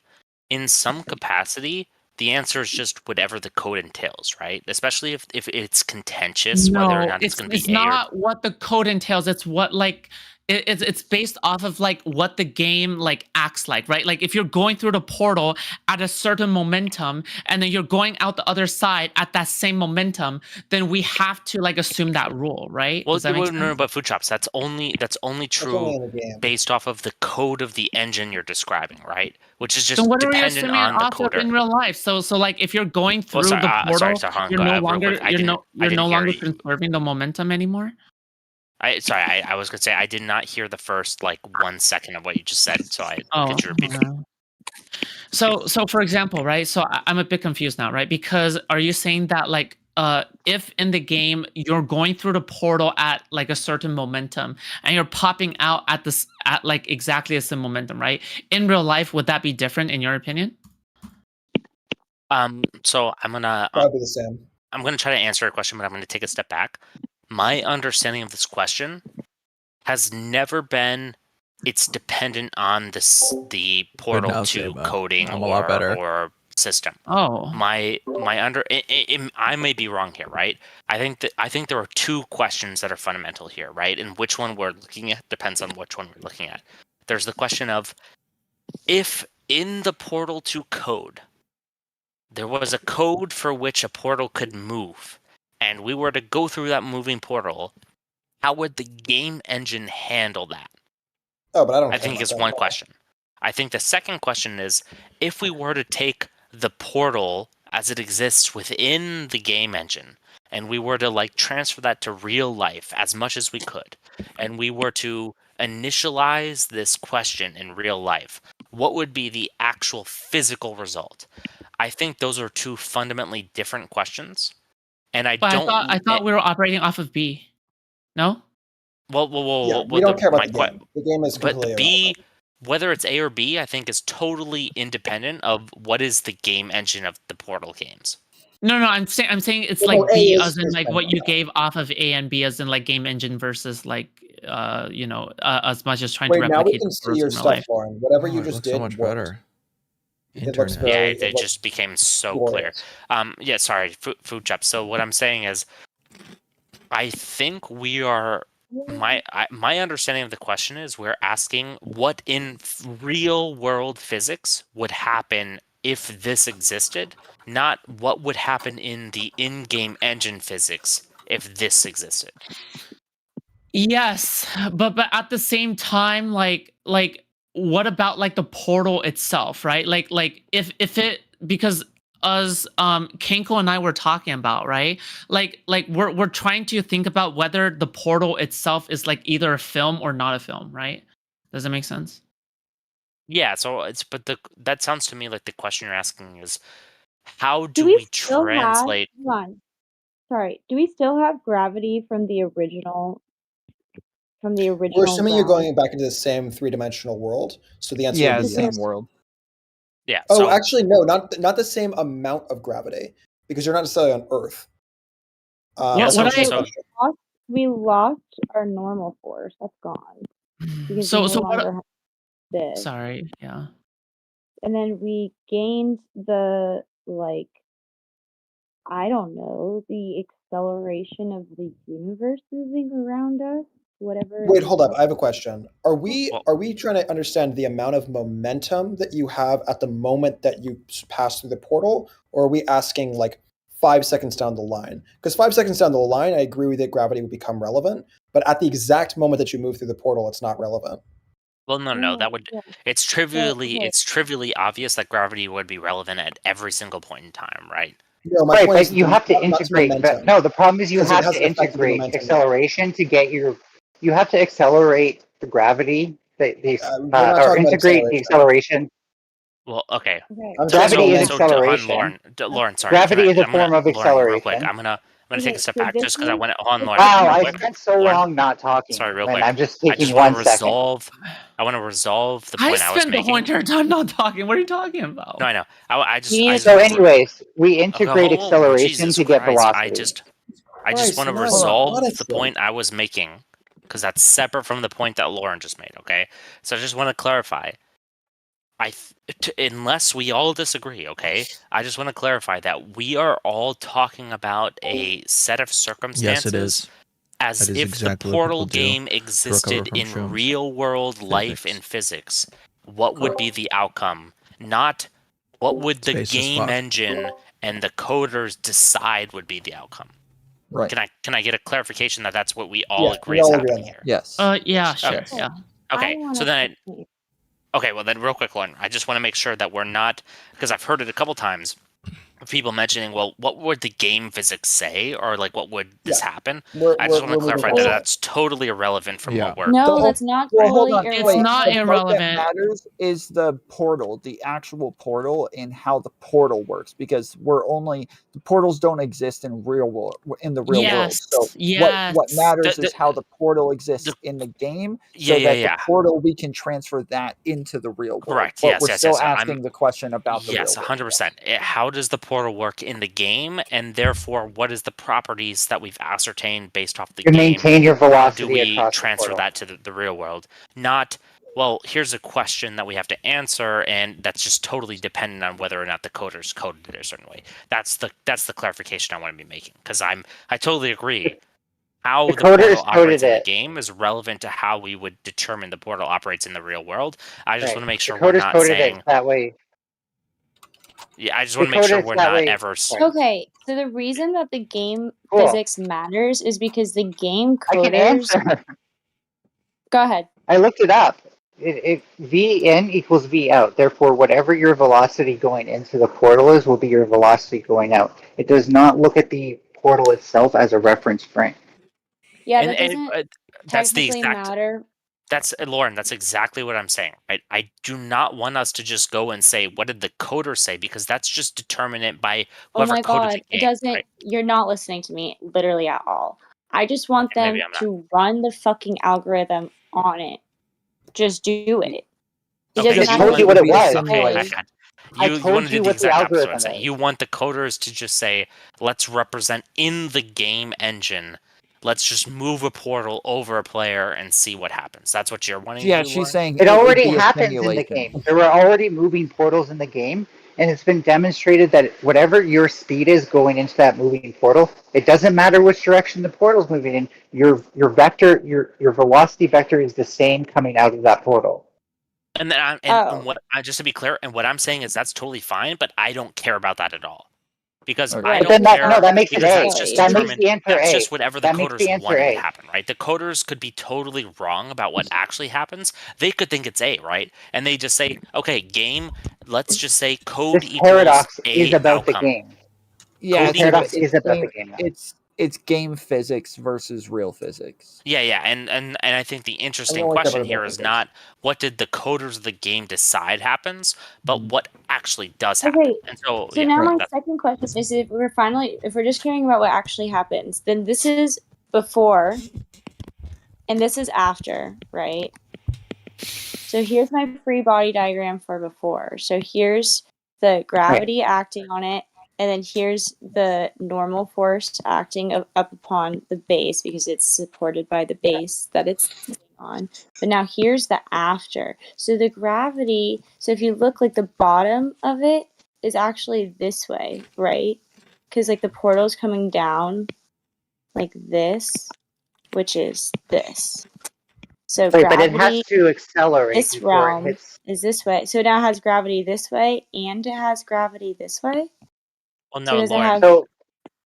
In some capacity, the answer is just whatever the code entails, right? Especially if it's contentious whether or No, not it's going to it's be A or not what the code entails. It's what like it's based off of like what the game like acts like, right? Like if you're going through the portal at a certain momentum and then you're going out the other side at that same momentum, then we have to like assume that rule, right? Well, Does that make no, sense? but food shops. That's only true in the game. based off of the code of the engine you're describing, right? Which is So just what are you dependent assuming it on the off of coder. in real life? So like if you're going through sorry, the portal, sorry, hold you're on, no real longer quick. I you're didn't no you're hear no longer you. conserving the momentum anymore. I was gonna say I did not hear the first like 1 second of what you just said. So Oh, could you repeat? yeah. So for example, right? So I'm a bit confused now, right? Because are you saying that like if in the game you're going through the portal at like a certain momentum and you're popping out at this at like exactly the same momentum, right? In real life, would that be different in your opinion? So I'm gonna Probably the same. I'm gonna try to answer a question, but I'm gonna take a step back. My understanding of this question has never been it's dependent on the portal now, to Saba. coding I'm a lot better. or system. Oh, I may be wrong here, right? I think there are two questions that are fundamental here, right? And which one we're looking at depends on which one we're looking at. There's the question of if in the portal to code there was a code for which a portal could move, and we were to go through that moving portal, how would the game engine handle that? Oh, but I don't. I think is one question. I think the second question is if we were to take the portal as it exists within the game engine and we were to like transfer that to real life as much as we could, and we were to initialize this question in real life, what would be the actual physical result? I think those are two fundamentally different questions. And I but don't I thought we were operating off of B. No? Yeah, we don't care about the game. The game is But completely the B, irrelevant. whether it's A or B, I think is totally independent of what is the game engine of the Portal games. No, I'm saying it's Well, like no, A B is- as in is like fine. what you gave off of A and B as in like game engine versus like as much as trying Wait, to now replicate we can the see portals your in real stuff, life. Lauren. Whatever you Oh, it just looks did so much worked. better. It looks Internet. very. Yeah, it just became so clear. glorious. Yeah, sorry, food chop. So what I'm saying is, I think we are. My understanding of the question is we're asking what in real world physics would happen if this existed, not what would happen in the in-game engine physics if this existed. Yes, but at the same time, like what about like the portal itself, right? Like if it because as Kenko and I were talking about, right? Like we're trying to think about whether the portal itself is like either a film or not a film, right? Does that make sense? Yeah, so that sounds to me like the question you're asking is how Do do we we still translate? have? Hold on. Sorry. Do we still have gravity from the original? From the original. We're assuming you're round? going back into the same three-dimensional world. So the answer Yeah, would the be same yes. world. Yeah. Oh, so, actually, no, not the same amount of gravity because you're not necessarily on Earth. Yeah, That's so- not a so- question. We lost our normal force. That's gone. Because So we no what? longer have this. Sorry, yeah. And then we gained the like I don't know, the acceleration of the universe moving around us. Whatever. Wait, hold up. I have a question. Are we Well- trying to understand the amount of momentum that you have at the moment that you pass through the portal, or are we asking like 5 seconds down the line? Because 5 seconds down the line, I agree with that gravity would become relevant, but at the exact moment that you move through the portal, it's not relevant. Well, no, that would. Yeah. It's trivially, okay. it's trivially obvious that gravity would be relevant at every single point in time, right? No, my Right, point but is you have to not integrate. momentum. No, the problem is you Because it have has to an effect on the integrate momentum. acceleration to get your. You have to accelerate the gravity We're not or talking about integrate the acceleration. Well, okay. Okay. I'm Gravity saying is so, acceleration. Lauren, sorry. Gravity is a I'm gonna, form of Lauren, real quick. acceleration. I'm gonna take Okay, a step so back this just because I is want to. On Lauren, Wow, real I quick. spent so Lauren, long not talking. sorry, real and quick. I'm just I taking just want 1 to second. resolve. I want to resolve the I point I was spent the whole making. entire time not talking. What are you talking about? No, I know. I just. You I need just So, wanna anyways, we okay, integrate acceleration Jesus to get Christ! velocity. I just Christ, want to nice. resolve the Honestly. point I was making because that's separate from the point that Lauren just made. Okay, so I just want to clarify. Unless we all disagree, okay, I just want to clarify that we are all talking about a set of circumstances Yes, it is. as That is if exactly the what Portal people do game to recover existed from in shrooms. real world life and physics. What would be the outcome? Not what would the Space is game fucked. engine and the coders decide would be the outcome. Right. Can I get a clarification that that's what we all Yeah, agree we is all agree on happening that. here? Yes. Yeah, sure. Okay. Yeah. Okay, I wanna so then say- okay, well then real quick, Lauren, I just want to make sure that we're not, because I've heard it a couple times, of people mentioning, well, what would the game physics say, or like what would this Yeah. happen? We're, I just we're, want to we're moving clarify past that that. that's totally irrelevant from Yeah. what we're. No, The- that's not Well, hold totally on. It's Wait, not the part irrelevant. that matters is the portal, the actual portal, and how the portal works. Because the portals don't exist in real world in the real world. Yes. So Yes. what matters The- is how the portal exists the- in the game, Yeah, so yeah, that yeah. the portal we can transfer that into the real world. Correct. But Yes, we're yes, still yes. asking the question about the Yes, real world. 100%. How does the portal work in the game, and therefore, what is the properties that we've ascertained based off the You game? maintain your How do velocity we across the transfer portal. that to the real world? Not, well, here's a question that we have to answer, and that's just totally dependent on whether or not the coders coded it a certain way. That's the clarification I want to be making, because I totally agree. How The the portal coders operates coded in the it. game is relevant to how we would determine the portal operates in the real world. I just Right. want to make The sure we're coders not coded saying. it that way. Yeah, I just The want to make sure coders we're that not way. ever. Sorry. Okay, so the reason that the game Cool. physics matters is because the game I can coders. answer. Go ahead. I looked it up. V in equals V out. Therefore, whatever your velocity going into the portal is will be your velocity going out. It does not look at the portal itself as a reference frame. Yeah, And that doesn't that's the technically exact. matter. That's Lauren. That's exactly what I'm saying. I do not want us to just go and say what did the coder say, because that's just determined by Oh whoever my coded god, the it game. doesn't. Right? You're not listening to me literally at all. I just want Okay, maybe them I'm not. to run the fucking algorithm on it. Just do it. It Okay, doesn't I so matter told you what what it you was. Okay, say. Matt. I You told want to do you the what the exact opposite of what I'm algorithm saying. is. You want the coders to just say, let's represent in the game engine. Let's just move a portal over a player and see what happens. That's what you're wanting Yeah, to do, she's Lauren? saying It it would already be a happens in the simulation. game. There were already moving portals in the game, and it's been demonstrated that whatever your speed is going into that moving portal, it doesn't matter which direction the portal's moving in. Your vector, your velocity vector is the same coming out of that portal. And then Oh. what just to be clear, and what I'm saying is that's totally fine, but I don't care about that at all. Because Okay. I Right, don't But then care. that makes it Because A. that's just That makes determined. the answer That's A. just whatever the That makes the coders answer wanted A. to happen, right? The coders could be totally wrong about what actually happens. They could think it's A, right? And they just say, okay, game, let's just say code This equals paradox is A about the outcome. game. Yeah, Code This paradox equals. is about the game. it's game physics versus real physics. Yeah, and I think the interesting like that question about here real is physics. not what did the coders of the game decide happens, but what actually does happen. Okay, And so, so yeah, now my that's, second question is if we're just caring about what actually happens, then this is before and this is after, right? So here's my free body diagram for before. So here's the gravity acting on it, and then here's the normal force acting up upon the base because it's supported by the base that it's sitting on. But now here's the after. So the gravity, so if you look, like, the bottom of it is actually this way, right? Because, like, the portal's coming down like this, which is this. So Right, but it gravity, has to accelerate this before it realm hits. is this way. So it now has gravity this way, and it has gravity this way. well, So no, does it Lauren, have So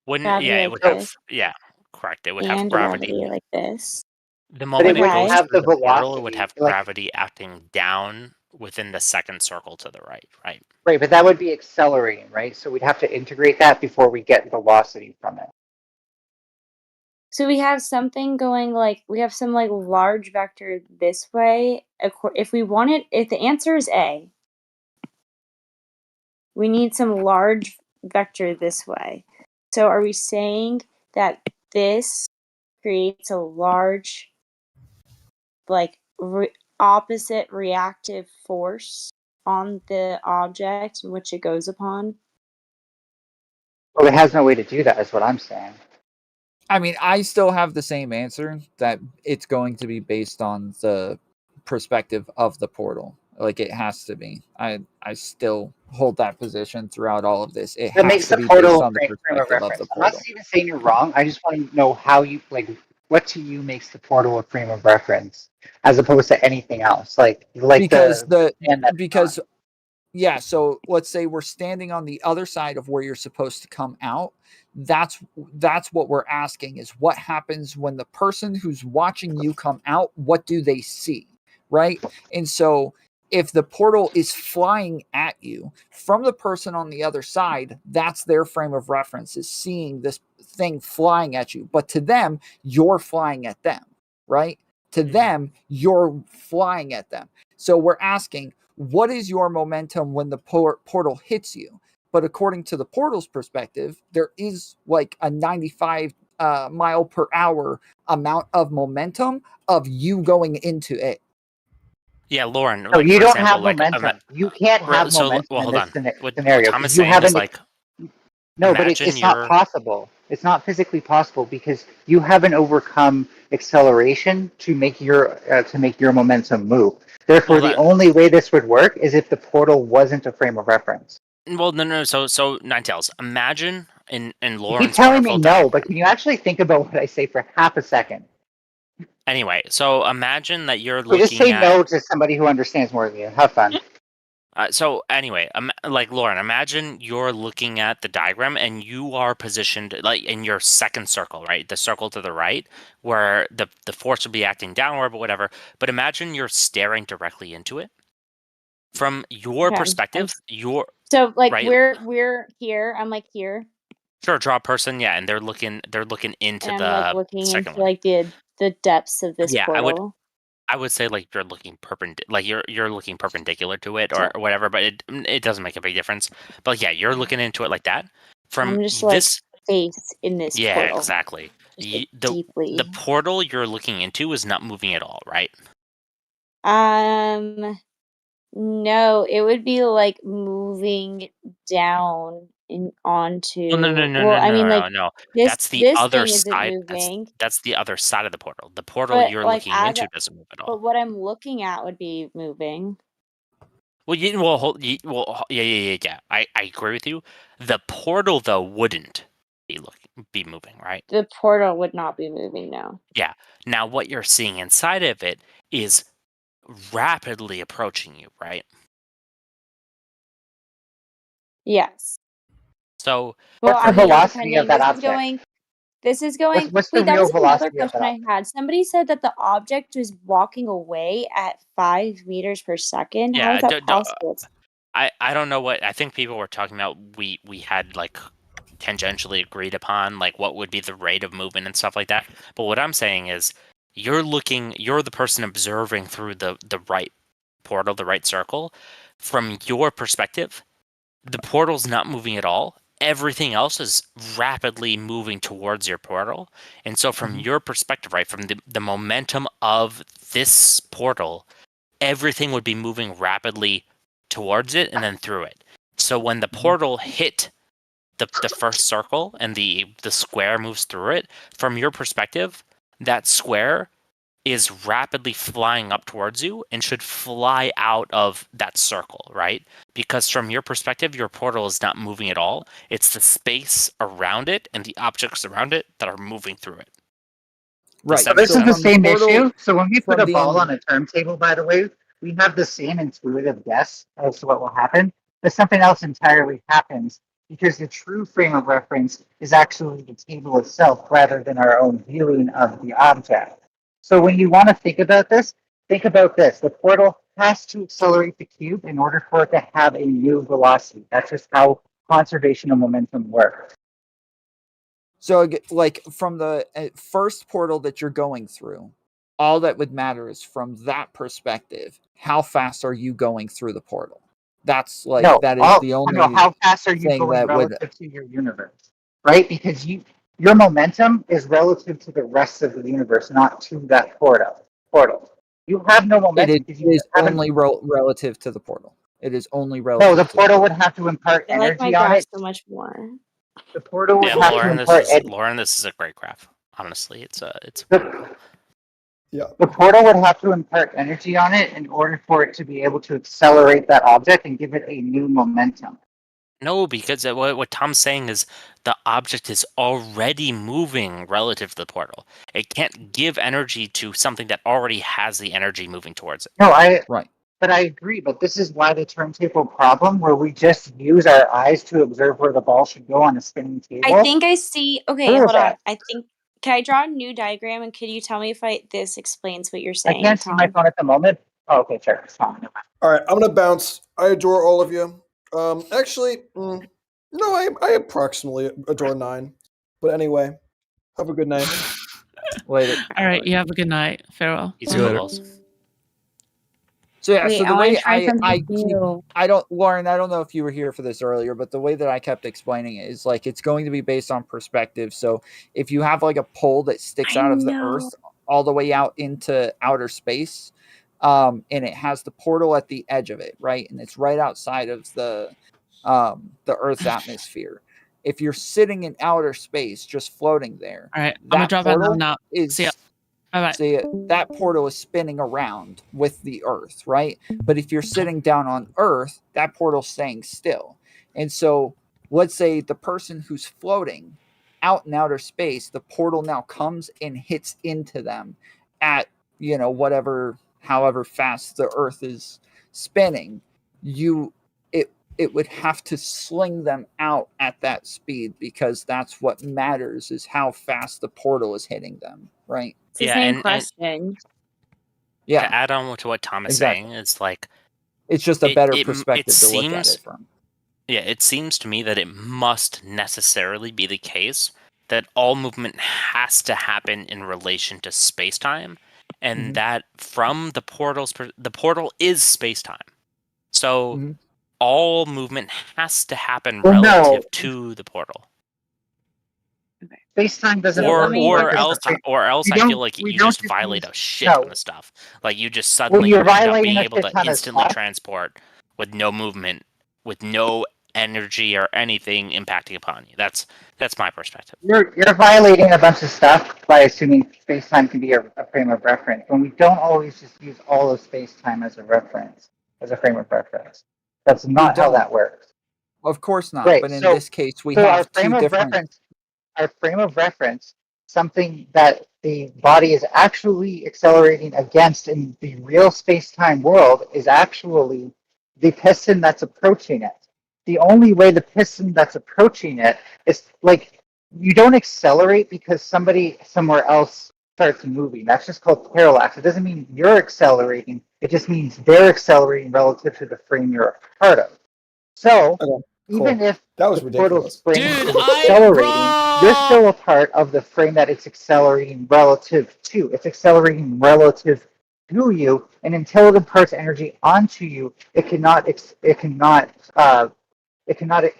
wouldn't, gravity yeah, it like would have, this yeah, correct. It would have and gravity. gravity like this? The but it moment it wouldn't goes Okay. have through the the portal, it would velocity. have Like, gravity acting down within the second circle to the right, right? right, but that would be accelerating, right? So we'd have to integrate that before we get velocity from it. So we have something going like we have some like large vector this way. If we want it, if the answer is A, we need some large vector this way. So are we saying that this creates a large, like opposite reactive force on the object in which it goes upon? Well, it has no way to do that, is what I'm saying. I mean, I still have the same answer that it's going to be based on the perspective of the portal. Like it has to be. I still hold that position throughout all of this. It That has makes to the be portal based a on the frame of perspective of reference. the I'm not portal. even saying you're wrong. I just want to know how you what to you makes the portal a frame of reference as opposed to anything else. Like Because the and that's because yeah, so let's say we're standing on the other side of where you're supposed to come out. That's what we're asking is what happens when the person who's watching you come out, what do they see? Right? And so if the portal is flying at you from the person on the other side, that's their frame of reference is seeing this thing flying at you. But to them, you're flying at them, right? To them, you're flying at them. So we're asking, what is your momentum when the portal hits you? But according to the portal's perspective, there is like a 95 mile per hour amount of momentum of you going into it. Yeah, Lauren. So Like you for don't example, have momentum. You can't have so momentum well, in hold this on. What scenario Tom is because you saying is haven't. like, No, but imagine it's not you're possible. It's not physically possible because you haven't overcome acceleration to make your momentum move. Therefore, well the that only way this would work is if the portal wasn't a frame of reference. well no. So Ninetales. Imagine in You keep Lauren's telling me waterfall no, but diagram. can you actually think about what I say for half a second? Anyway, so imagine that you're Or just looking say at. no to somebody who understands more than you. Have fun. So anyway, like Lauren, imagine you're looking at the diagram and you are positioned like in your second circle, right? The circle to the right, where the force would be acting downward, but whatever. But imagine you're staring directly into it. From your Okay. perspective, you're So like right. we're here. I'm like here, Sure, draw a person, yeah, and they're looking into and I'm like the looking second into one. like the depths of this Yeah, portal. I would say like you're looking like you're looking perpendicular to it So or whatever, but it doesn't make a big difference. But like, yeah, you're looking into it like that. From I'm just like this, face in this yeah, portal, exactly. just like The deeply. portal you're looking into is not moving at all, right? No, it would be like moving down Well, no, no, onto. no, Well, no, I mean, no, like no, no. this That's the this other thing isn't side. moving, That's the other side of the portal. The portal but you're like looking into doesn't move at but all. what I'm looking at would be moving. Well, yeah. I agree with you. The portal though wouldn't be moving, right? The portal would not be moving now. Yeah. Now what you're seeing inside of it is rapidly approaching you, right? Yes. So Well, What's the I mean, velocity of depending. that object? This is going. What's the Wait, that real was another velocity of that question I object? had. Somebody said that the object was walking away at 5 meters per second. How is yeah, that possible? I don't know what I think people were talking about. We had like tangentially agreed upon like what would be the rate of movement and stuff like that. But what I'm saying is you're the person observing through the right portal, the right circle. From your perspective, the portal's not moving at all. Everything else is rapidly moving towards your portal. And so from your perspective, right, from the momentum of this portal, everything would be moving rapidly towards it and then through it. So when the portal hit the first circle and the square moves through it, from your perspective, that square is rapidly flying up towards you and should fly out of that circle, right? Because from your perspective, your portal is not moving at all. It's the space around it and the objects around it that are moving through it. Does Right. So that make this So is the sense? from the same portal, issue. So when we put from a the ball end. on a turntable, by the way, we have the same intuitive guess as to what will happen, but something else entirely happens because the true frame of reference is actually the table itself rather than our own viewing of the object. So when you want to think about this, think about this. The portal has to accelerate the cube in order for it to have a new velocity. That's just how conservation of momentum works. So, like, from the first portal that you're going through, all that would matter is from that perspective, how fast are you going through the portal? That's like, No, that is the no, only how fast are you thing going that would. relative to your universe, right? Because your momentum is relative to the rest of the universe, not to that portal. You have no It momentum because you is haven't. only relative to the portal. It is only No, relative the to the portal would portal. have to impart I like my energy on graph it. so much more. The portal would Yeah, have to impart Lauren, this is a great graph. Honestly, it's the, wonderful. Yeah. the portal would have to impart energy on it in order for it to be able to accelerate that object and give it a new momentum. No, because what Tom's saying is the object is already moving relative to the portal. It can't give energy to something that already has the energy moving towards it. No, Right. But I agree. But this is why the turntable problem, where we just use our eyes to observe where the ball should go on a spinning table. I think I see. Okay, Where is hold on. that? I think. Can I draw a new diagram and could you tell me if this explains what you're I saying, can't see my Tom? phone at the moment. Oh, okay, sure. It's fine. All right, I'm gonna bounce. I adore all of you. Actually, no, I approximately adore 9. But anyway, have a good night. Later. All right, you have a good night. Farewell. Eat some Later. balls. So yeah, Wait, so I the want way to try something new. I don't, Lauren, I don't know if you were here for this earlier, but the way that I kept explaining it is like it's going to be based on perspective. So if you have like a pole that sticks I out of the know. earth all the way out into outer space, and it has the portal at the edge of it, right? And it's right outside of the Earth's atmosphere. If you're sitting in outer space, just floating there, All right, I'm gonna that drop out portal now. is See ya. Bye-bye. See, that portal is spinning around with the Earth, right? But if you're sitting down on Earth, that portal's staying still. And so, let's say the person who's floating out in outer space, the portal now comes and hits into them at, however fast the Earth is spinning. It would have to sling them out at that speed because that's what matters, is how fast the portal is hitting them, right? It's the Yeah, same and question. Yeah, to add on to what Tom is exactly. saying, it's like It's just a better it perspective to look at seems it from. yeah, it seems to me that it must necessarily be the case that all movement has to happen in relation to space-time, and Mhm. that from the the portal is space-time. So Mhm. all movement has to happen Well, relative no. to the portal. Space-time doesn't So let work me like Or okay. as else a frame. I don't- feel like we you don't just violate use- a shit ton no. of stuff. Like you just Well, suddenly you're end up violating being a able shit to ton of instantly stuff. transport with no movement, with no energy or anything impacting upon you. That's my perspective. You're violating a bunch of stuff by assuming space-time can be a frame of reference, when we don't always just use all of space-time as a reference, as a frame of reference. That's not how don't. that works. Of course not. Right. But in So, this case, we so our have frame two of different. reference, something that the body is actually accelerating against in the real space-time world, is actually the piston that's approaching it. The only way the piston that's approaching it is like, you don't accelerate because somebody somewhere else starts moving. That's just called parallax. It doesn't mean you're accelerating. It just means they're accelerating relative to the frame you're a part of. So Okay, even cool. if That was the portal's ridiculous. frame Dude, is accelerating, you're bro. still a part of the frame that it's accelerating relative to. It's accelerating relative to you, and until it imparts energy onto you, it cannot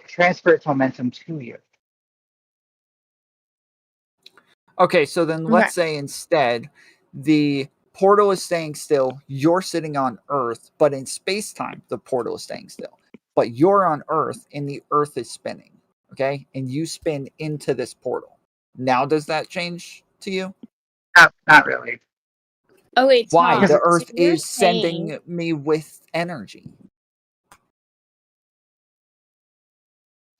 transfer its momentum to you. Okay, so then Okay. let's say instead the portal is staying still, you're sitting on Earth, but in space time, the portal is staying still. But you're on Earth and the Earth is spinning, okay? And you spin into this portal. Now, does that change to you? Not really. Oh wait, Why? Tom. The So Earth you're is saying sending me with energy.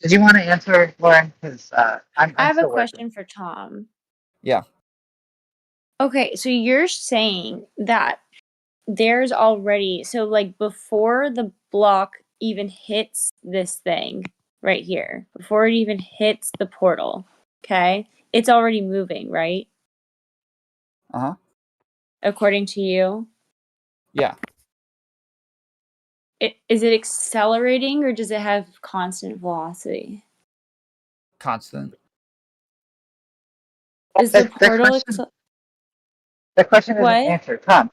Did you want to answer, Lauren? Because I'm I have a still question working. for Tom. Yeah. Okay, so you're saying that there's already like before the block even hits this thing right here, before it even hits the portal, okay? It's already moving, right? Uh-huh. According to you? Yeah. Is it accelerating or does it have constant velocity? Constant. Is the That portal question, that question isn't what? answered. Tom,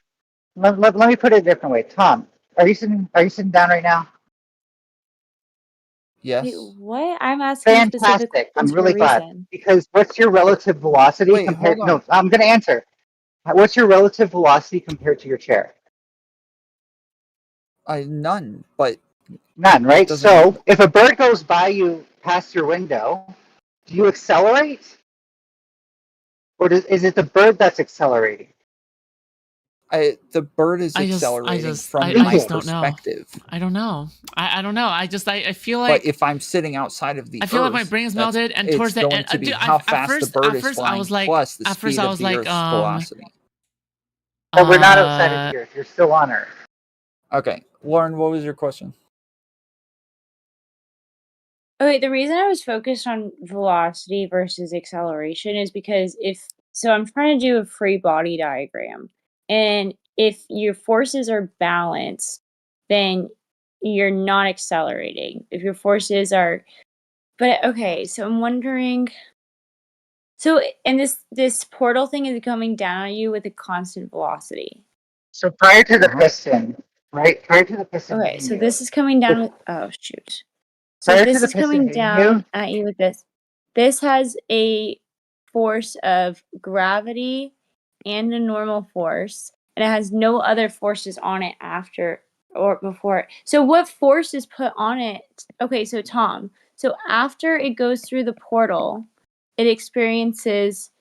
let me put it a different way. Tom, are you sitting down right now? Yes. Wait, what? I'm asking specific Fantastic. I'm questions for really a glad. reason. Because what's your relative velocity Wait, compared? hold on. No, I'm going to answer. What's your relative velocity compared to your chair? None, but None, right? doesn't So matter. if a bird goes by you past your window, do you accelerate? Or is it the bird that's accelerating? The bird is I accelerating just, from I my just don't know. perspective. I don't know. I don't know. I feel But like if I'm sitting outside of the I feel like my Earth, brain's that's- melted, and it's towards the going end, to be dude, how at fast first, the bird at is first flying I was like, plus the at first speed I of was the like, Earth's velocity. But we're not outside of the Earth. You're still on Earth. Okay, Lauren, what was your question? Okay, the reason I was focused on velocity versus acceleration is because I'm trying to do a free body diagram. And if your forces are balanced, then you're not accelerating. If your forces are but okay, so I'm wondering and this portal thing is coming down on you with a constant velocity. So prior to the Uh-huh. piston, right? Prior to the piston Okay, hitting so you, this is coming down with oh shoot. So prior to this the is piston coming hitting down you, at you with this. This has a force of gravity and a normal force, and it has no other forces on it after or before it. So what force is put on it? Okay, so Tom, so after it goes through the portal, it experiences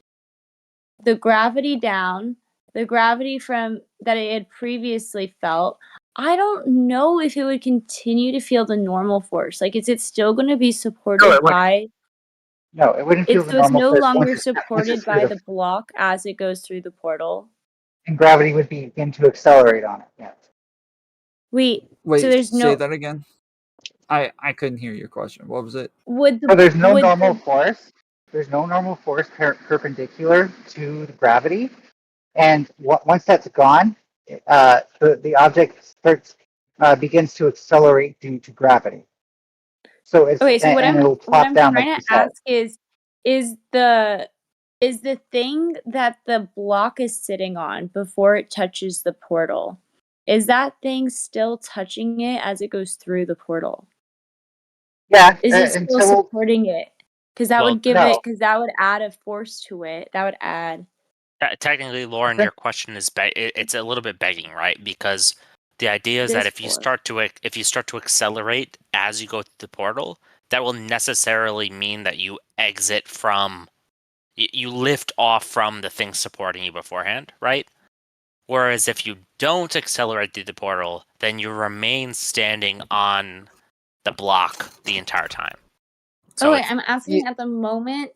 the gravity down, the gravity from that it had previously felt. I don't know if it would continue to feel the normal force. Like, is it still going to be no, supported it wouldn't. by? No, it wouldn't feel the So it's normal no force longer once it's supported through by the, the block as it goes through the portal. and gravity would begin to accelerate on it. Yeah. Wait, so Wait, there's say no that again. I couldn't hear your question. What was it? would So the there's no would normal the force. There's no normal force perpendicular to the gravity, and once that's gone, the object begins to accelerate due to gravity. So okay? So and it'll what plop I'm down like trying you to said. ask is the is the thing that the block is sitting on before it touches the portal, is that thing still touching it as it goes through the portal? Yeah, Is it still until supporting it? Because that Well, would give no. it, because that would add a force to it. That would add. Technically, Lauren, your question is it's a little bit begging, right? Because the idea is that This if you force. start to accelerate as you go through the portal, that will necessarily mean that you exit from you lift off from the thing supporting you beforehand, right? Whereas if you don't accelerate through the portal, then you remain standing on the block the entire time. So Okay, I'm asking at the moment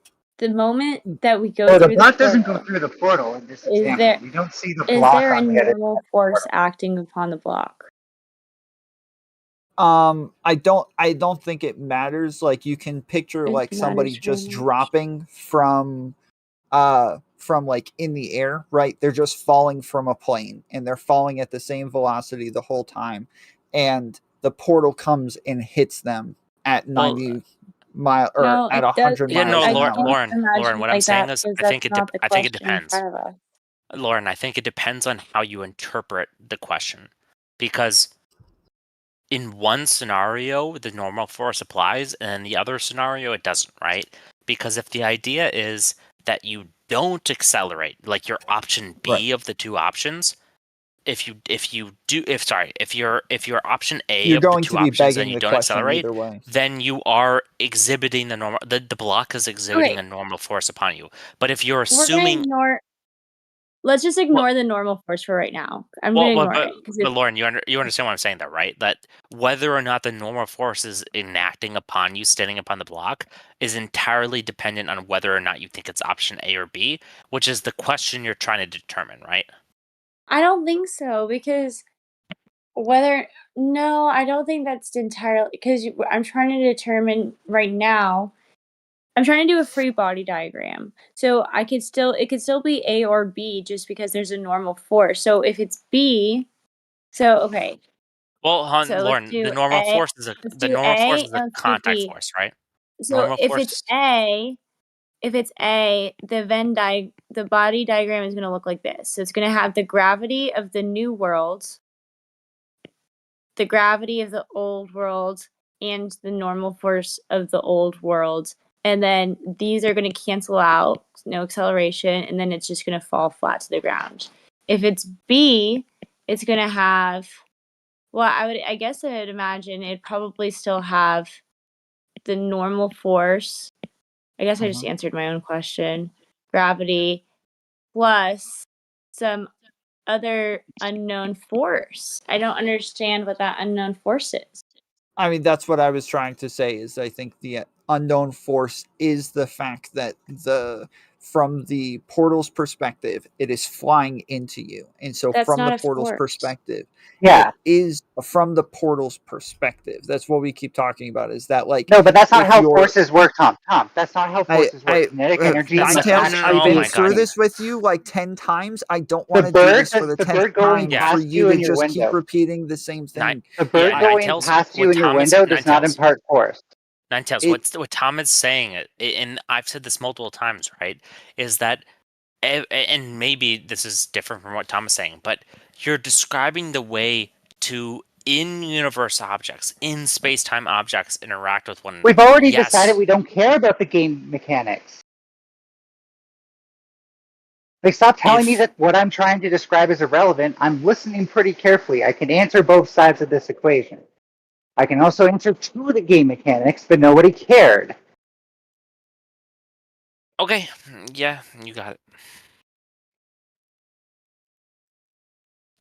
that we go Well, the through the block doesn't go portal, through the portal in this is example. there You don't see the is block there a on the other normal force acting upon the block? I don't think it matters. Like you can picture It like somebody matters very just much. dropping from like in the air, right? They're just falling from a plane and they're falling at the same velocity the whole time. And the portal comes and hits them at 90 mile or No, at it does. 100 yeah, no, miles I an can't hour. imagine Lauren. What it I'm like that saying is, because that's not the I think it question in depends. front of us. Lauren, I think it depends on how you interpret the question. Because in one scenario, the normal force applies, and in the other scenario, it doesn't, right? Because if the idea is that you don't accelerate, like your option B of the two options, if your option A You're of the going two to be options and begging you the don't question accelerate, either way. then you are exhibiting the block is exhibiting Okay. a normal force upon you. But if you're We're gonna assuming ignore. Let's just ignore the normal force for right now. I'm gonna ignore it because but Lauren, you understand what I'm saying, though, right? That whether or not the normal force is enacting upon you, standing upon the block, is entirely dependent on whether or not you think it's option A or B, which is the question you're trying to determine, right? I don't think so because no, I don't think that's entirely because I'm trying to determine right now. I'm trying to do a free body diagram. So it could still be A or B just because there's a normal force. So if it's B, okay. Well, So let's Lauren, do A. Let's the do normal force A is a and let's do contact B. force, right? So Normal if it's force. A, if it's A, the body diagram is going to look like this. So it's going to have the gravity of the new world, the gravity of the old world, and the normal force of the old world. And then these are going to cancel out, no acceleration, and then it's just going to fall flat to the ground. If it's B, it's going to have, well, I guess I would imagine it'd probably still have the normal force. I guess I just answered my own question. Gravity plus some other unknown force. I don't understand what that unknown force is. I mean, that's what I was trying to say. Is I think the unknown force is the fact that from the portal's perspective, it is flying into you, and so That's from not the a portal's force. perspective, Yeah. it is from the portal's perspective. That's what we keep talking about. Is that like No, but that's not if how you're forces work, Tom. Tom, that's not how forces work. I Kinetic energy That's must Ninetales, actually I've oh be been my through God. this with you like 10 times. I don't want The to do bird, this for the the 10th bird going time Yeah. for past you you to in your just keep window. repeating the same thing. The bird Yeah, going Ninetales, past you what in your Tom is window does not Ninetales. impart force. Ninetales, It- what Tom is saying, and I've said this multiple times, right, is that, and maybe this is different from what Tom is saying, but you're describing the way to in-universe objects, in space-time objects interact with one We've another. already Yes. decided we don't care about the game mechanics. Like, stop telling me that what I'm trying to describe is irrelevant. I'm listening pretty carefully. I can answer both sides of this equation. I can also answer two of the game mechanics, but nobody cared. Okay, yeah, you got it.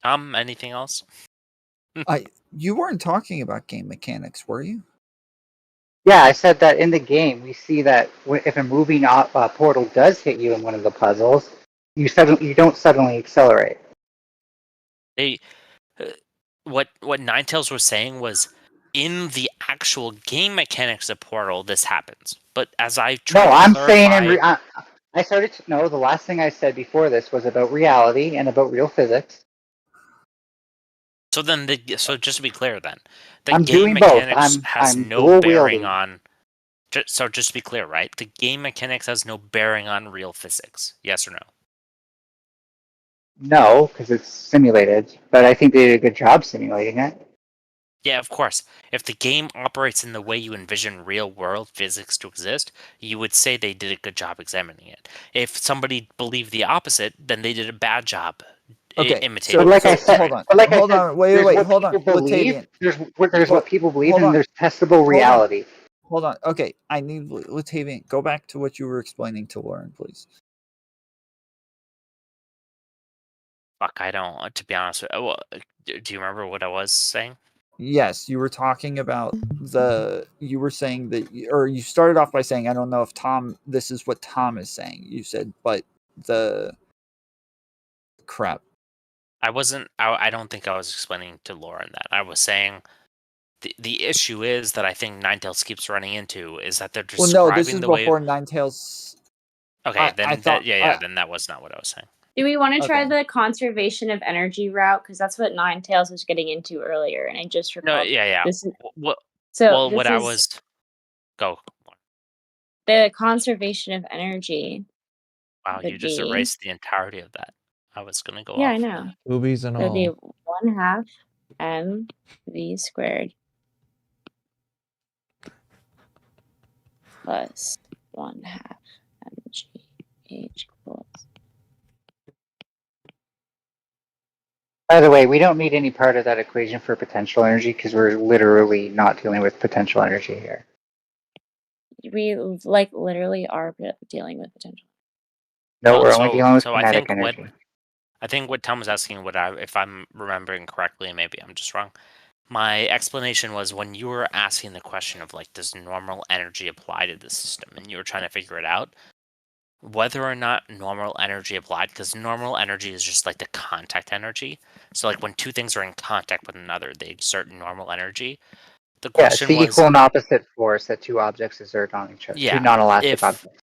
Anything else? You weren't talking about game mechanics, were you? Yeah, I said that in the game, we see that if a moving portal does hit you in one of the puzzles, you don't suddenly accelerate. They, what Ninetales was saying was, in the actual game mechanics of Portal, this happens. But as I No, tried to I'm clarify, saying I started to know the last thing I said before this was about reality and about real physics. so then, so just to be clear, then the I'm game doing both. mechanics has I'm no dual bearing wielding. on. So just to be clear, right? The game mechanics has no bearing on real physics. Yes or no? No, because it's simulated, but I think they did a good job simulating it. Yeah, of course. If the game operates in the way you envision real-world physics to exist, you would say they did a good job examining it. If somebody believed the opposite, then they did a bad job Okay, imitating. But like so I said, hold on, hold on, wait, hold on, believe. Latavian. There's what people believe, hold and on. there's testable reality. Hold on. Okay, I need Latavian. Go back to what you were explaining to Lauren, please. Fuck, I don't. To be honest, well, do you remember what I was saying? Yes, you were talking about you were saying that, or you started off by saying, I don't know if this is what Tom is saying. You said, but crap. I wasn't. I don't think I was explaining to Lauren that. I was saying the issue is that I think Ninetales keeps running into is that they're describing Well, no, this is the way. before Ninetales. Okay, then I thought, then that was not what I was saying. Do we want to try Okay. the conservation of energy route? Because that's what Ninetales was getting into earlier, and I just recalled. No, yeah. This is, What? so Well, this what I is was. Go. the conservation of energy. Wow, you Would just be, erased the entirety of that. I was gonna go yeah, off. I know. Boobies and That'd be all. 1/2 mv squared plus 1/2 mg equals. By the way, we don't need any part of that equation for potential energy because we're literally not dealing with potential energy here. We like literally are dealing with potential. No, we're only dealing with So I kinetic think energy. what Tom was asking, if I'm remembering correctly, maybe I'm just wrong. My explanation was when you were asking the question of like, does normal energy apply to the system, and you were trying to figure it out, whether or not normal energy applied, because normal energy is just like the contact energy. So like when two things are in contact with another, they exert normal energy. The Yeah, it's question the was, equal and opposite force that two objects exert on each other. yeah, Two non-elastic objects.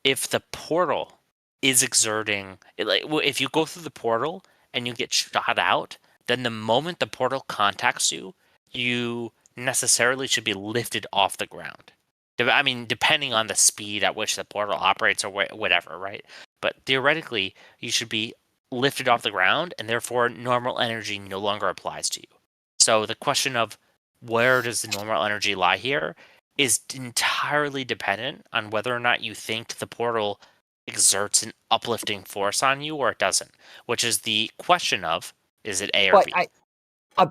if the portal is exerting, if you go through the portal and you get shot out, then the moment the portal contacts you, you necessarily should be lifted off the ground. I mean, depending on the speed at which the portal operates or whatever, right? But theoretically, you should be lifted off the ground, and therefore normal energy no longer applies to you. So the question of where does the normal energy lie here is entirely dependent on whether or not you think the portal exerts an uplifting force on you or it doesn't, which is the question of, is it A or B?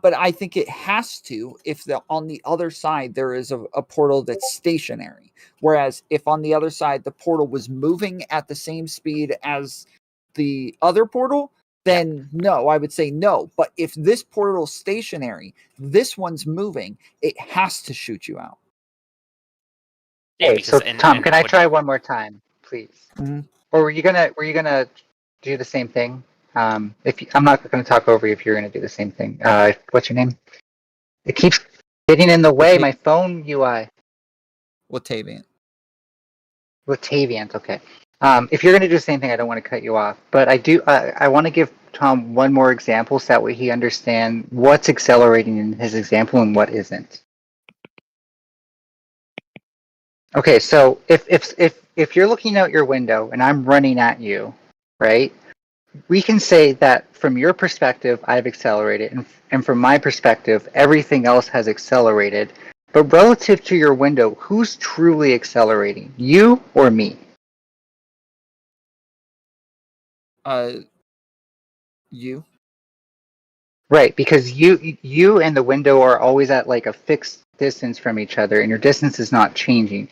But I think it has to if on the other side there is a portal that's stationary. Whereas if on the other side the portal was moving at the same speed as the other portal, then no, I would say no. But if this portal's stationary, this one's moving, it has to shoot you out. Hey, so Tom, can I try one more time, please? Mm-hmm. Or were you gonna do the same thing? I'm not going to talk over you if you're going to do the same thing. What's your name? It keeps getting in the way. My phone UI. Latavian. Latavian. Okay. If you're going to do the same thing, I don't want to cut you off, but I do. I want to give Tom one more example so that way he understands what's accelerating in his example and what isn't. Okay, so if you're looking out your window and I'm running at you, right? We can say that from your perspective, I've accelerated, and from my perspective, everything else has accelerated. But relative to your window, who's truly accelerating, you or me? You. Right, because you and the window are always at like a fixed distance from each other, and your distance is not changing.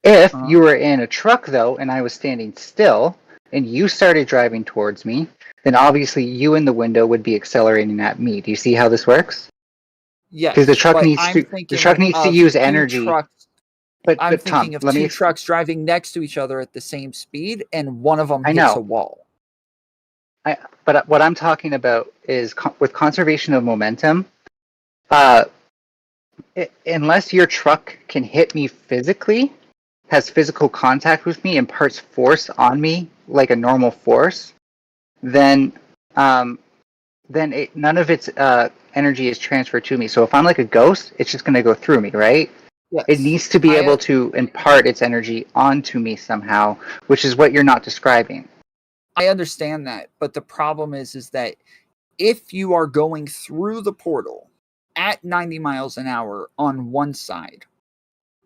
If you were in a truck, though, and I was standing still, and you started driving towards me, then obviously you in the window would be accelerating at me. Do you see how this works? Yes. Because the truck needs to use energy. But I'm Tom, thinking of two trucks driving next to each other at the same speed, and one of them hits a wall. But what I'm talking about is with conservation of momentum. Unless your truck can hit me physically, has physical contact with me, imparts force on me like a normal force, then none of its energy is transferred to me. So if I'm like a ghost, it's just going to go through me, right? Yes. It needs to be able to impart its energy onto me somehow, which is what you're not describing. I understand that, but the problem is that if you are going through the portal at 90 miles an hour on one side,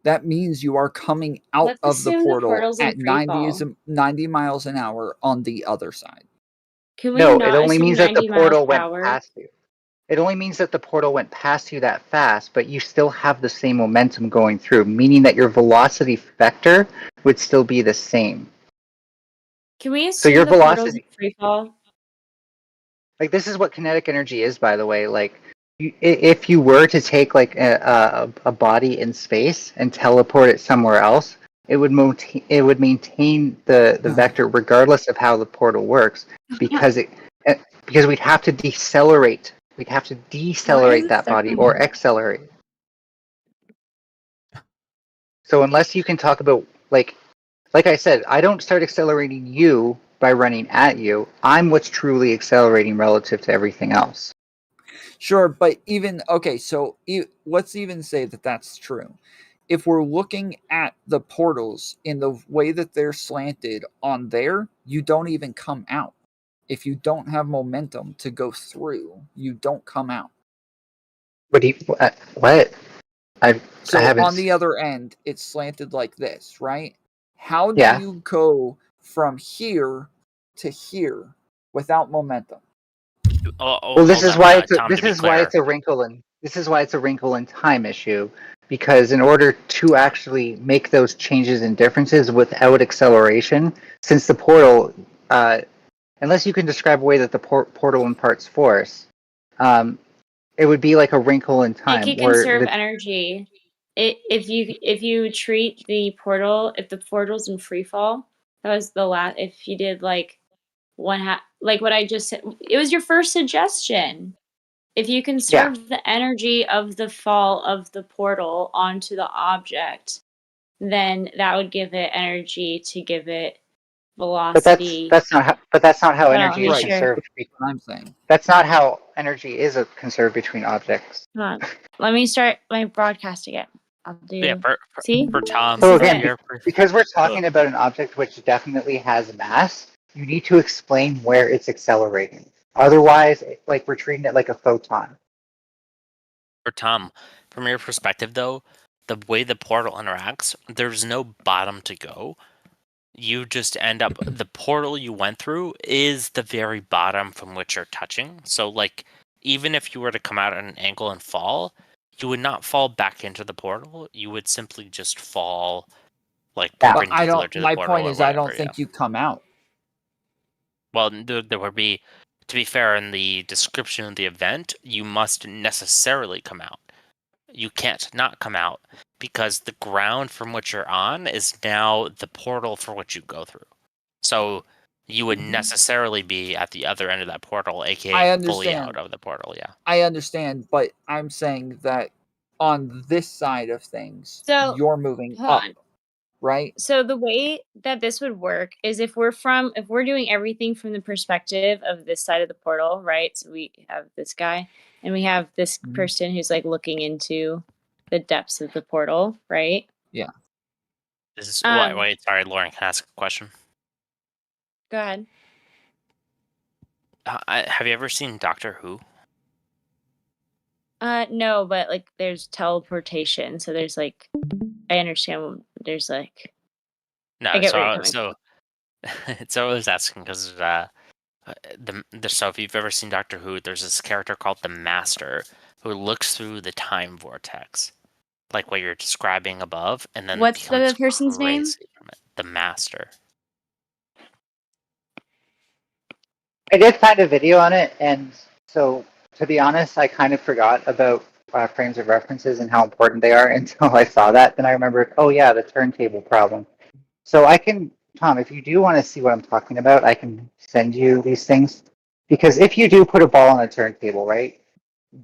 that means you are coming out of the portal at 90 miles an hour on the other side. No, it only means that the portal went past you. It only means that the portal went past you that fast, but you still have the same momentum going through, meaning that your velocity vector would still be the same. Can we assume your portal's free fall? Like, this is what kinetic energy is, by the way. Like, if you were to take like a body in space and teleport it somewhere else, it would maintain the vector regardless of how the portal works, because we'd have to decelerate. We'd have to decelerate that body or accelerate. So unless you can talk about like I said, I don't start accelerating you by running at you. I'm what's truly accelerating relative to everything else. Sure, but so let's even say that that's true. If we're looking at the portals in the way that they're slanted on there, you don't even come out. If you don't have momentum to go through, you don't come out. What? I haven't. On the other end, it's slanted like this, right? How do you go from here to here without momentum? Well, this is why it's a wrinkle in time issue, because in order to actually make those changes and differences without acceleration, since the portal, unless you can describe a way that the portal imparts force, it would be like a wrinkle in time. It can conserve energy. If you treat the portal, if the portal's in free fall, that was the last. If you did like like what I just said, it was your first suggestion. If you conserve the energy of the fall of the portal onto the object, then that would give it energy to give it velocity. But that's not how energy is conserved. I'm saying that's not how energy is conserved between objects. Hold on. Let me start my broadcast again. I'll do. Yeah, See? for Tom. So This is again, it. because we're talking about an object which definitely has mass, you need to explain where it's accelerating. Otherwise, like we're treating it like a photon. For Tom, from your perspective though, the way the portal interacts, there's no bottom to go. You just end up the portal you went through is the very bottom from which you're touching. So like even if you were to come out at an angle and fall, you would not fall back into the portal. You would simply just fall like Yeah. But I perpendicular don't. to the My portal point or is, I whatever. don't think you come out. Well, there would be, to be fair, in the description of the event, you must necessarily come out. You can't not come out because the ground from which you're on is now the portal for which you go through. So you would necessarily be at the other end of that portal, aka I fully understand. out of the portal. Yeah. I understand, but I'm saying that on this side of things, So, you're moving hold up, on. right? So the way that this would work is if we're doing everything from the perspective of this side of the portal, right? So we have this guy and we have this Mhm. person who's like looking into the depths of the portal, right? Yeah. This is Um, wait. Sorry, Lauren. Can I ask a question? Go ahead. Have you ever seen Doctor Who? No, but like there's teleportation, so there's like I understand. There's like No. I get where you're coming So so I was asking because so if you've ever seen Doctor Who, there's this character called the Master who looks through the time vortex, like what you're describing above, and then What's the becomes person's name? crazy from it. The Master. I did find a video on it, and so to be honest, I kind of forgot about frames of references and how important they are until I saw that. Then I remembered, oh yeah, the turntable problem. So I can, Tom, if you do want to see what I'm talking about, I can send you these things. Because if you do put a ball on a turntable, right,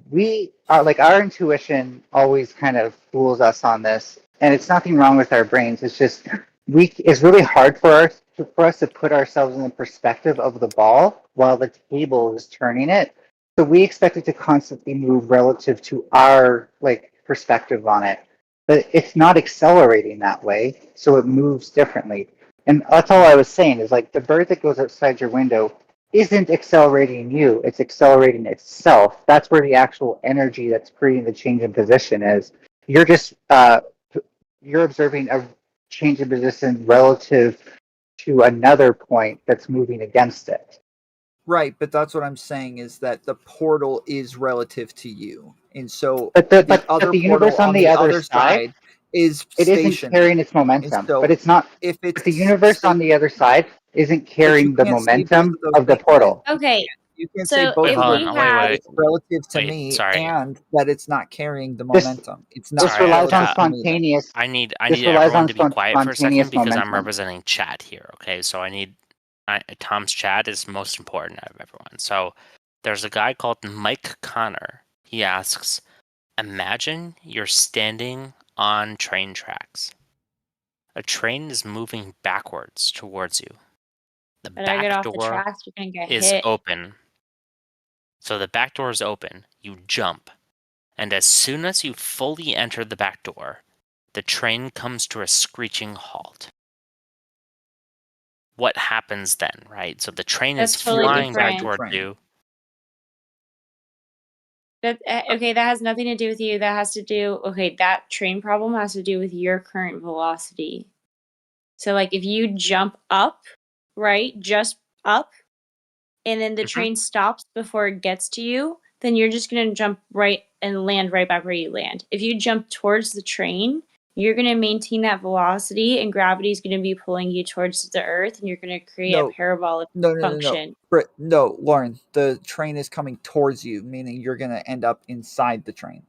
we are like our intuition always kind of fools us on this, and it's nothing wrong with our brains. It's just it's really hard for us to put ourselves in the perspective of the ball while the table is turning it. So we expect it to constantly move relative to our like perspective on it, but it's not accelerating that way, so it moves differently. And that's all I was saying is like the bird that goes outside your window isn't accelerating you, it's accelerating itself. That's where the actual energy that's creating the change in position is. You're just you're observing a change in position relative to another point that's moving against it. Right, but that's what I'm saying is that the portal is relative to you. And so But the the other universe portal on on the the other other side is it isn't stationary. carrying its And momentum. But so it's not. if But it's the universe on the other side isn't but you carrying the can't say both momentum of those of the things then. portal. Okay, You can say so both if of hold those we on. things, have that it's relative to Wait. me Sorry. and that it's not carrying the This momentum. It's this not relies on relative to me then. spontaneous. I need This relies everyone on to be quiet for a second spontaneous because I'm momentum. representing chat here. Okay, so Tom's chat is most important out of everyone. So there's a guy called Mike Connor. He asks, imagine you're standing on train tracks. A train is moving backwards towards you. The better get back off the door tracks, you're gonna get is hit. open. So the back door is open. You jump. And as soon as you fully enter the back door, the train comes to a screeching halt. What happens then, right? So the train That's is totally flying back different. towards you. That okay, that has nothing to do with you. That has to do that train problem has to do with your current velocity. So like if you jump up, right? Just up and then the train stops before it gets to you, then you're just going to jump right and land right back where you land. If you jump towards the train, you're going to maintain that velocity and gravity is going to be pulling you towards the earth and you're going to create a parabolic function. No, Lauren, the train is coming towards you, meaning you're going to end up inside the train.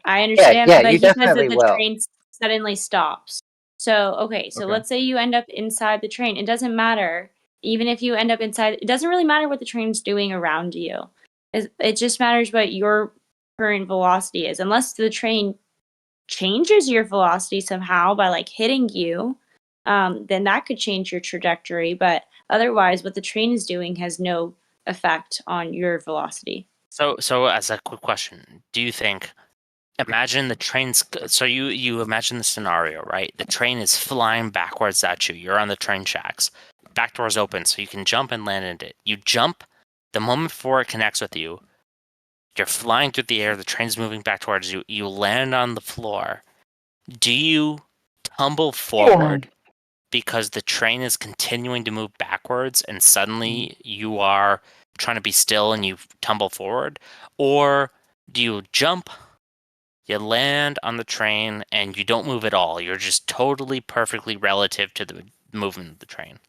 I understand, Yeah, but you he says definitely that the will. train suddenly stops. So, okay, let's say you end up inside the train. It doesn't matter. Even if you end up inside, it doesn't really matter what the train's doing around you. It just matters what your current velocity is. Unless the train changes your velocity somehow by like hitting you, then that could change your trajectory. But otherwise, what the train is doing has no effect on your velocity. So as a quick question, do you think imagine the train's so you imagine the scenario, right? The train is flying backwards at you. You're on the train tracks. Back door's open, so you can jump and land in it. You jump the moment before it connects with you. You're flying through the air. The train's moving back towards you. You land on the floor. Do you tumble forward because the train is continuing to move backwards, and suddenly you are trying to be still and you tumble forward, or do you jump? You land on the train and you don't move at all. You're just totally perfectly relative to the movement of the train.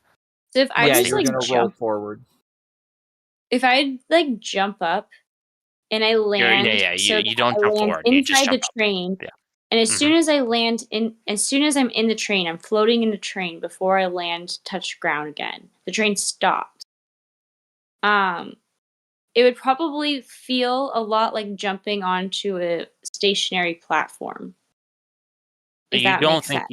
So if I Yeah, just you're like gonna roll jump, forward. if I like jump up and I land, so You don't I jump land forward. You just inside the jump up. train, Yeah. and as Mhm. soon as I land in, as soon as I'm in the train, I'm floating in the train before I land, touch ground again. The train stopped. It would probably feel a lot like jumping onto a stationary platform, if that makes sense.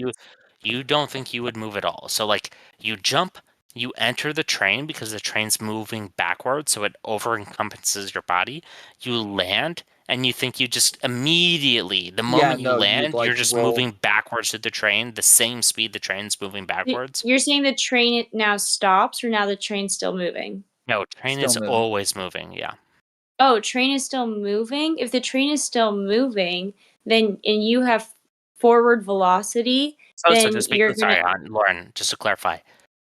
You don't think you would move at all. So like you jump, you enter the train because the train's moving backwards, so it over encompasses your body. You land and you think you just immediately, the Yeah, moment you no, you'd land, you're like just roll. moving backwards to the train, the same speed the train's moving backwards. You're saying the train now stops, or now the train's still moving? No, train Still is moving. always moving, yeah. Oh, train is still moving? If the train is still moving, then and you have forward velocity, So then to speak, you're gonna. sorry, Lauren, just to clarify,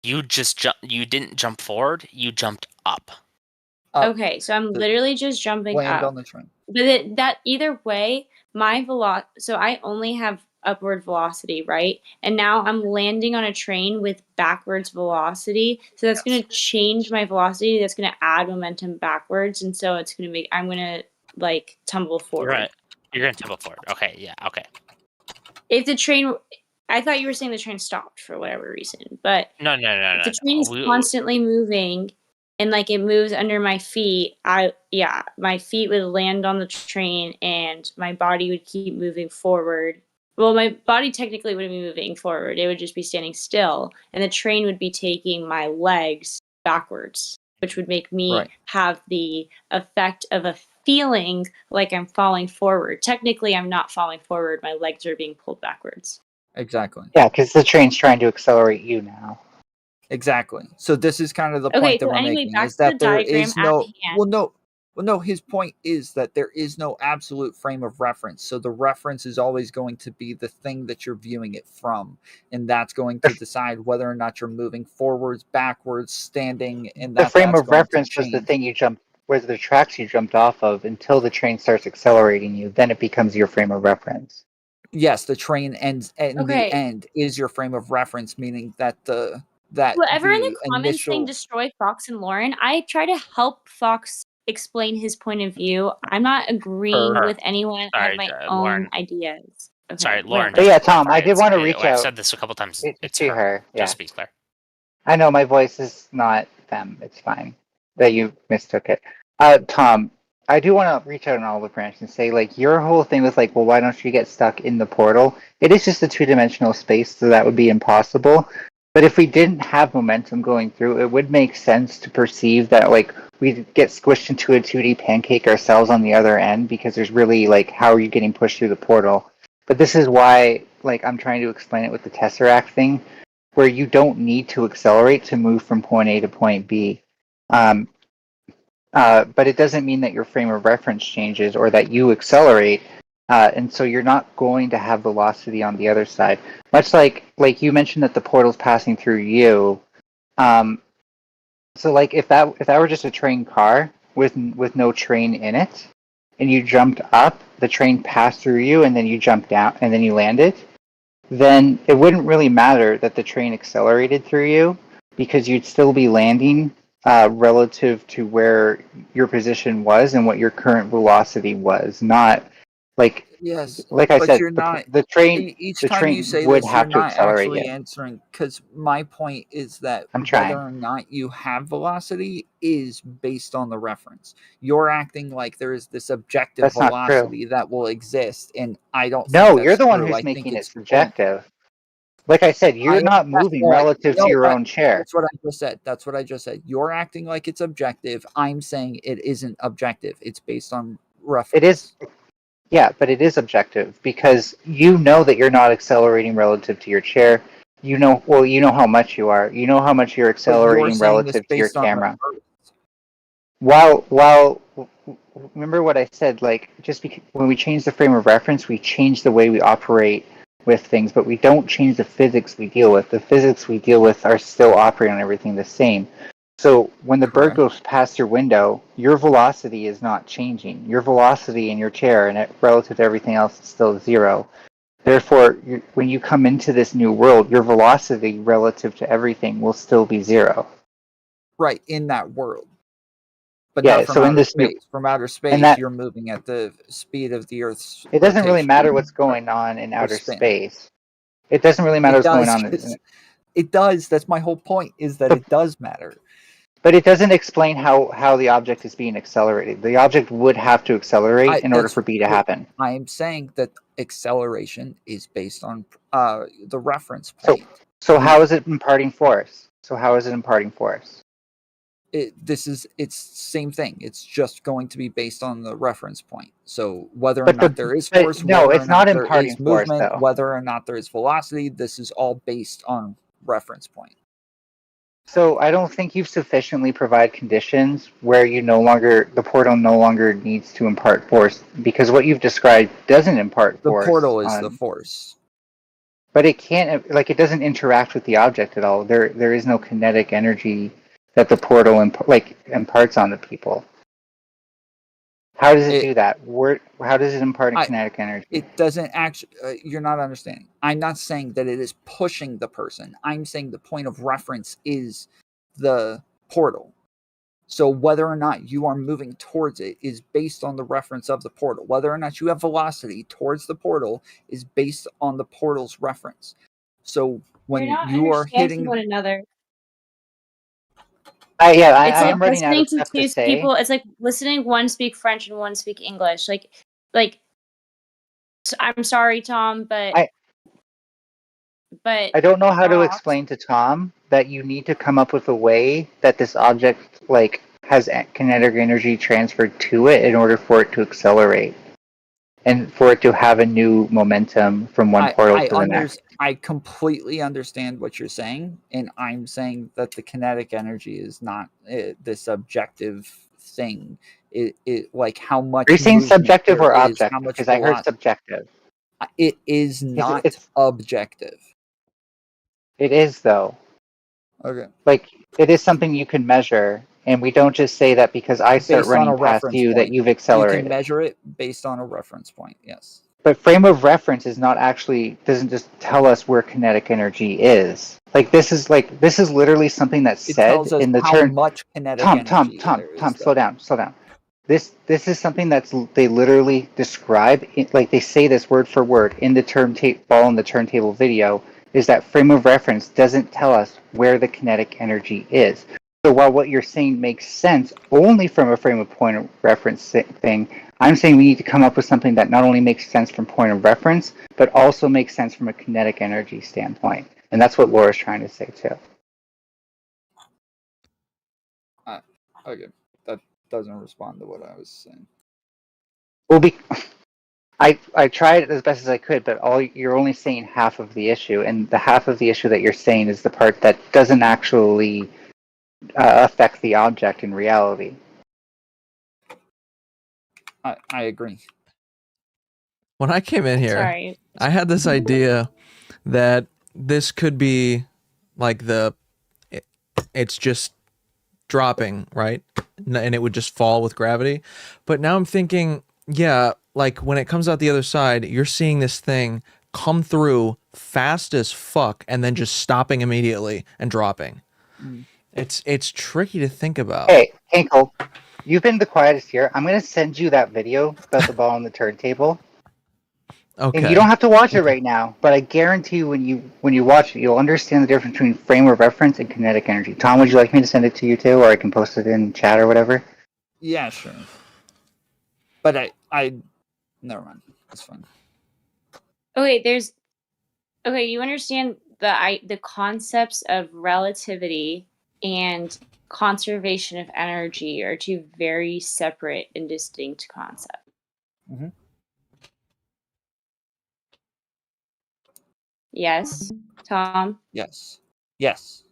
you just you didn't jump forward, you jumped up. Up. Okay, so I'm The- literally just jumping Land up. on the train. But that either way, my so I only have upward velocity, right? And now I'm landing on a train with backwards velocity. So that's going to change my velocity. That's going to add momentum backwards, and so it's going to make I'm going to like tumble forward. You're gonna tumble forward. Okay, yeah, okay. If the train, I thought you were saying the train stopped for whatever reason, but No. if the train is constantly moving and like it moves under my feet, my feet would land on the train and my body would keep moving forward. Well, my body technically wouldn't be moving forward. It would just be standing still, and the train would be taking my legs backwards, which would make me have the effect of a feeling like I'm falling forward. Technically, I'm not falling forward. My legs are being pulled backwards. Exactly. Yeah, because the train's trying to accelerate you now. Exactly. So this is kind of the Okay, point that so we're anyway, making back is to the that there diagram is at no hand. no, his point is that there is no absolute frame of reference. So the reference is always going to be the thing that you're viewing it from, and that's going to decide whether or not you're moving forwards, backwards, standing, and The frame that's of going reference to was the change. thing you jumped, was the tracks you jumped off of until the train starts accelerating you. Then it becomes your frame of reference. Yes, the train ends, and the Okay. end is your frame of reference, meaning that Whoever in the the comments saying initial destroy Fox and Lauren, I try to help Fox explain his point of view. I'm not agreeing with anyone. I have my own Lauren. ideas. Okay, Sorry, Lauren. whatever. But Just yeah, to Tom, I clarify, did want to I've reach out. said this a couple times. It's to her. her. Yeah. Just to be clear. I know my voice is not them. It's fine that you mistook it. Tom, I do want to reach out on Olive Branch and say, like, your whole thing was like, well, why don't you get stuck in the portal? It is just a two-dimensional space, so that would be impossible. But if we didn't have momentum going through, it would make sense to perceive that, like, we get squished into a 2D pancake ourselves on the other end, because there's really, like, how are you getting pushed through the portal? But this is why, like, I'm trying to explain it with the Tesseract thing, where you don't need to accelerate to move from point A to point B. But it doesn't mean that your frame of reference changes or that you accelerate, and so you're not going to have velocity on the other side. Much like you mentioned that the portal's passing through you. So like if that were just a train car with no train in it, and you jumped up, the train passed through you, and then you jumped down, and then you landed, then it wouldn't really matter that the train accelerated through you, because you'd still be landing relative to where your position was and what your current velocity was. Not like yes, like I but said, you're not. the train Each the time you train say would this, you're have to not accelerate actually you. answering, because my point is that I'm whether trying. or not you have velocity is based on the reference. You're acting like there is this objective That's not true. velocity that will exist, and I don't think No, that's you're the one true. who's I think making it it's wrong. subjective. Like I said, you're not moving relative to your own chair. That's what I just said. That's what I just said. You're acting like it's objective. I'm saying it isn't objective. It's based on reference. It is. Yeah, but it is objective because you know that you're not accelerating relative to your chair. You know, well, you know how much you are. You know how much you're But you're accelerating saying this relative to your based on the camera. Earth. While remember what I said, like just because when we change the frame of reference, we change the way we operate with things, but we don't change the physics we deal with. The physics we deal with are still operating on everything the same. So when the bird Correct. goes past your window, your velocity is not changing. Your velocity in your chair and relative to everything else is still zero. Therefore, when you come into this new world, your velocity relative to everything will still be zero. Right, in that world. But Yeah, not from so in outer this new, space. From outer and space, that you're moving at the speed of the Earth's it doesn't really rotation matter what's going on in or outer spin. space. It doesn't really matter It what's going does. on, 'Cause it does. That's my whole point. Is that but it does matter. but it doesn't explain how the object is being accelerated. The object would have to accelerate in order That's for B to what happen. I am saying. That acceleration is based on the reference So point. so how is it imparting force? So how is it imparting force? It's same thing. It's just going to be based on the reference point. So whether or But not there is but force, no, whether or it's not not there imparting is force movement, though. whether or not there is velocity, this is all based on reference point. So I don't think you've sufficiently provided conditions where the portal no longer needs to impart force, because what you've described doesn't impart The force portal is the on, force. but it can't, like, it doesn't interact with the object at all. There is no kinetic energy that the portal imparts on the people. How does it do that? How does it impart kinetic energy? It doesn't actually. You're not understanding. I'm not saying that it is pushing the person. I'm saying the point of reference is the portal. So whether or not you are moving towards it is based on the reference of the portal. Whether or not you have velocity towards the portal is based on the portal's reference. So when You're not you are understanding hitting, one another. It's I like am running out listening of to stuff to two say. people. It's like listening one speak French and one speak English. Like. I'm sorry, Tom, but I don't know how to explain to Tom that you need to come up with a way that this object has kinetic energy transferred to it in order for it to accelerate and for it to have a new momentum from one portal to the next. I completely understand what you're saying, and I'm saying that the kinetic energy is not this objective thing. It like how much Are you saying movement subjective there or is, how objective? much Because I heard velocity. subjective. It is not objective. It is though. Okay. Like it is something you can measure, and we don't just say that because I start Based on a running past reference you that point. you've You accelerated. can measure it based on a reference point. Yes. But frame of reference is not actually doesn't just tell us where kinetic energy is. This is literally something that's It said tells us in the how term. much kinetic Tom, energy there is. slow down, slow down. This is something they literally describe. They say this word for word in the ball in the turntable video. Is that frame of reference doesn't tell us where the kinetic energy is. So while what you're saying makes sense only from a frame of point of reference thing, I'm saying we need to come up with something that not only makes sense from point of reference, but also makes sense from a kinetic energy standpoint. And that's what Laura's trying to say too. Okay, that doesn't respond to what I was saying. Well, I tried as best as I could, but you're only saying half of the issue, and the half of the issue that you're saying is the part that doesn't actually affect the object in reality. I agree. When I came in here, Sorry. I had this idea that this could be like it's just dropping, right? And it would just fall with gravity. But now I'm thinking, yeah, like when it comes out the other side, you're seeing this thing come through fast as fuck and then just stopping immediately and dropping. It's tricky to think about. Hey, Cole, you've been the quietest here. I'm going to send you that video about the ball on the turntable. Okay. And you don't have to watch it right now, but I guarantee when you watch it, you'll understand the difference between frame of reference and kinetic energy. Tom, would you like me to send it to you too, or I can post it in chat or whatever? Yeah, sure. But I never mind. That's fine. Okay, you understand the concepts of relativity and conservation of energy are two very separate and distinct concepts. Mm-hmm. Yes, Tom. Yes. Yes.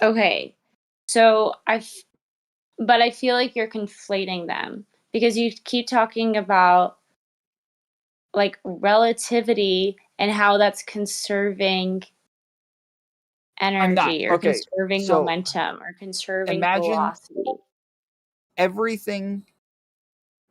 Okay. So but I feel like you're conflating them because you keep talking about like relativity and how that's conserving I'm not. energy or Okay. conserving So momentum or conserving imagine velocity. everything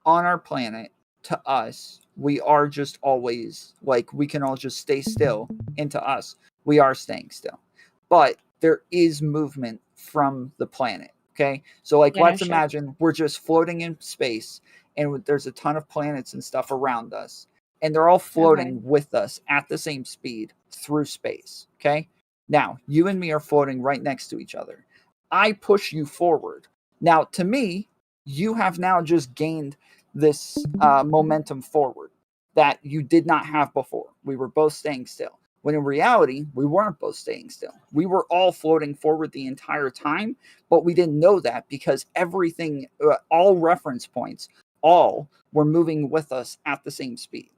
on our planet, to us, we are just always like, we can all just stay still, and to us, we are staying still. But there is movement from the planet. Okay. So, like, Yeah, no let's shit. imagine we're just floating in space and there's a ton of planets and stuff around us, and they're all floating Okay. with us at the same speed through space. Okay. Now, you and me are floating right next to each other. I push you forward. Now, to me, you have now just gained this momentum forward that you did not have before. We were both staying still. When in reality, we weren't both staying still. We were all floating forward the entire time, but we didn't know that because everything, all reference points, all were moving with us at the same speed.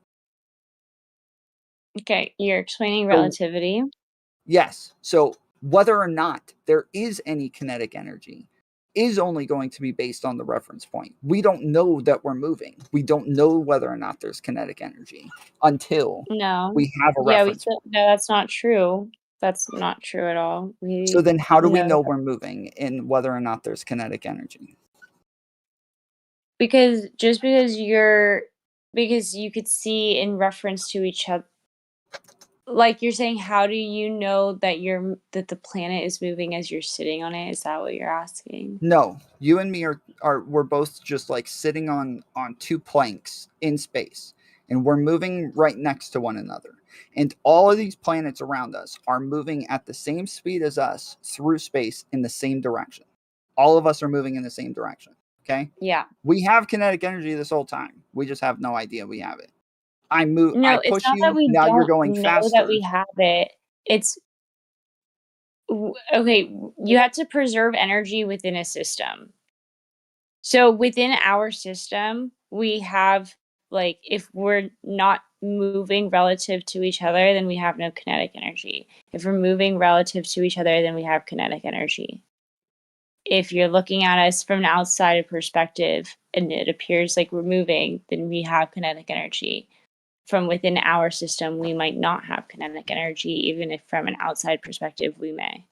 Okay, you're explaining So, relativity. yes. So whether or not there is any kinetic energy is only going to be based on the reference point. We don't know that we're moving. We don't know whether or not there's kinetic energy until No. we have a Yeah, we reference still point. no, that's not true. That's not true at all. So We then how do we know know that we're moving and whether or not there's kinetic energy? because because you could see in reference to each other. Like you're saying, how do you know that that the planet is moving as you're sitting on it? Is that what you're asking? No, you and me are we're both just like sitting on two planks in space, and we're moving right next to one another. And all of these planets around us are moving at the same speed as us through space in the same direction. All of us are moving in the same direction. Okay? Yeah. We have kinetic energy this whole time. We just have no idea we have it. I No, it's push not that you, we now you're don't going know that faster. we have it. It's okay. You have to preserve energy within a system. So within our system, we have like if we're not moving relative to each other, then we have no kinetic energy. If we're moving relative to each other, then we have kinetic energy. If you're looking at us from an outside perspective and it appears like we're moving, then we have kinetic energy. From within our system, we might not have kinetic energy, even if from an outside perspective we may.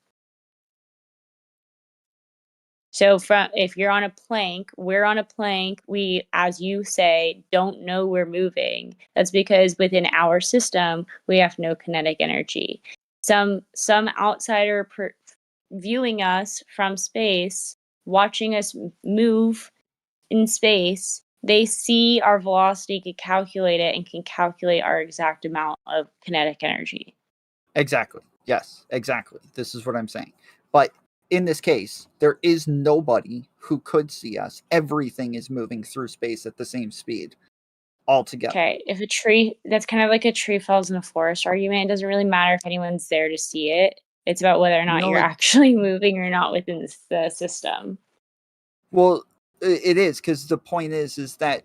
So if you're on a plank, we're on a plank, we, as you say, don't know we're moving. That's because within our system, we have no kinetic energy. Some outsider viewing us from space, watching us move in space, they see our velocity, can calculate it, and can calculate our exact amount of kinetic energy. Exactly. Yes, exactly. This is what I'm saying. But in this case, there is nobody who could see us. Everything is moving through space at the same speed altogether. Okay, if a tree, that's kind of like a tree falls in a forest argument. It doesn't really matter if anyone's there to see it. It's about whether or not No, you're actually moving or not within the system. well, it is because the point is that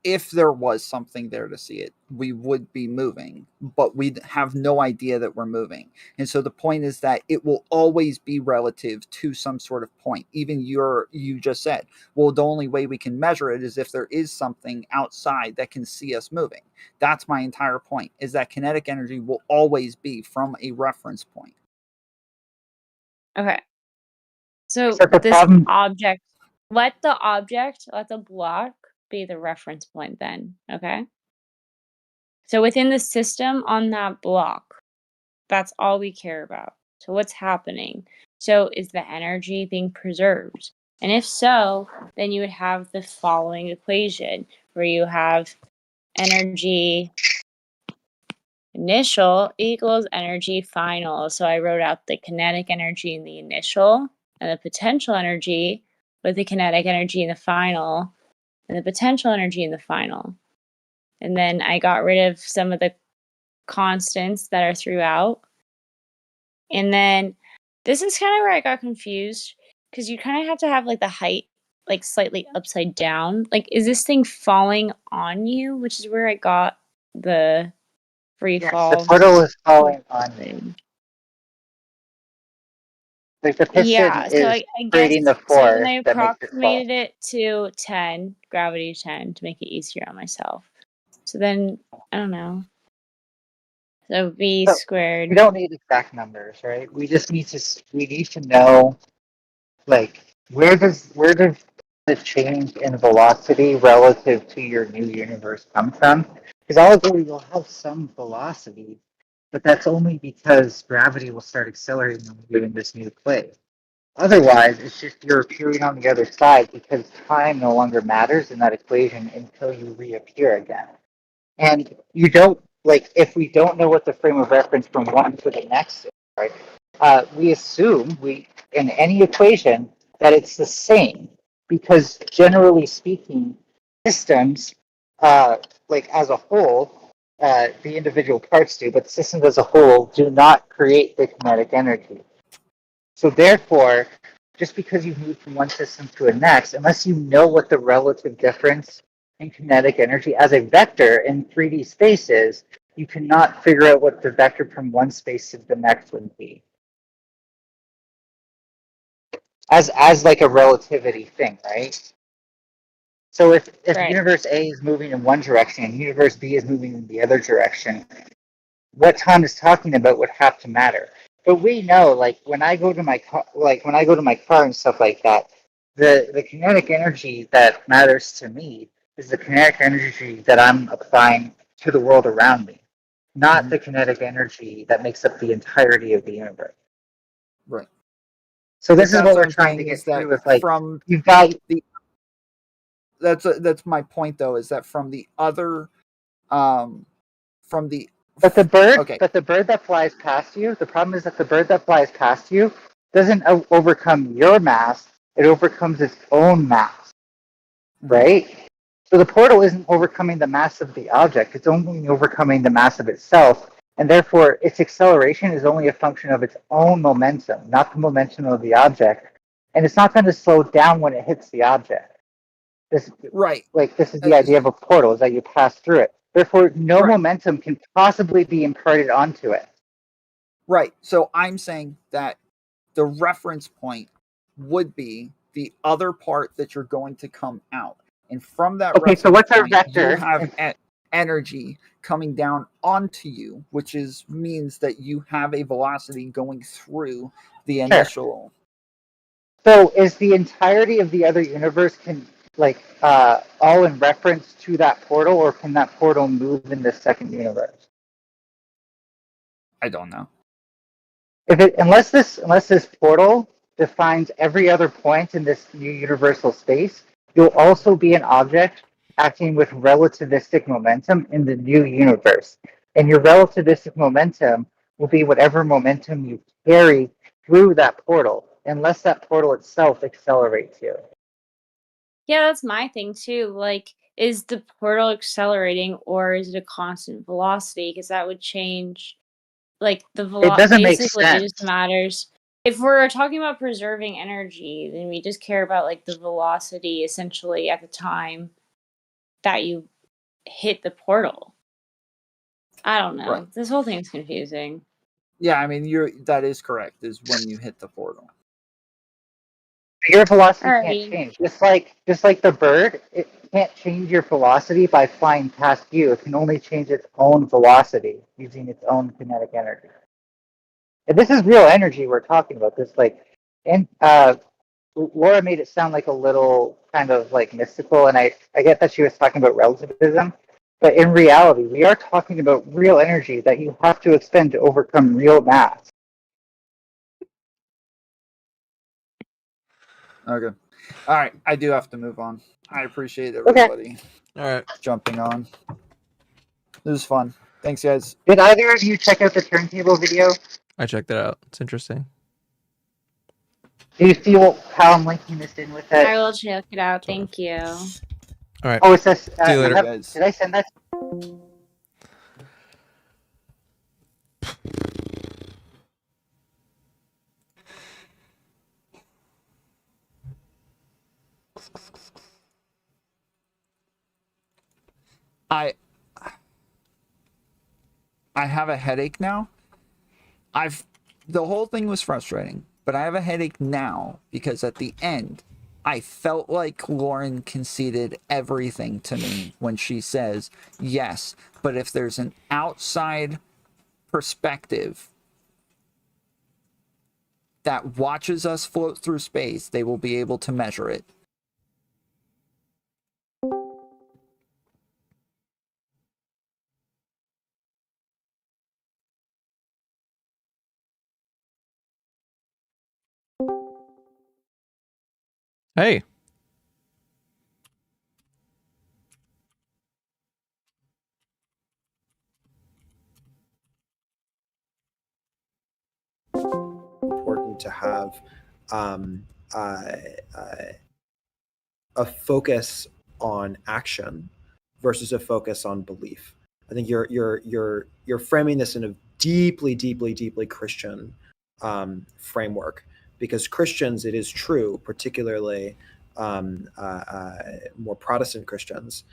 if there was something there to see it, we would be moving, but we'd have no idea that we're moving. And so the point is that it will always be relative to some sort of point. Even you just said, well, the only way we can measure it is if there is something outside that can see us moving. That's my entire point, is that kinetic energy will always be from a reference point. Okay. So Except the this problem, object, let the block be the reference point then, okay? So within the system on that block, that's all we care about. So what's happening? So is the energy being preserved? And if so, then you would have the following equation where you have energy initial equals energy final. So I wrote out the kinetic energy in the initial and the potential energy with the kinetic energy in the final and the potential energy in the final. And then I got rid of some of the constants that are throughout. And then this is kind of where I got confused because you kind of have to have like the height like slightly upside down. Like, is this thing falling on you? Which is where I got the free Yes, fall. the portal is falling on you. Like the piston Yeah, so is I guess creating the so then force I that makes it fall. approximated it to 10, gravity 10, to make it easier on myself. So then, I don't know. So v So, squared. We don't need exact numbers, right? We just need to know, like, where does the change in velocity relative to your new universe come from? Because all agree you'll have some velocity, but that's only because gravity will start accelerating when you're doing this new play. Otherwise, it's just you're appearing on the other side because time no longer matters in that equation until you reappear again. And you don't, like, if we don't know what the frame of reference from one to the next is, right, we assume in any equation that it's the same because generally speaking, systems, like as a whole, the individual parts do, but systems as a whole do not create the kinetic energy. So therefore, just because you've moved from one system to a next, unless you know what the relative difference in kinetic energy as a vector in 3D space is, you cannot figure out what the vector from one space to the next would be. As like a relativity thing, right? So if Right. universe A is moving in one direction and universe B is moving in the other direction, what Tom is talking about would have to matter. But we know, like when I go to my car, and stuff like that, the kinetic energy that matters to me is the kinetic energy that I'm applying to the world around me, not the kinetic energy that makes up the entirety of the universe. Right. So this But is that's what we're I'm trying saying to get is that through with like from you've got the that's my point though, is that from the other from the But the bird, okay. but the bird that flies past you, the problem is that the bird that flies past you doesn't overcome your mass; it overcomes its own mass, right? So the portal isn't overcoming the mass of the object; it's only overcoming the mass of itself, and therefore its acceleration is only a function of its own momentum, not the momentum of the object. And it's not going to slow down when it hits the object. This Right. this is the idea of a portal, is that you pass through it. Therefore, no Right. momentum can possibly be imparted onto it. Right. So I'm saying that the reference point would be the other part that you're going to come out. And from that Okay, so reference what's our point, vector? you have energy coming down onto you, which means that you have a velocity going through the initial. So is the entirety of the other universe all in reference to that portal, or can that portal move in the second universe? I don't know. Unless this portal defines every other point in this new universal space, you'll also be an object acting with relativistic momentum in the new universe. And your relativistic momentum will be whatever momentum you carry through that portal, unless that portal itself accelerates you. Yeah, that's my thing too. Like, is the portal accelerating or is it a constant velocity? Because that would change, like, the It doesn't make basically, it sense. just matters. If we're talking about preserving energy, then we just care about, like, the velocity essentially at the time that you hit the portal. I don't know. Right. This whole thing's confusing. Yeah, I mean, that is correct, is when you hit the portal. Your velocity Alrighty. can't change. Just like the bird, it can't change your velocity by flying past you. It can only change its own velocity using its own kinetic energy. And this is real energy we're talking about. Laura made it sound like a little kind of like mystical, and I get that she was talking about relativism, but in reality, we are talking about real energy that you have to expend to overcome real mass. Okay. All right. I do have to move on. I appreciate everybody All right. jumping on. This was fun. Thanks, guys. Did either of you check out the turntable video? I checked it out. It's interesting. Do you see how I'm linking this in with it? I will check it out. Thank you. All right. Oh, it says. See you later, guys. Did I send that? I have a headache now. The whole thing was frustrating, but I have a headache now because at the end, I felt like Lauren conceded everything to me when she says, yes, but if there's an outside perspective that watches us float through space, they will be able to measure it. Hey. Important to have a focus on action versus a focus on belief. I think you're framing this in a deeply Christian framework, because Christians, it is true, particularly more Protestant Christians,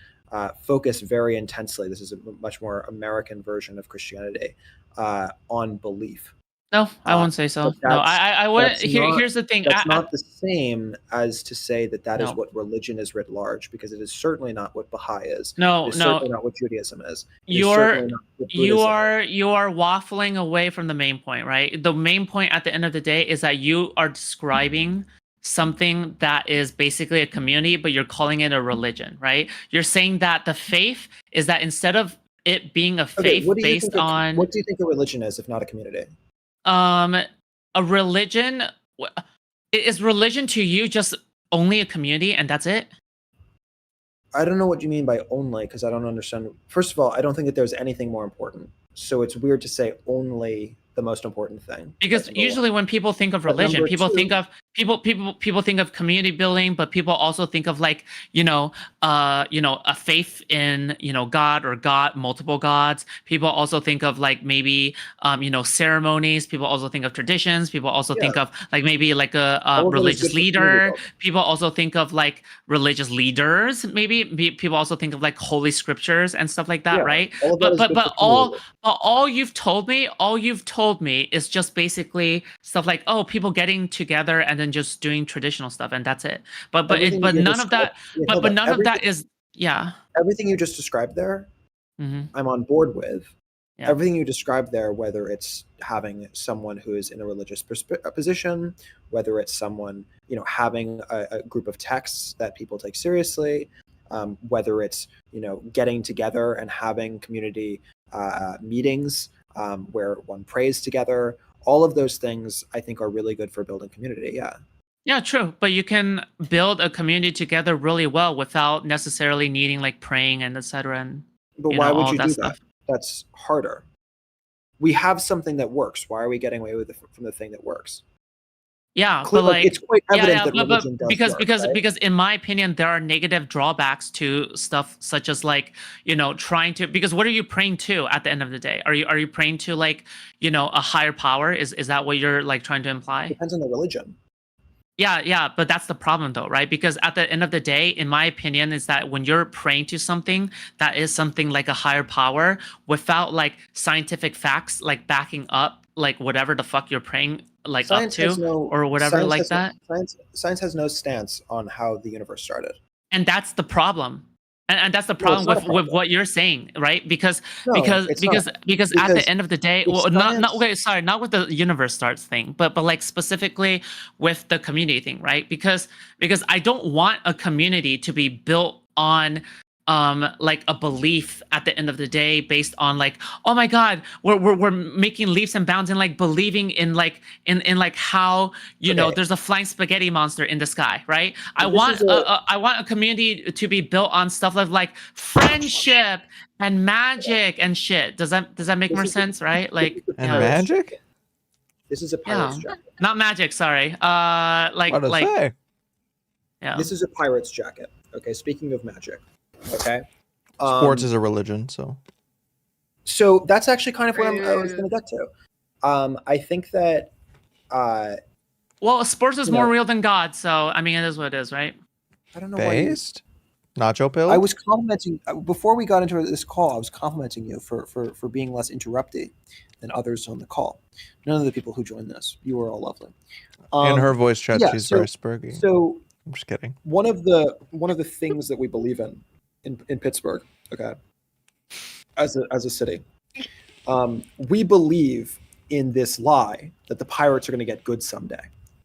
focus very intensely. This is a much more American version of Christianity, on belief. No, I won't say so. No, I wouldn't. Here's the thing. That's not the same as to say that is No. what religion is writ large, because it is certainly not what Baha'i is. No, It is no. certainly not what Judaism is. It is You're certainly not what you Buddhism are is. you are waffling away from the main point, right? The main point at the end of the day is that you are describing something that is basically a community, but you're calling it a religion, right? You're saying that the faith is that instead of it being a Okay, faith what do you based think? on What do you think a religion is, if not a community? a religion, is religion to you just only a community and that's it? I don't know what you mean by only, because I don't understand. First of all, I don't think that there's anything more important. So it's weird to say only the most important thing. Because That's number usually one. when people think of But religion, number people two- think of people think of community building, but people also think of like, a faith in, God or God, multiple gods. People also think of like maybe ceremonies. People also think of traditions. People also think of like maybe like a All of it is religious good for community leader. building. People also think of like religious leaders. Maybe people also think of like holy scriptures and stuff like that, Yeah, right? all of that is good for community. All you've told me is just basically stuff like, oh, people getting together and then just doing traditional stuff, and that's it. But Everything that you none of that. described- wait, But hold on. none of that is. Yeah. Everything you just described there, Hmm. I'm on board with. Yeah. Everything you described there, whether it's having someone who is in a religious position, whether it's someone, having a group of texts that people take seriously, whether it's, getting together and having community meetings where one prays together, all of those things I think are really good for building community. Yeah. Yeah, true. But you can build a community together really well without necessarily needing like praying and etc. And But why would all you that do stuff. that? That's harder. We have something that works. Why are we getting away with from the thing that works? Yeah, Clearly, but like it's quite evident that but religion does because work, because right? because in my opinion there are negative drawbacks to stuff such as like trying to, because what are you praying to at the end of the day? Are you praying to like a higher power? Is that what you're like trying to imply? Depends on the religion. Yeah, but that's the problem though, right? Because at the end of the day, in my opinion, is that when you're praying to something that is something like a higher power without like scientific facts like backing up like whatever the fuck you're praying like Science up has to no or whatever science like has no- that. Science has no stance on how the universe started. And that's the problem. And that's the No, it's problem not a with problem. what you're saying, right? Because No, because it's because not. because at Because the end of the day, if well, not science- okay, sorry, not with the universe starts thing, but like specifically with the community thing, right? Because I don't want a community to be built on like a belief at the end of the day based on like, oh my god, we're making leaps and bounds and like believing in like in like how Okay. there's a flying spaghetti monster in the sky, right? I This want is a- I want a community to be built on stuff like friendship and magic and shit. Does that make This more is a- sense, right? Like And yeah. magic? This is a pirate's Yeah. jacket. Not magic, sorry. Like What to like say? yeah. This is a pirate's jacket. Okay. Speaking of magic. Okay. Sports is a religion, so So that's actually kind of what I was going to get to. I think that Well, sports is you more know- real than God, so I mean it is what it is, right? I don't know why you, based. Nacho pill. I was complimenting before we got into this call. I was complimenting you for being less interrupty than others on the call. None of the people who joined this, you were all lovely. In her voice chat, yeah, she's so- very spurgy. So I'm just kidding. one of the things that we believe in Pittsburgh, okay, as a city, we believe in this lie that the Pirates are going to get good someday,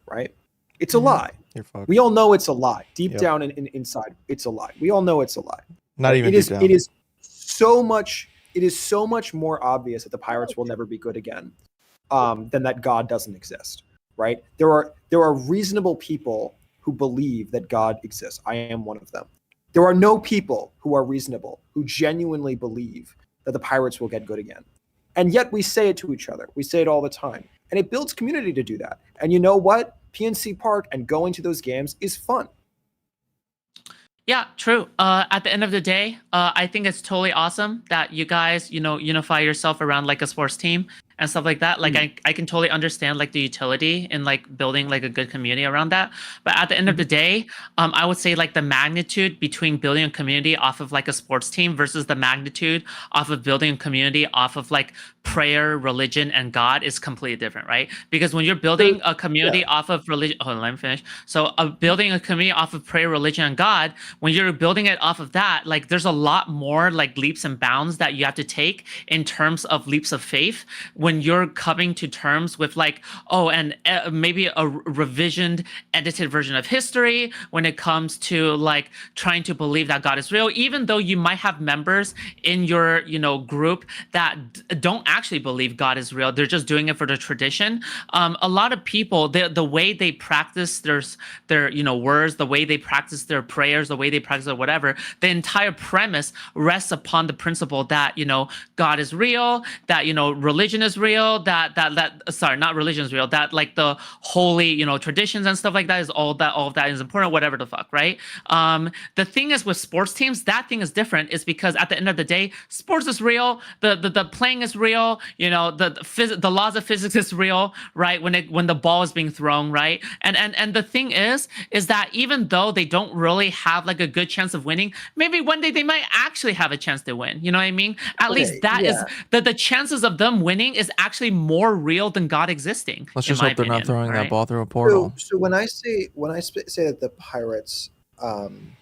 right? It's a lie. You're fucked. We all know it's a lie. Deep Yep. down inside, it's a lie. We all know it's a lie. Not even It is. deep down. It is so much. It is so much more obvious that the Pirates will never be good again than that God doesn't exist. Right? There are reasonable people who believe that God exists. I am one of them. There are no people who are reasonable who genuinely believe that the Pirates will get good again. And yet we say it to each other. We say it all the time. And it builds community to do that. And you know what? PNC Park and going to those games is fun. Yeah, true. At the end of the day, I think it's totally awesome that you guys, unify yourself around like a sports team and stuff like that. Like I can totally understand like the utility in like building like a good community around that. But at the end of the day, I would say like the magnitude between building a community off of like a sports team versus the magnitude off of building a community off of like prayer, religion, and God is completely different, right? Because when you're building a community off of religion, hold on, let me finish. So building a community off of prayer, religion, and God, when you're building it off of that, like there's a lot more like leaps and bounds that you have to take in terms of leaps of faith when you're coming to terms with like, and maybe a revisioned, edited version of history when it comes to like trying to believe that God is real, even though you might have members in your, group that don't actually believe God is real. They're just doing it for the tradition. A lot of people, the way they practice their words, the way they practice their prayers, the way they practice or whatever, the entire premise rests upon the principle that, God is real, that, religion is real, that not religion is real, that like the holy, traditions and stuff like that is all of that is important, whatever the fuck, right? The thing is with sports teams, that thing is different is because at the end of the day, sports is real, the playing is real, the laws of physics is real, right? When the ball is being thrown, right? And the thing is that even though they don't really have like a good chance of winning, maybe one day they might actually have a chance to win. You know what I mean? At least that is the chances of them winning is actually more real than God existing. Let's just hope they're not throwing that ball through a portal. So when I say that the Pirates, winning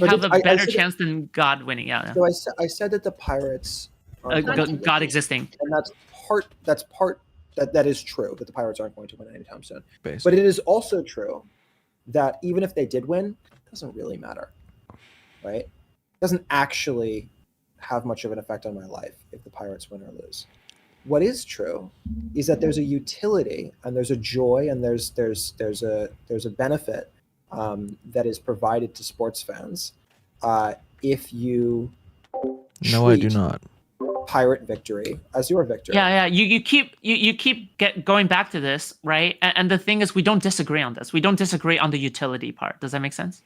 have a better chance than God winning. Yeah. So I said that the Pirates are God existing, and that is true that the Pirates aren't going to win anytime soon. Basically. But it is also true that even if they did win, it doesn't really matter, right? It doesn't actually have much of an effect on my life if the Pirates win or lose. What is true is that there's a utility and there's a joy and there's a benefit that is provided to sports fans if you No, I do not. Pirate victory as your victory. Yeah. You keep going back to this, right? And the thing is, we don't disagree on this. We don't disagree on the utility part. Does that make sense?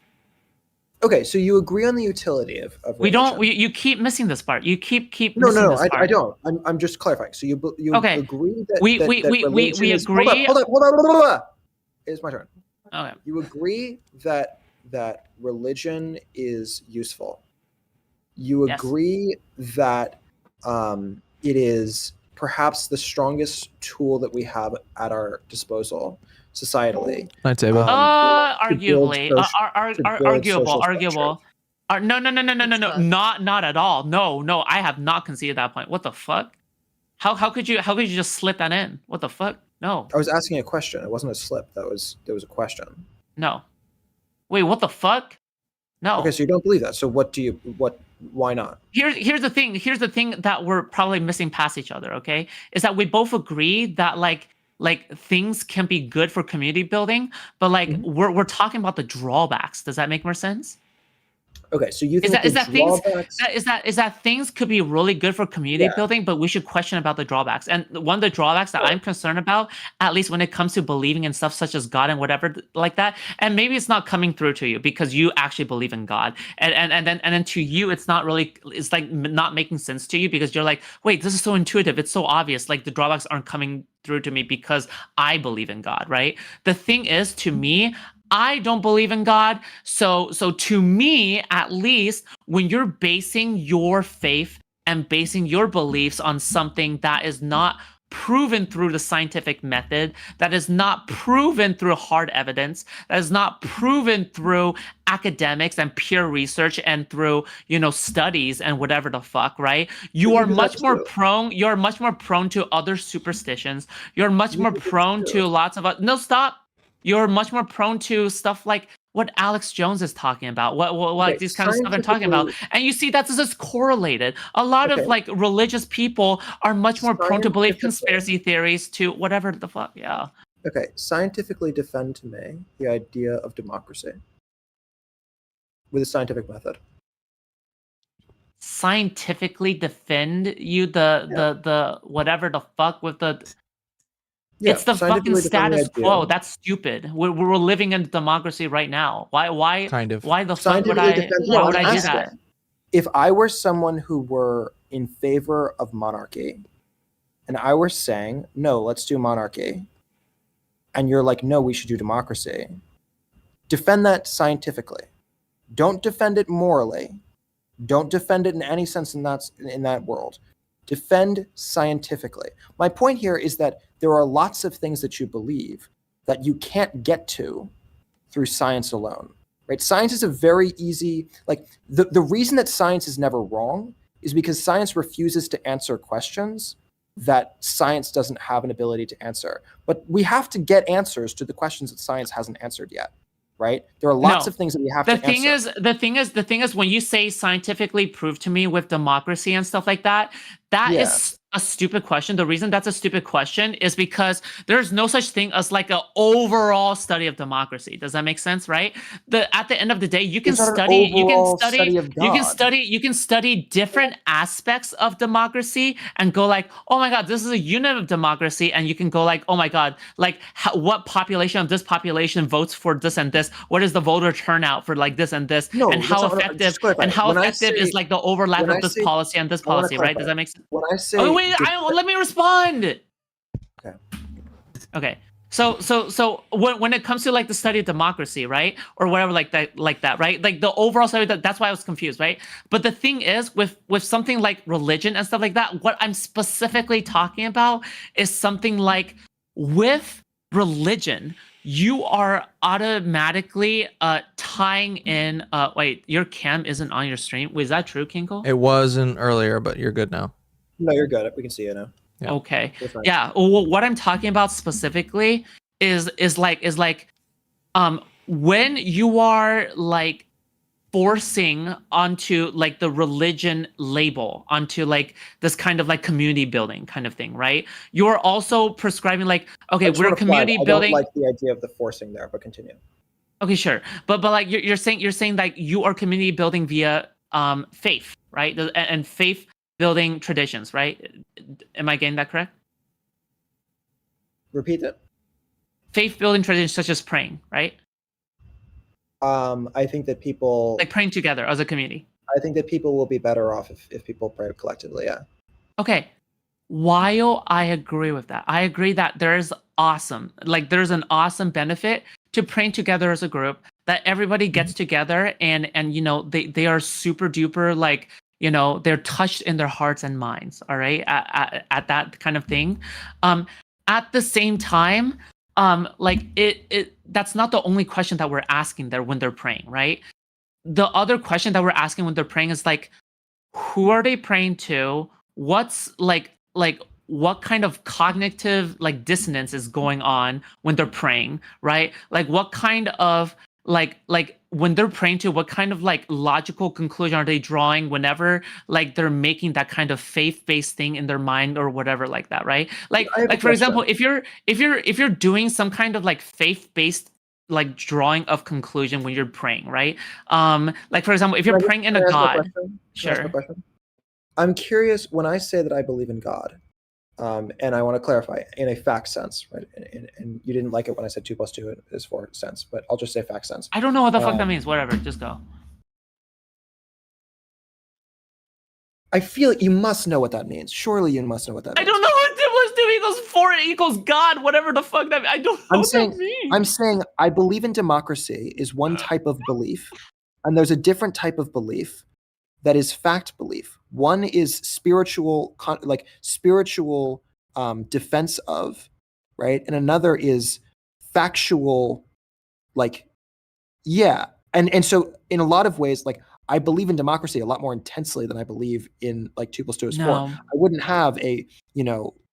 Okay, so you agree on the utility of we religion. don't. You keep missing this part. You keep No, missing this part. I don't. I'm just clarifying. So you Okay. agree that We religion is- agree. Hold on. It's my turn. Okay. You agree that religion is useful. You Yes. agree that it is perhaps the strongest tool that we have at our disposal societally. Night, Ava. Arguably, build social arguable. structure. No, not at all. No, I have not conceded that point. What the fuck? How could you just slip that in? What the fuck? No. I was asking a question. It wasn't a slip. There was a question. No. Wait, what the fuck? No. Okay, so you don't believe that. So why not? Here's the thing. Here's the thing that we're probably missing past each other, okay? Is that we both agree that like things can be good for community building, but like we're talking about the drawbacks. Does that make more sense? Okay, so you think is that things could be really good for community building, but we should question about the drawbacks. And one of the drawbacks that I'm concerned about, at least when it comes to believing in stuff such as God and whatever like that, and maybe it's not coming through to you because you actually believe in God, and then to you it's not really, it's like not making sense to you because you're like, wait, this is so intuitive, it's so obvious, like the drawbacks aren't coming through to me because I believe in God, right? The thing is, to me, I don't believe in God. So to me, at least, when you're basing your faith and basing your beliefs on something that is not proven through the scientific method, that is not proven through hard evidence, that is not proven through academics and peer research and through, studies and whatever the fuck, right? You're much more prone to other superstitions. You're much more prone to lots of no, stop. You're much more prone to stuff like what Alex Jones is talking about, what like these kind of stuff I'm talking about, and you see that's just correlated. A lot of like religious people are much more prone to believe conspiracy theories to whatever the fuck. Yeah. Okay, scientifically defend to me the idea of democracy with a scientific method. Scientifically defend you the whatever the fuck with the. Yeah, it's the fucking status quo. That's stupid. We're living in democracy right now. Why? Kind of. Why the fuck would I? Why would I do that? If I were someone who were in favor of monarchy, and I were saying, no, let's do monarchy, and you're like, no, we should do democracy, defend that scientifically. Don't defend it morally. Don't defend it in any sense in that world. Defend scientifically. My point here is that there are lots of things that you believe that you can't get to through science alone, right? Science is a very easy, like the reason that science is never wrong is because science refuses to answer questions that science doesn't have an ability to answer. But we have to get answers to the questions that science hasn't answered yet. Right? There are lots of things that we have to answer. The thing is, when you say scientifically prove to me with democracy and stuff like that, that is a stupid question. The reason that's a stupid question is because there's no such thing as like an overall study of democracy. Does that make sense? Right? At the end of the day, you can study different aspects of democracy and go like, oh my god, this is a unit of democracy, and you can go like, oh my god, like what population of this population votes for this and this? What is the voter turnout for like this and this? And how effective is like the overlap of this policy and this policy? Right? Does that make sense? When I say, let me respond. Okay. So when it comes to like the study of democracy, right, or whatever like that, right, like the overall study, that's why I was confused, right? But the thing is, with something like religion and stuff like that, what I'm specifically talking about is something like with religion, you are automatically tying in. Wait, your cam isn't on your stream. Was that true, Kinkle? It wasn't earlier, but you're good now. No, you're good. We can see you now. Yeah. Okay. Yeah. Well, what I'm talking about specifically is like when you are like forcing onto like the religion label onto like this kind of like community building kind of thing, right? You're also prescribing like, okay, we're a community building. I don't like the idea of the forcing there, but continue. Okay, sure. But like you're saying like you are community building via faith, right? And faith building traditions, right? Am I getting that correct? Repeat it. Faith building traditions such as praying, right? I think that people like praying together as a community. I think that people will be better off if people pray collectively. Yeah. Okay. While I agree with that, I agree that there's an awesome benefit to praying together as a group, that everybody gets together and they are super duper like, they're touched in their hearts and minds. All right. At that kind of thing. At the same time, like that's not the only question that we're asking there when they're praying, right? The other question that we're asking when they're praying is like, who are they praying to? What's like what kind of cognitive like dissonance is going on when they're praying, right? Like what kind of like when they're praying to, what kind of like logical conclusion are they drawing whenever like they're making that kind of faith-based thing in their mind or whatever like that, right? Like for example, if you're doing some kind of like faith-based like drawing of conclusion when you're praying, right? Like for example, if you're praying in a god, sure. I'm curious when I say that I believe in God, and I want to clarify in a fact sense, right? And you didn't like it when I said 2 + 2 is 4 sense, but I'll just say fact sense. I don't know what the fuck that means. Whatever, just go. I feel you must know what that means. Surely you must know what that means. I don't know what Dib was doing equals 4 equals God, whatever the fuck that I don't know what that means. I'm saying I believe in democracy is one type of belief, and there's a different type of belief that is fact belief. One is spiritual, spiritual defense of, right, and another is factual, like, yeah. And so in a lot of ways, like, I believe in democracy a lot more intensely than I believe in like 2 + 2 is 4. No. I wouldn't have a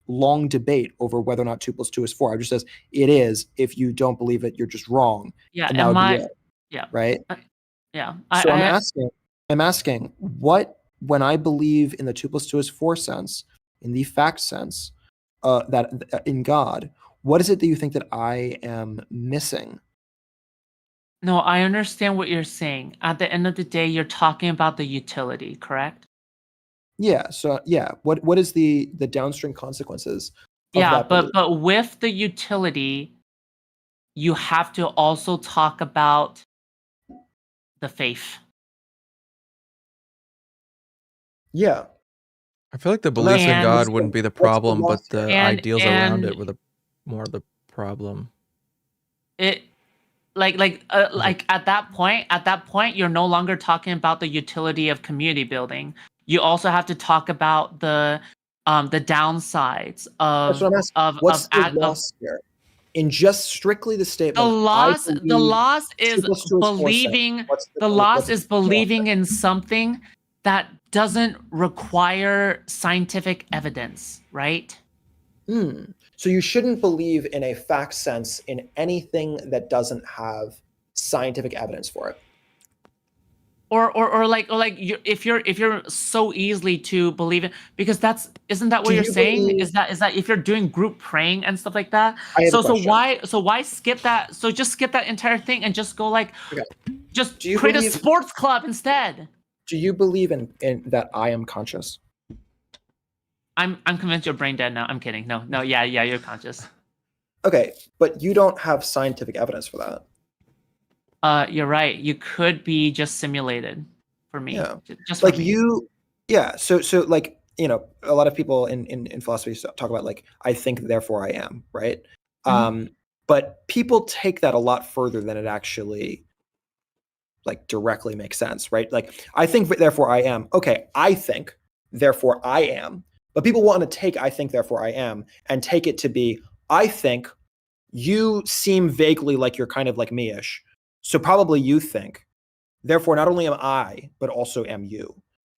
long debate over whether or not 2 + 2 is 4. I just says it is. If you don't believe it, you're just wrong. Yeah, and that would be it, yeah, right? yeah. So I'm asking what, when I believe in the 2 + 2 is 4 sense, in the fact sense, that in God, what is it that you think that I am missing? No, I understand what you're saying. At the end of the day, you're talking about the utility, correct? Yeah. So yeah, what is the downstream consequences of Yeah, that belief? but with the utility, you have to also talk about the faith. Yeah. I feel like the belief in And- God wouldn't be the What's the problem, loss but the here? ideals around and- it were the more the problem. It like at that point you're no longer talking about the utility of community building. You also have to talk about the downsides of That's what I'm asking. What's the loss here? In just strictly the statement, the loss I the believe loss is 2 + 2 is 4 believing sense. What's the loss what's is the loss believing there? in something that doesn't require scientific evidence, right? So you shouldn't believe in a fact sense in anything that doesn't have scientific evidence for it. Or like if you're so easily to believe it, because isn't that what Do you're you saying? believe- Is that if you're doing group praying and stuff like that? I have a So question. why skip that? So just skip that entire thing and just go like Okay. just Do you create a believe- sports club instead. Do you believe in that I am conscious? I'm convinced you're brain dead now. I'm kidding. No, yeah, you're conscious. Okay, but you don't have scientific evidence for that. You're right. You could be just simulated for me. Yeah. Just for Like me. yeah. So like, a lot of people in philosophy talk about like, I think, therefore I am, right? But people take that a lot further than it actually like directly makes sense, right? Like, I think, therefore I am. Okay, I think, therefore I am. But people want to take I think, therefore I am and take it to be, I think you seem vaguely like you're kind of like me-ish. So probably you think, therefore not only am I, but also am you,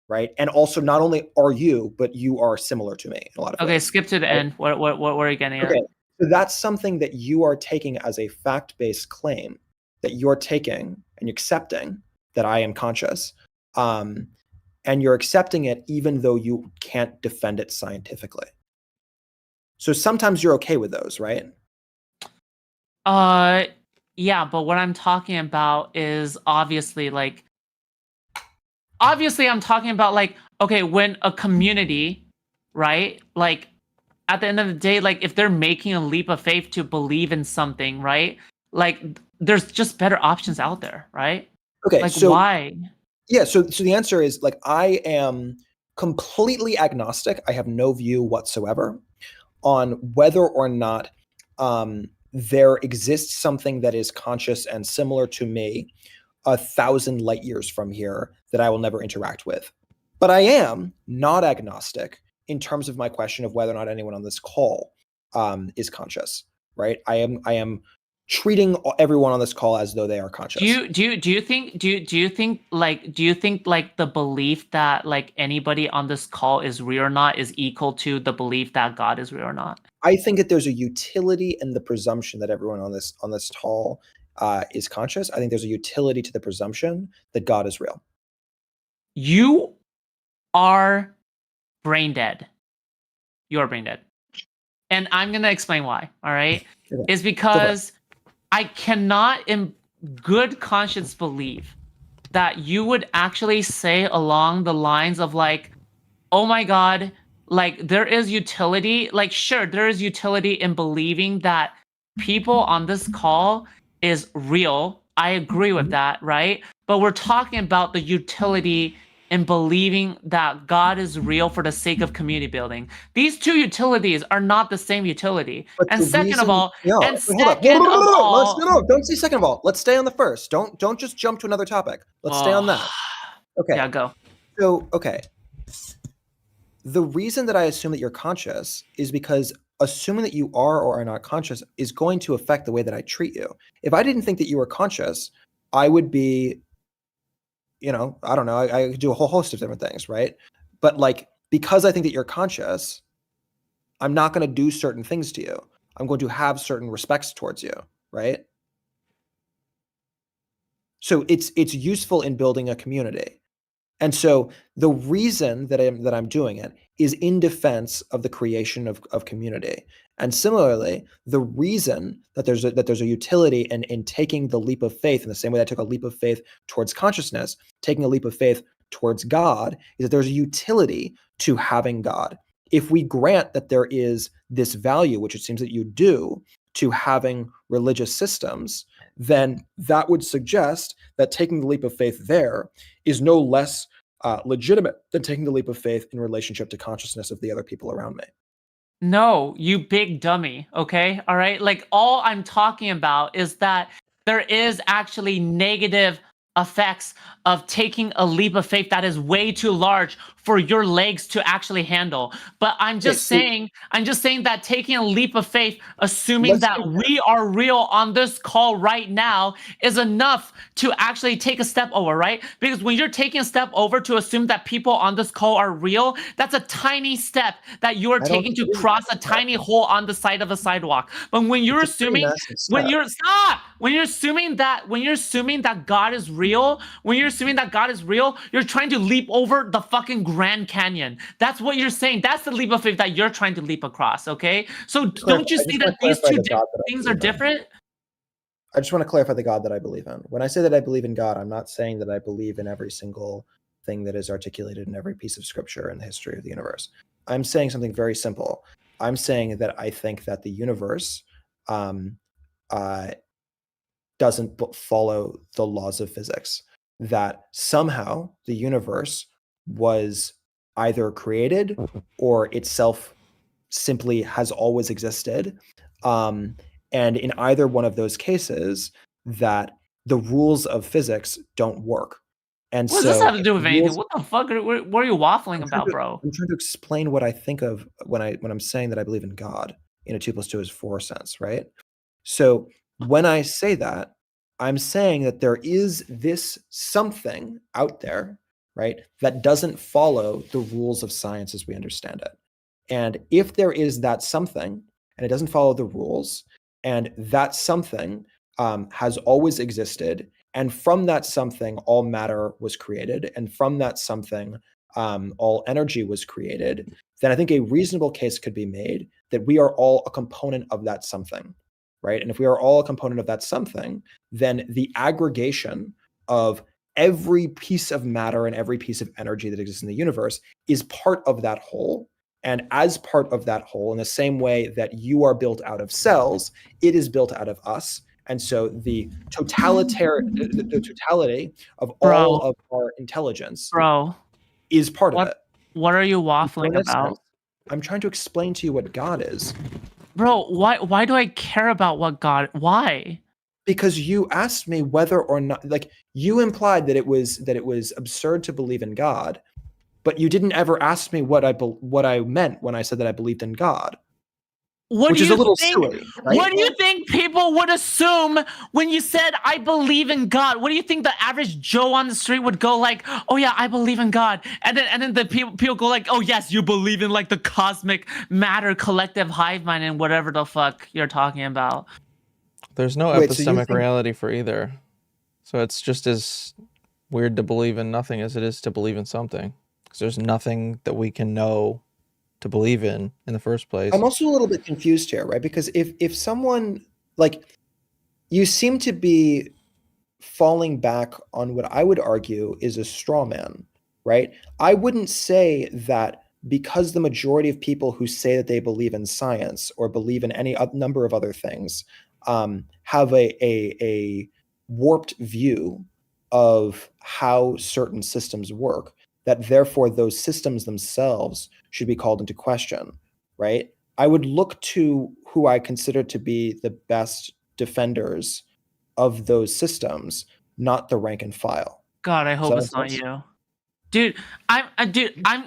right? And also not only are you, but you are similar to me in a lot of ways. Okay, skip to the end. What are you getting at? Okay, so that's something that you are taking as a fact-based claim that you're taking and accepting that I am conscious. And you're accepting it even though you can't defend it scientifically. So sometimes you're okay with those, right? Yeah, but what I'm talking about is obviously I'm talking about like, okay, when a community, right? Like at the end of the day, like if they're making a leap of faith to believe in something, right? Like there's just better options out there, right? Okay, Like so why? yeah, so the answer is like, I am completely agnostic. I have no view whatsoever on whether or not there exists something that is conscious and similar to me 1,000 light years from here that I will never interact with. But I am not agnostic in terms of my question of whether or not anyone on this call is conscious, right? I am treating everyone on this call as though they are conscious. Do you think like the belief that like anybody on this call is real or not is equal to the belief that God is real or not? I think that there's a utility in the presumption that everyone on this call is conscious. I think there's a utility to the presumption that God is real. You are brain dead. You are brain dead. And I'm going to explain why, all right? Okay. Is because I cannot in good conscience believe that you would actually say along the lines of like, oh my God, like there is utility. Like, sure, there is utility in believing that people on this call is real. I agree with that, right? But we're talking about the utility in believing that God is real for the sake of community building. These two utilities are not the same utility. But And the second of reason, all, no, and wait, hold up. second of Let's all, no, don't say second of all. Let's stay on the first. Don't just jump to another topic. Let's stay on that. Okay. Yeah, go. So, okay. The reason that I assume that you're conscious is because assuming that you are or are not conscious is going to affect the way that I treat you. If I didn't think that you were conscious, I would be, I don't know, I could do a whole host of different things, right? But like, because I think that you're conscious, I'm not going to do certain things to you. I'm going to have certain respects towards you, right? So it's useful in building a community. And so the reason that I'm doing it is in defense of the creation of community. And similarly, the reason that there's a utility in taking the leap of faith in the same way that I took a leap of faith towards consciousness, taking a leap of faith towards God, is that there's a utility to having God. If we grant that there is this value, which it seems that you do, to having religious systems, then that would suggest that taking the leap of faith there is no less legitimate than taking the leap of faith in relationship to consciousness of the other people around me. No, you big dummy, okay? All right? Like, all I'm talking about is that there is actually negative effects of taking a leap of faith that is way too large for your legs to actually handle. But I'm just saying that taking a leap of faith, assuming that we are real on this call right now, is enough to actually take a step over, right? Because when you're taking a step over to assume that people on this call are real, that's a tiny step that you are taking to cross a tiny hole on the side of a sidewalk. But when you're assuming when you're assuming that God is real, you're trying to leap over the fucking Grand Canyon. That's what you're saying. That's the leap of faith that you're trying to leap across, okay? So don't you see that these two things are different? I just want to clarify the God that I believe in. When I say that I believe in God, I'm not saying that I believe in every single thing that is articulated in every piece of scripture in the history of the universe. I'm saying something very simple. I'm saying that I think that the universe doesn't follow the laws of physics, that somehow the universe was either created or itself simply has always existed. And in either one of those cases, that the rules of physics don't work. And what does this have to do with anything? What the fuck? What are you waffling about, bro? I'm trying to explain what I think of when I'm saying that I believe in God in a 2 + 2 is 4 sense, right? So when I say that, I'm saying that there is this something out there, right, that doesn't follow the rules of science as we understand it. And if there is that something and it doesn't follow the rules, and that something has always existed, and from that something all matter was created, and from that something all energy was created, then I think a reasonable case could be made that we are all a component of that something, right? And if we are all a component of that something, then the aggregation of every piece of matter and every piece of energy that exists in the universe is part of that whole. And as part of that whole, in the same way that you are built out of cells, it is built out of us. And so the totality of all of our intelligence is part of it. What are you waffling about? I'm trying to explain to you what God is. Bro, why do I care about what God? Why? Because you asked me whether or not, like, you implied that it was absurd to believe in God, but you didn't ever ask me what I meant when I said that I believed in God. Which is a little silly, right? What do you think people would assume when you said I believe in God? What do you think the average Joe on the street would go like, "Oh yeah, I believe in God," and then the people go like, "Oh yes, you believe in like the cosmic matter collective hive mind and whatever the fuck you're talking about." There's no epistemic reality for either, so it's just as weird to believe in nothing as it is to believe in something, because there's nothing that we can know to believe in the first place. I'm also a little bit confused here, right? Because if someone, like, you seem to be falling back on what I would argue is a straw man, right? I wouldn't say that because the majority of people who say that they believe in science or believe in any number of other things have a warped view of how certain systems work, that therefore those systems themselves should be called into question, right? I would look to who I consider to be the best defenders of those systems, not the rank and file. God, I hope that it's make not sense? you. Dude, I'm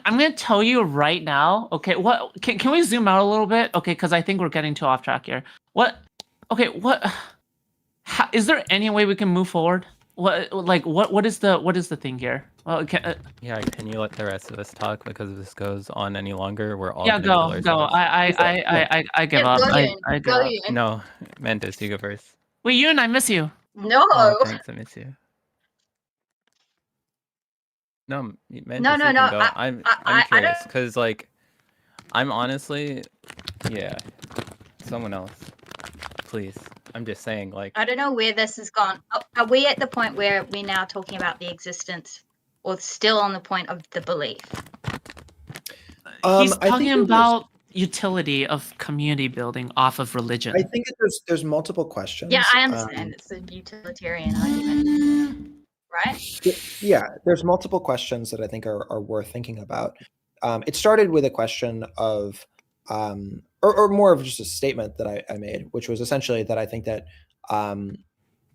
gonna tell you right now. Okay, what can we zoom out a little bit? Okay, because I think we're getting too off track here. What? Okay, what? How, is there any way we can move forward? What is the thing here? Well, Yeah, can you let the rest of us talk? Because if this goes on any longer, we're all yeah, gonna kill go. ourselves. I give up. I give up. No, Mantis, you go first. Wait, Yoon, I miss you. No. Oh, thanks, I miss you. No, Mantis, you can go. I'm curious, because, like, I'm honestly, yeah, someone else, please. I'm just saying, like, I don't know where this has gone. Are we at the point where we're now talking about the existence, or still on the point of the belief? He's talking about utility of community building off of religion. I think there's multiple questions. Yeah, I understand. It's a utilitarian argument, right? Yeah, there's multiple questions that I think are worth thinking about. It started with a question of, or more of just a statement that I made, which was essentially that I think that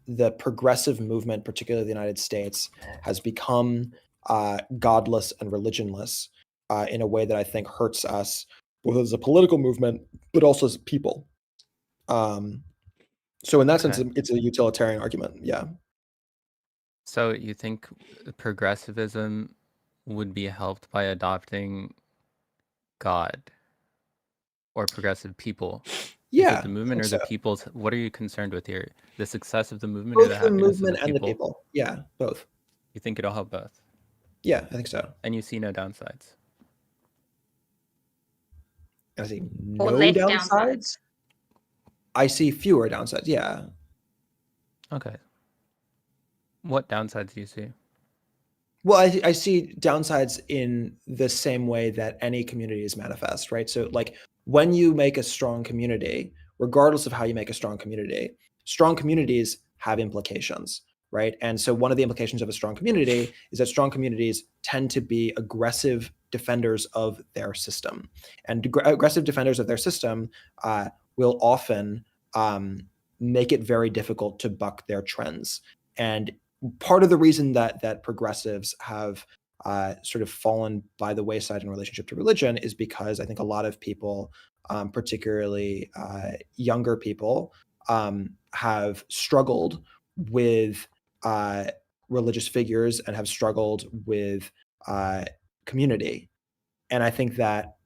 the progressive movement, particularly the United States, has become godless and religionless in a way that I think hurts us, both as a political movement, but also as people. So in that sense, it's a utilitarian argument, yeah. So you think progressivism would be helped by adopting God or progressive people? Yeah, Is it the movement or the people's? What are you concerned with here? The success of the movement or both the the happiness movement of the and the people? people. Yeah, both. You think it'll help both? Yeah, I think so. And you see no downsides? I see Or no less downsides. I see fewer downsides. Yeah. Okay. What downsides do you see? Well, I see downsides in the same way that any community is manifest, right? So, like, when you make a strong community, regardless of how you make a strong communities have implications, right? And so one of the implications of a strong community is that strong communities tend to be aggressive defenders of their system. And aggressive defenders of their system will often make it very difficult to buck their trends. And part of the reason that progressives have sort of fallen by the wayside in relationship to religion is because I think a lot of people, particularly younger people, have struggled with religious figures and have struggled with community. And I think that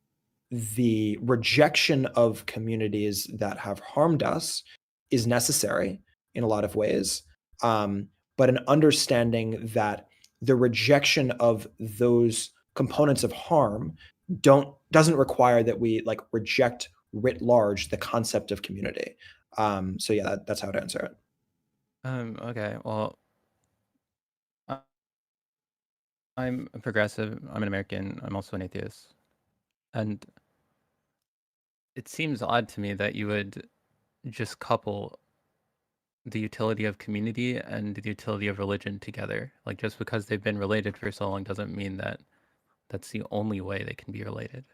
the rejection of communities that have harmed us is necessary in a lot of ways. But an understanding that the rejection of those components of harm doesn't require that we like reject writ large the concept of community. So yeah, that's how to answer it. Okay, well, I'm a progressive, I'm an American, I'm also an atheist. And it seems odd to me that you would just couple the utility of community and the utility of religion together. Like, just because they've been related for so long doesn't mean that that's the only way they can be related.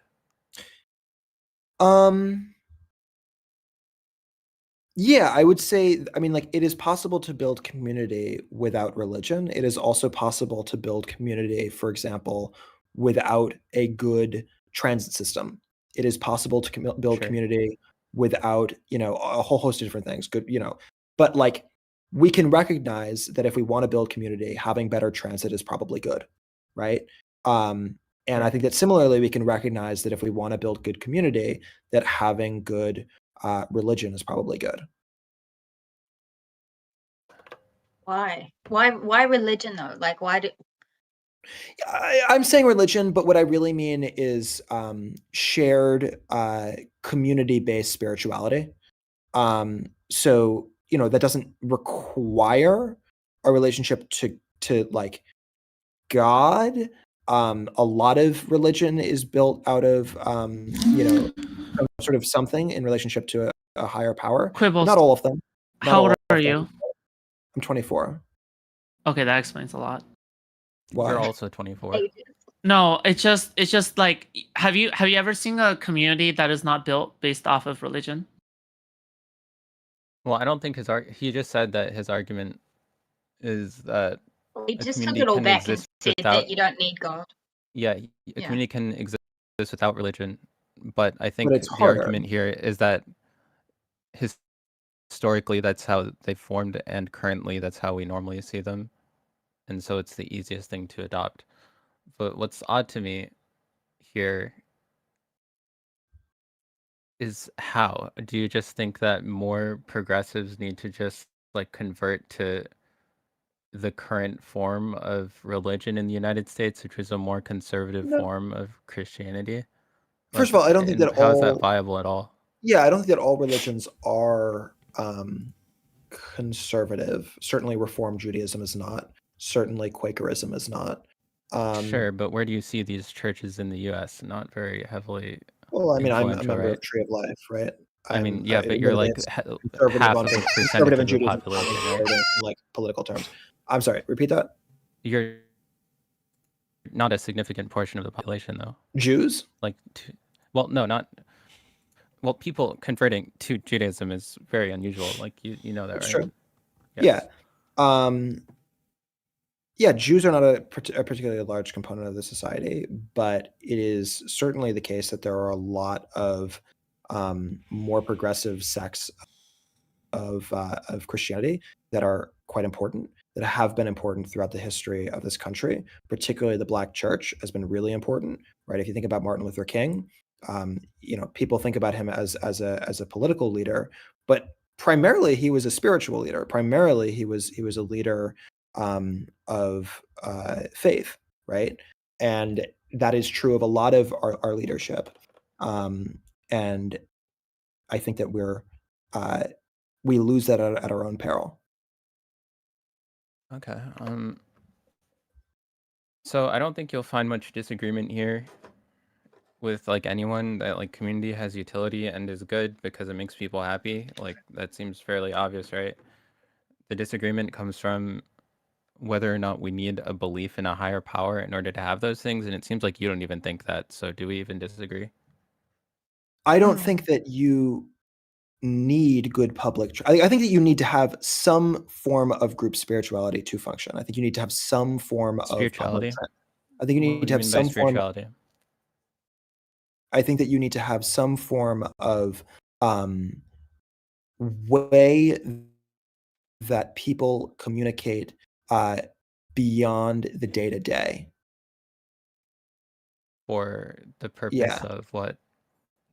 Yeah, I would say, I mean, like, it is possible to build community without religion. It is also possible to build community, for example, without a good transit system. It is possible to build community without, a whole host of different things. Good, but like, we can recognize that if we want to build community, having better transit is probably good, right? And I think that similarly, we can recognize that if we want to build good community, that having good religion is probably good. Why religion though? Like, why do? I'm saying religion, but what I really mean is shared community-based spirituality. So that doesn't require a relationship to like God. A lot of religion is built out of some sort of something in relationship to a higher power. Quibbles. Not all of them. How old are you? I'm 24. Okay, that explains a lot. Why? You're also 24. No, it's just like have you ever seen a community that is not built based off of religion? Well, I don't think he just said that his argument is that We a just took community it all can back and exist said without that you don't need God. yeah, a Yeah. community can exist without religion, but I But think it's the harder. argument here is that historically that's how they formed and currently that's how we normally see them, and so it's the easiest thing to adopt. But what's odd to me here is how do you just think that more progressives need to just like convert to the current form of religion in the United States, which is a more conservative No. form of Christianity? First Like, of all, I don't think and that how is that all. viable at all? Yeah, I don't think that all religions are conservative. Certainly, Reform Judaism is not. Certainly, Quakerism is not. Sure, but where do you see these churches in the U.S.? Not very heavily Well, I mean, I'm a influential, member right? of Tree of Life, right? I mean, I yeah, but you're admittedly like it's conservative half on of a percentage conservative of in the Judaism, population, right? conservative in like political terms. I'm sorry. Repeat that. You're not a significant portion of the population, though. Jews? Like, well, no, not. Well, people converting to Judaism is very unusual. Like, you know that, That's right? true. Yes. Yeah. Yeah, Jews are not a particularly large component of the society, but it is certainly the case that there are a lot of more progressive sects of Christianity that are quite important, that have been important throughout the history of this country. Particularly, the Black Church has been really important, right? If you think about Martin Luther King, people think about him as a political leader, but primarily he was a spiritual leader. Primarily, he was a leader of faith, right? And that is true of a lot of our leadership. And I think that we lose that at our own peril. Okay. So I don't think you'll find much disagreement here with like anyone that like community has utility and is good because it makes people happy. Like that seems fairly obvious, right? The disagreement comes from whether or not we need a belief in a higher power in order to have those things, and it seems like you don't even think that. So do we even disagree? I don't think that you need good I think that you need to have some form of group spirituality to function. I think you need to have some form of Spirituality? I think you What need do to you have mean by some form. spirituality? I think that you need to have some form of way that people communicate beyond the day to day. For the Yeah. purpose of what?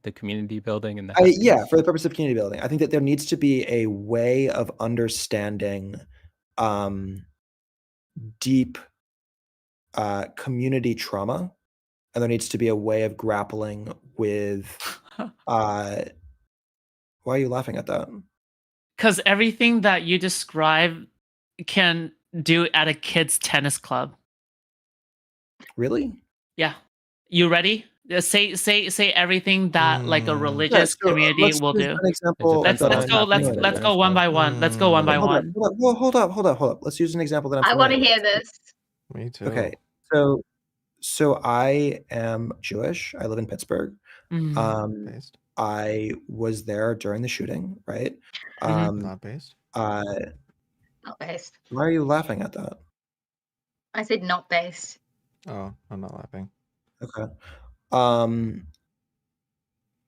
The community building and the happiness? Yeah, for the purpose of community building. I think that there needs to be a way of understanding deep community trauma, and there needs to be a way of grappling with why are you laughing at that? Because everything that you describe can do at a kid's tennis club. Really? Yeah. You ready? Say everything that like a Yeah, religious so community let's will use do. an example Let's that let's I'm go familiar with. let's go one by one. Let's go one by Hold up, one. hold up. Let's use an example that I'm I want familiar to with. hear this. Me too. Okay, so I am Jewish. I live in Pittsburgh. Based. I was there during the shooting, right? Not based. Not based. Why are you laughing at that? I said not based. Oh, I'm not laughing. Okay.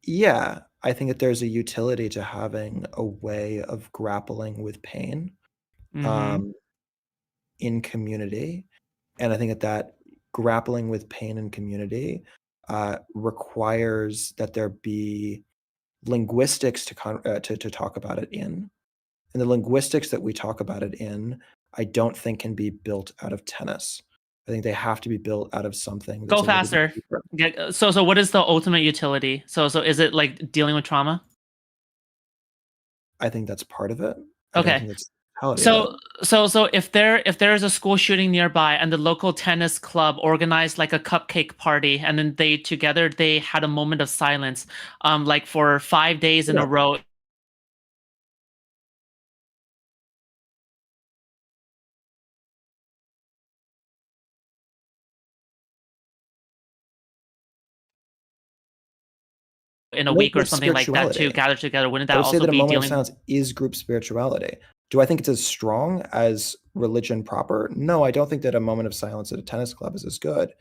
Yeah, I think that there's a utility to having a way of grappling with pain in community. And I think that grappling with pain in community requires that there be linguistics to talk about it in. And the linguistics that we talk about it in, I don't think can be built out of tennis. I think they have to be built out of something that's Go a little bit faster. deeper. So what is the ultimate utility? So is it like dealing with trauma? I think that's part of it. I don't Okay. think that's the totality of it. So if there is a school shooting nearby and the local tennis club organized like a cupcake party and then they had a moment of silence, like for 5 days in Yeah. a row. in a No, week or it's something like that to spirituality. gather together? Wouldn't I that would say also that a be moment of dealing? silence is group spirituality. Do I think it's as strong as religion proper? No, I don't think that a moment of silence at a tennis club is as good.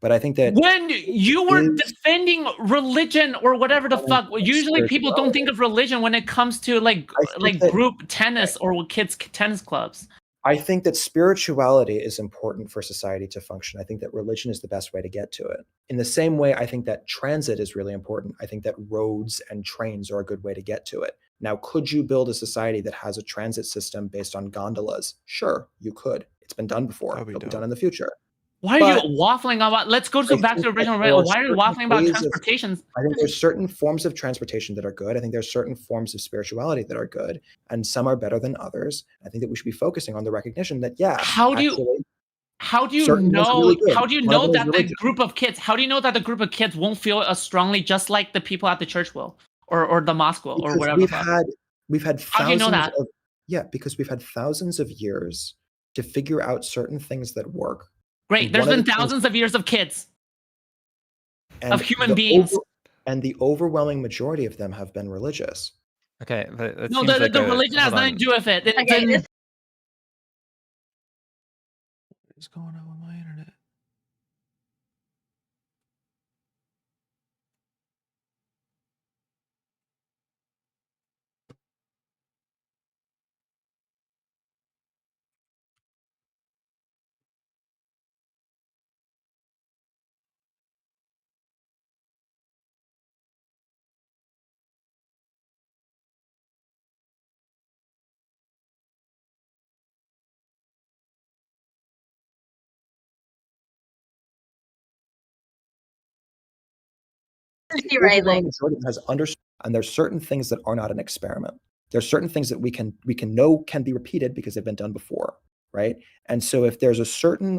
But I think that When you were is defending religion or whatever the fuck, usually people don't think of religion when it comes to like that- group tennis or kids tennis clubs. I think that spirituality is important for society to function. I think that religion is the best way to get to it. In the same way, I think that transit is really important. I think that roads and trains are a good way to get to it. Now, could you build a society that has a transit system based on gondolas? Sure, you could. It's been done before. It'll be done in the future. Why are you waffling about? Let's go back to the original. Why are you waffling about transportation? I think there's certain forms of transportation that are good. I think there's certain forms of spirituality that are good, and some are better than others. I think that we should be focusing on the recognition that how do you know that the group of kids? How do you know that the group of kids won't feel as strongly just like the people at the church will, or the mosque will, or whatever? We've had thousands how do you know that? Because we've had thousands of years to figure out certain things that work. Great. There's been thousands of years of kids, of human beings. And the overwhelming majority of them have been religious. Okay, but no, the religion has nothing to do with it. What is going on with my internet? Has understood, and there's certain things that are not an experiment. There's certain things that we can know can be repeated because they've been done before, right? And so if there's a certain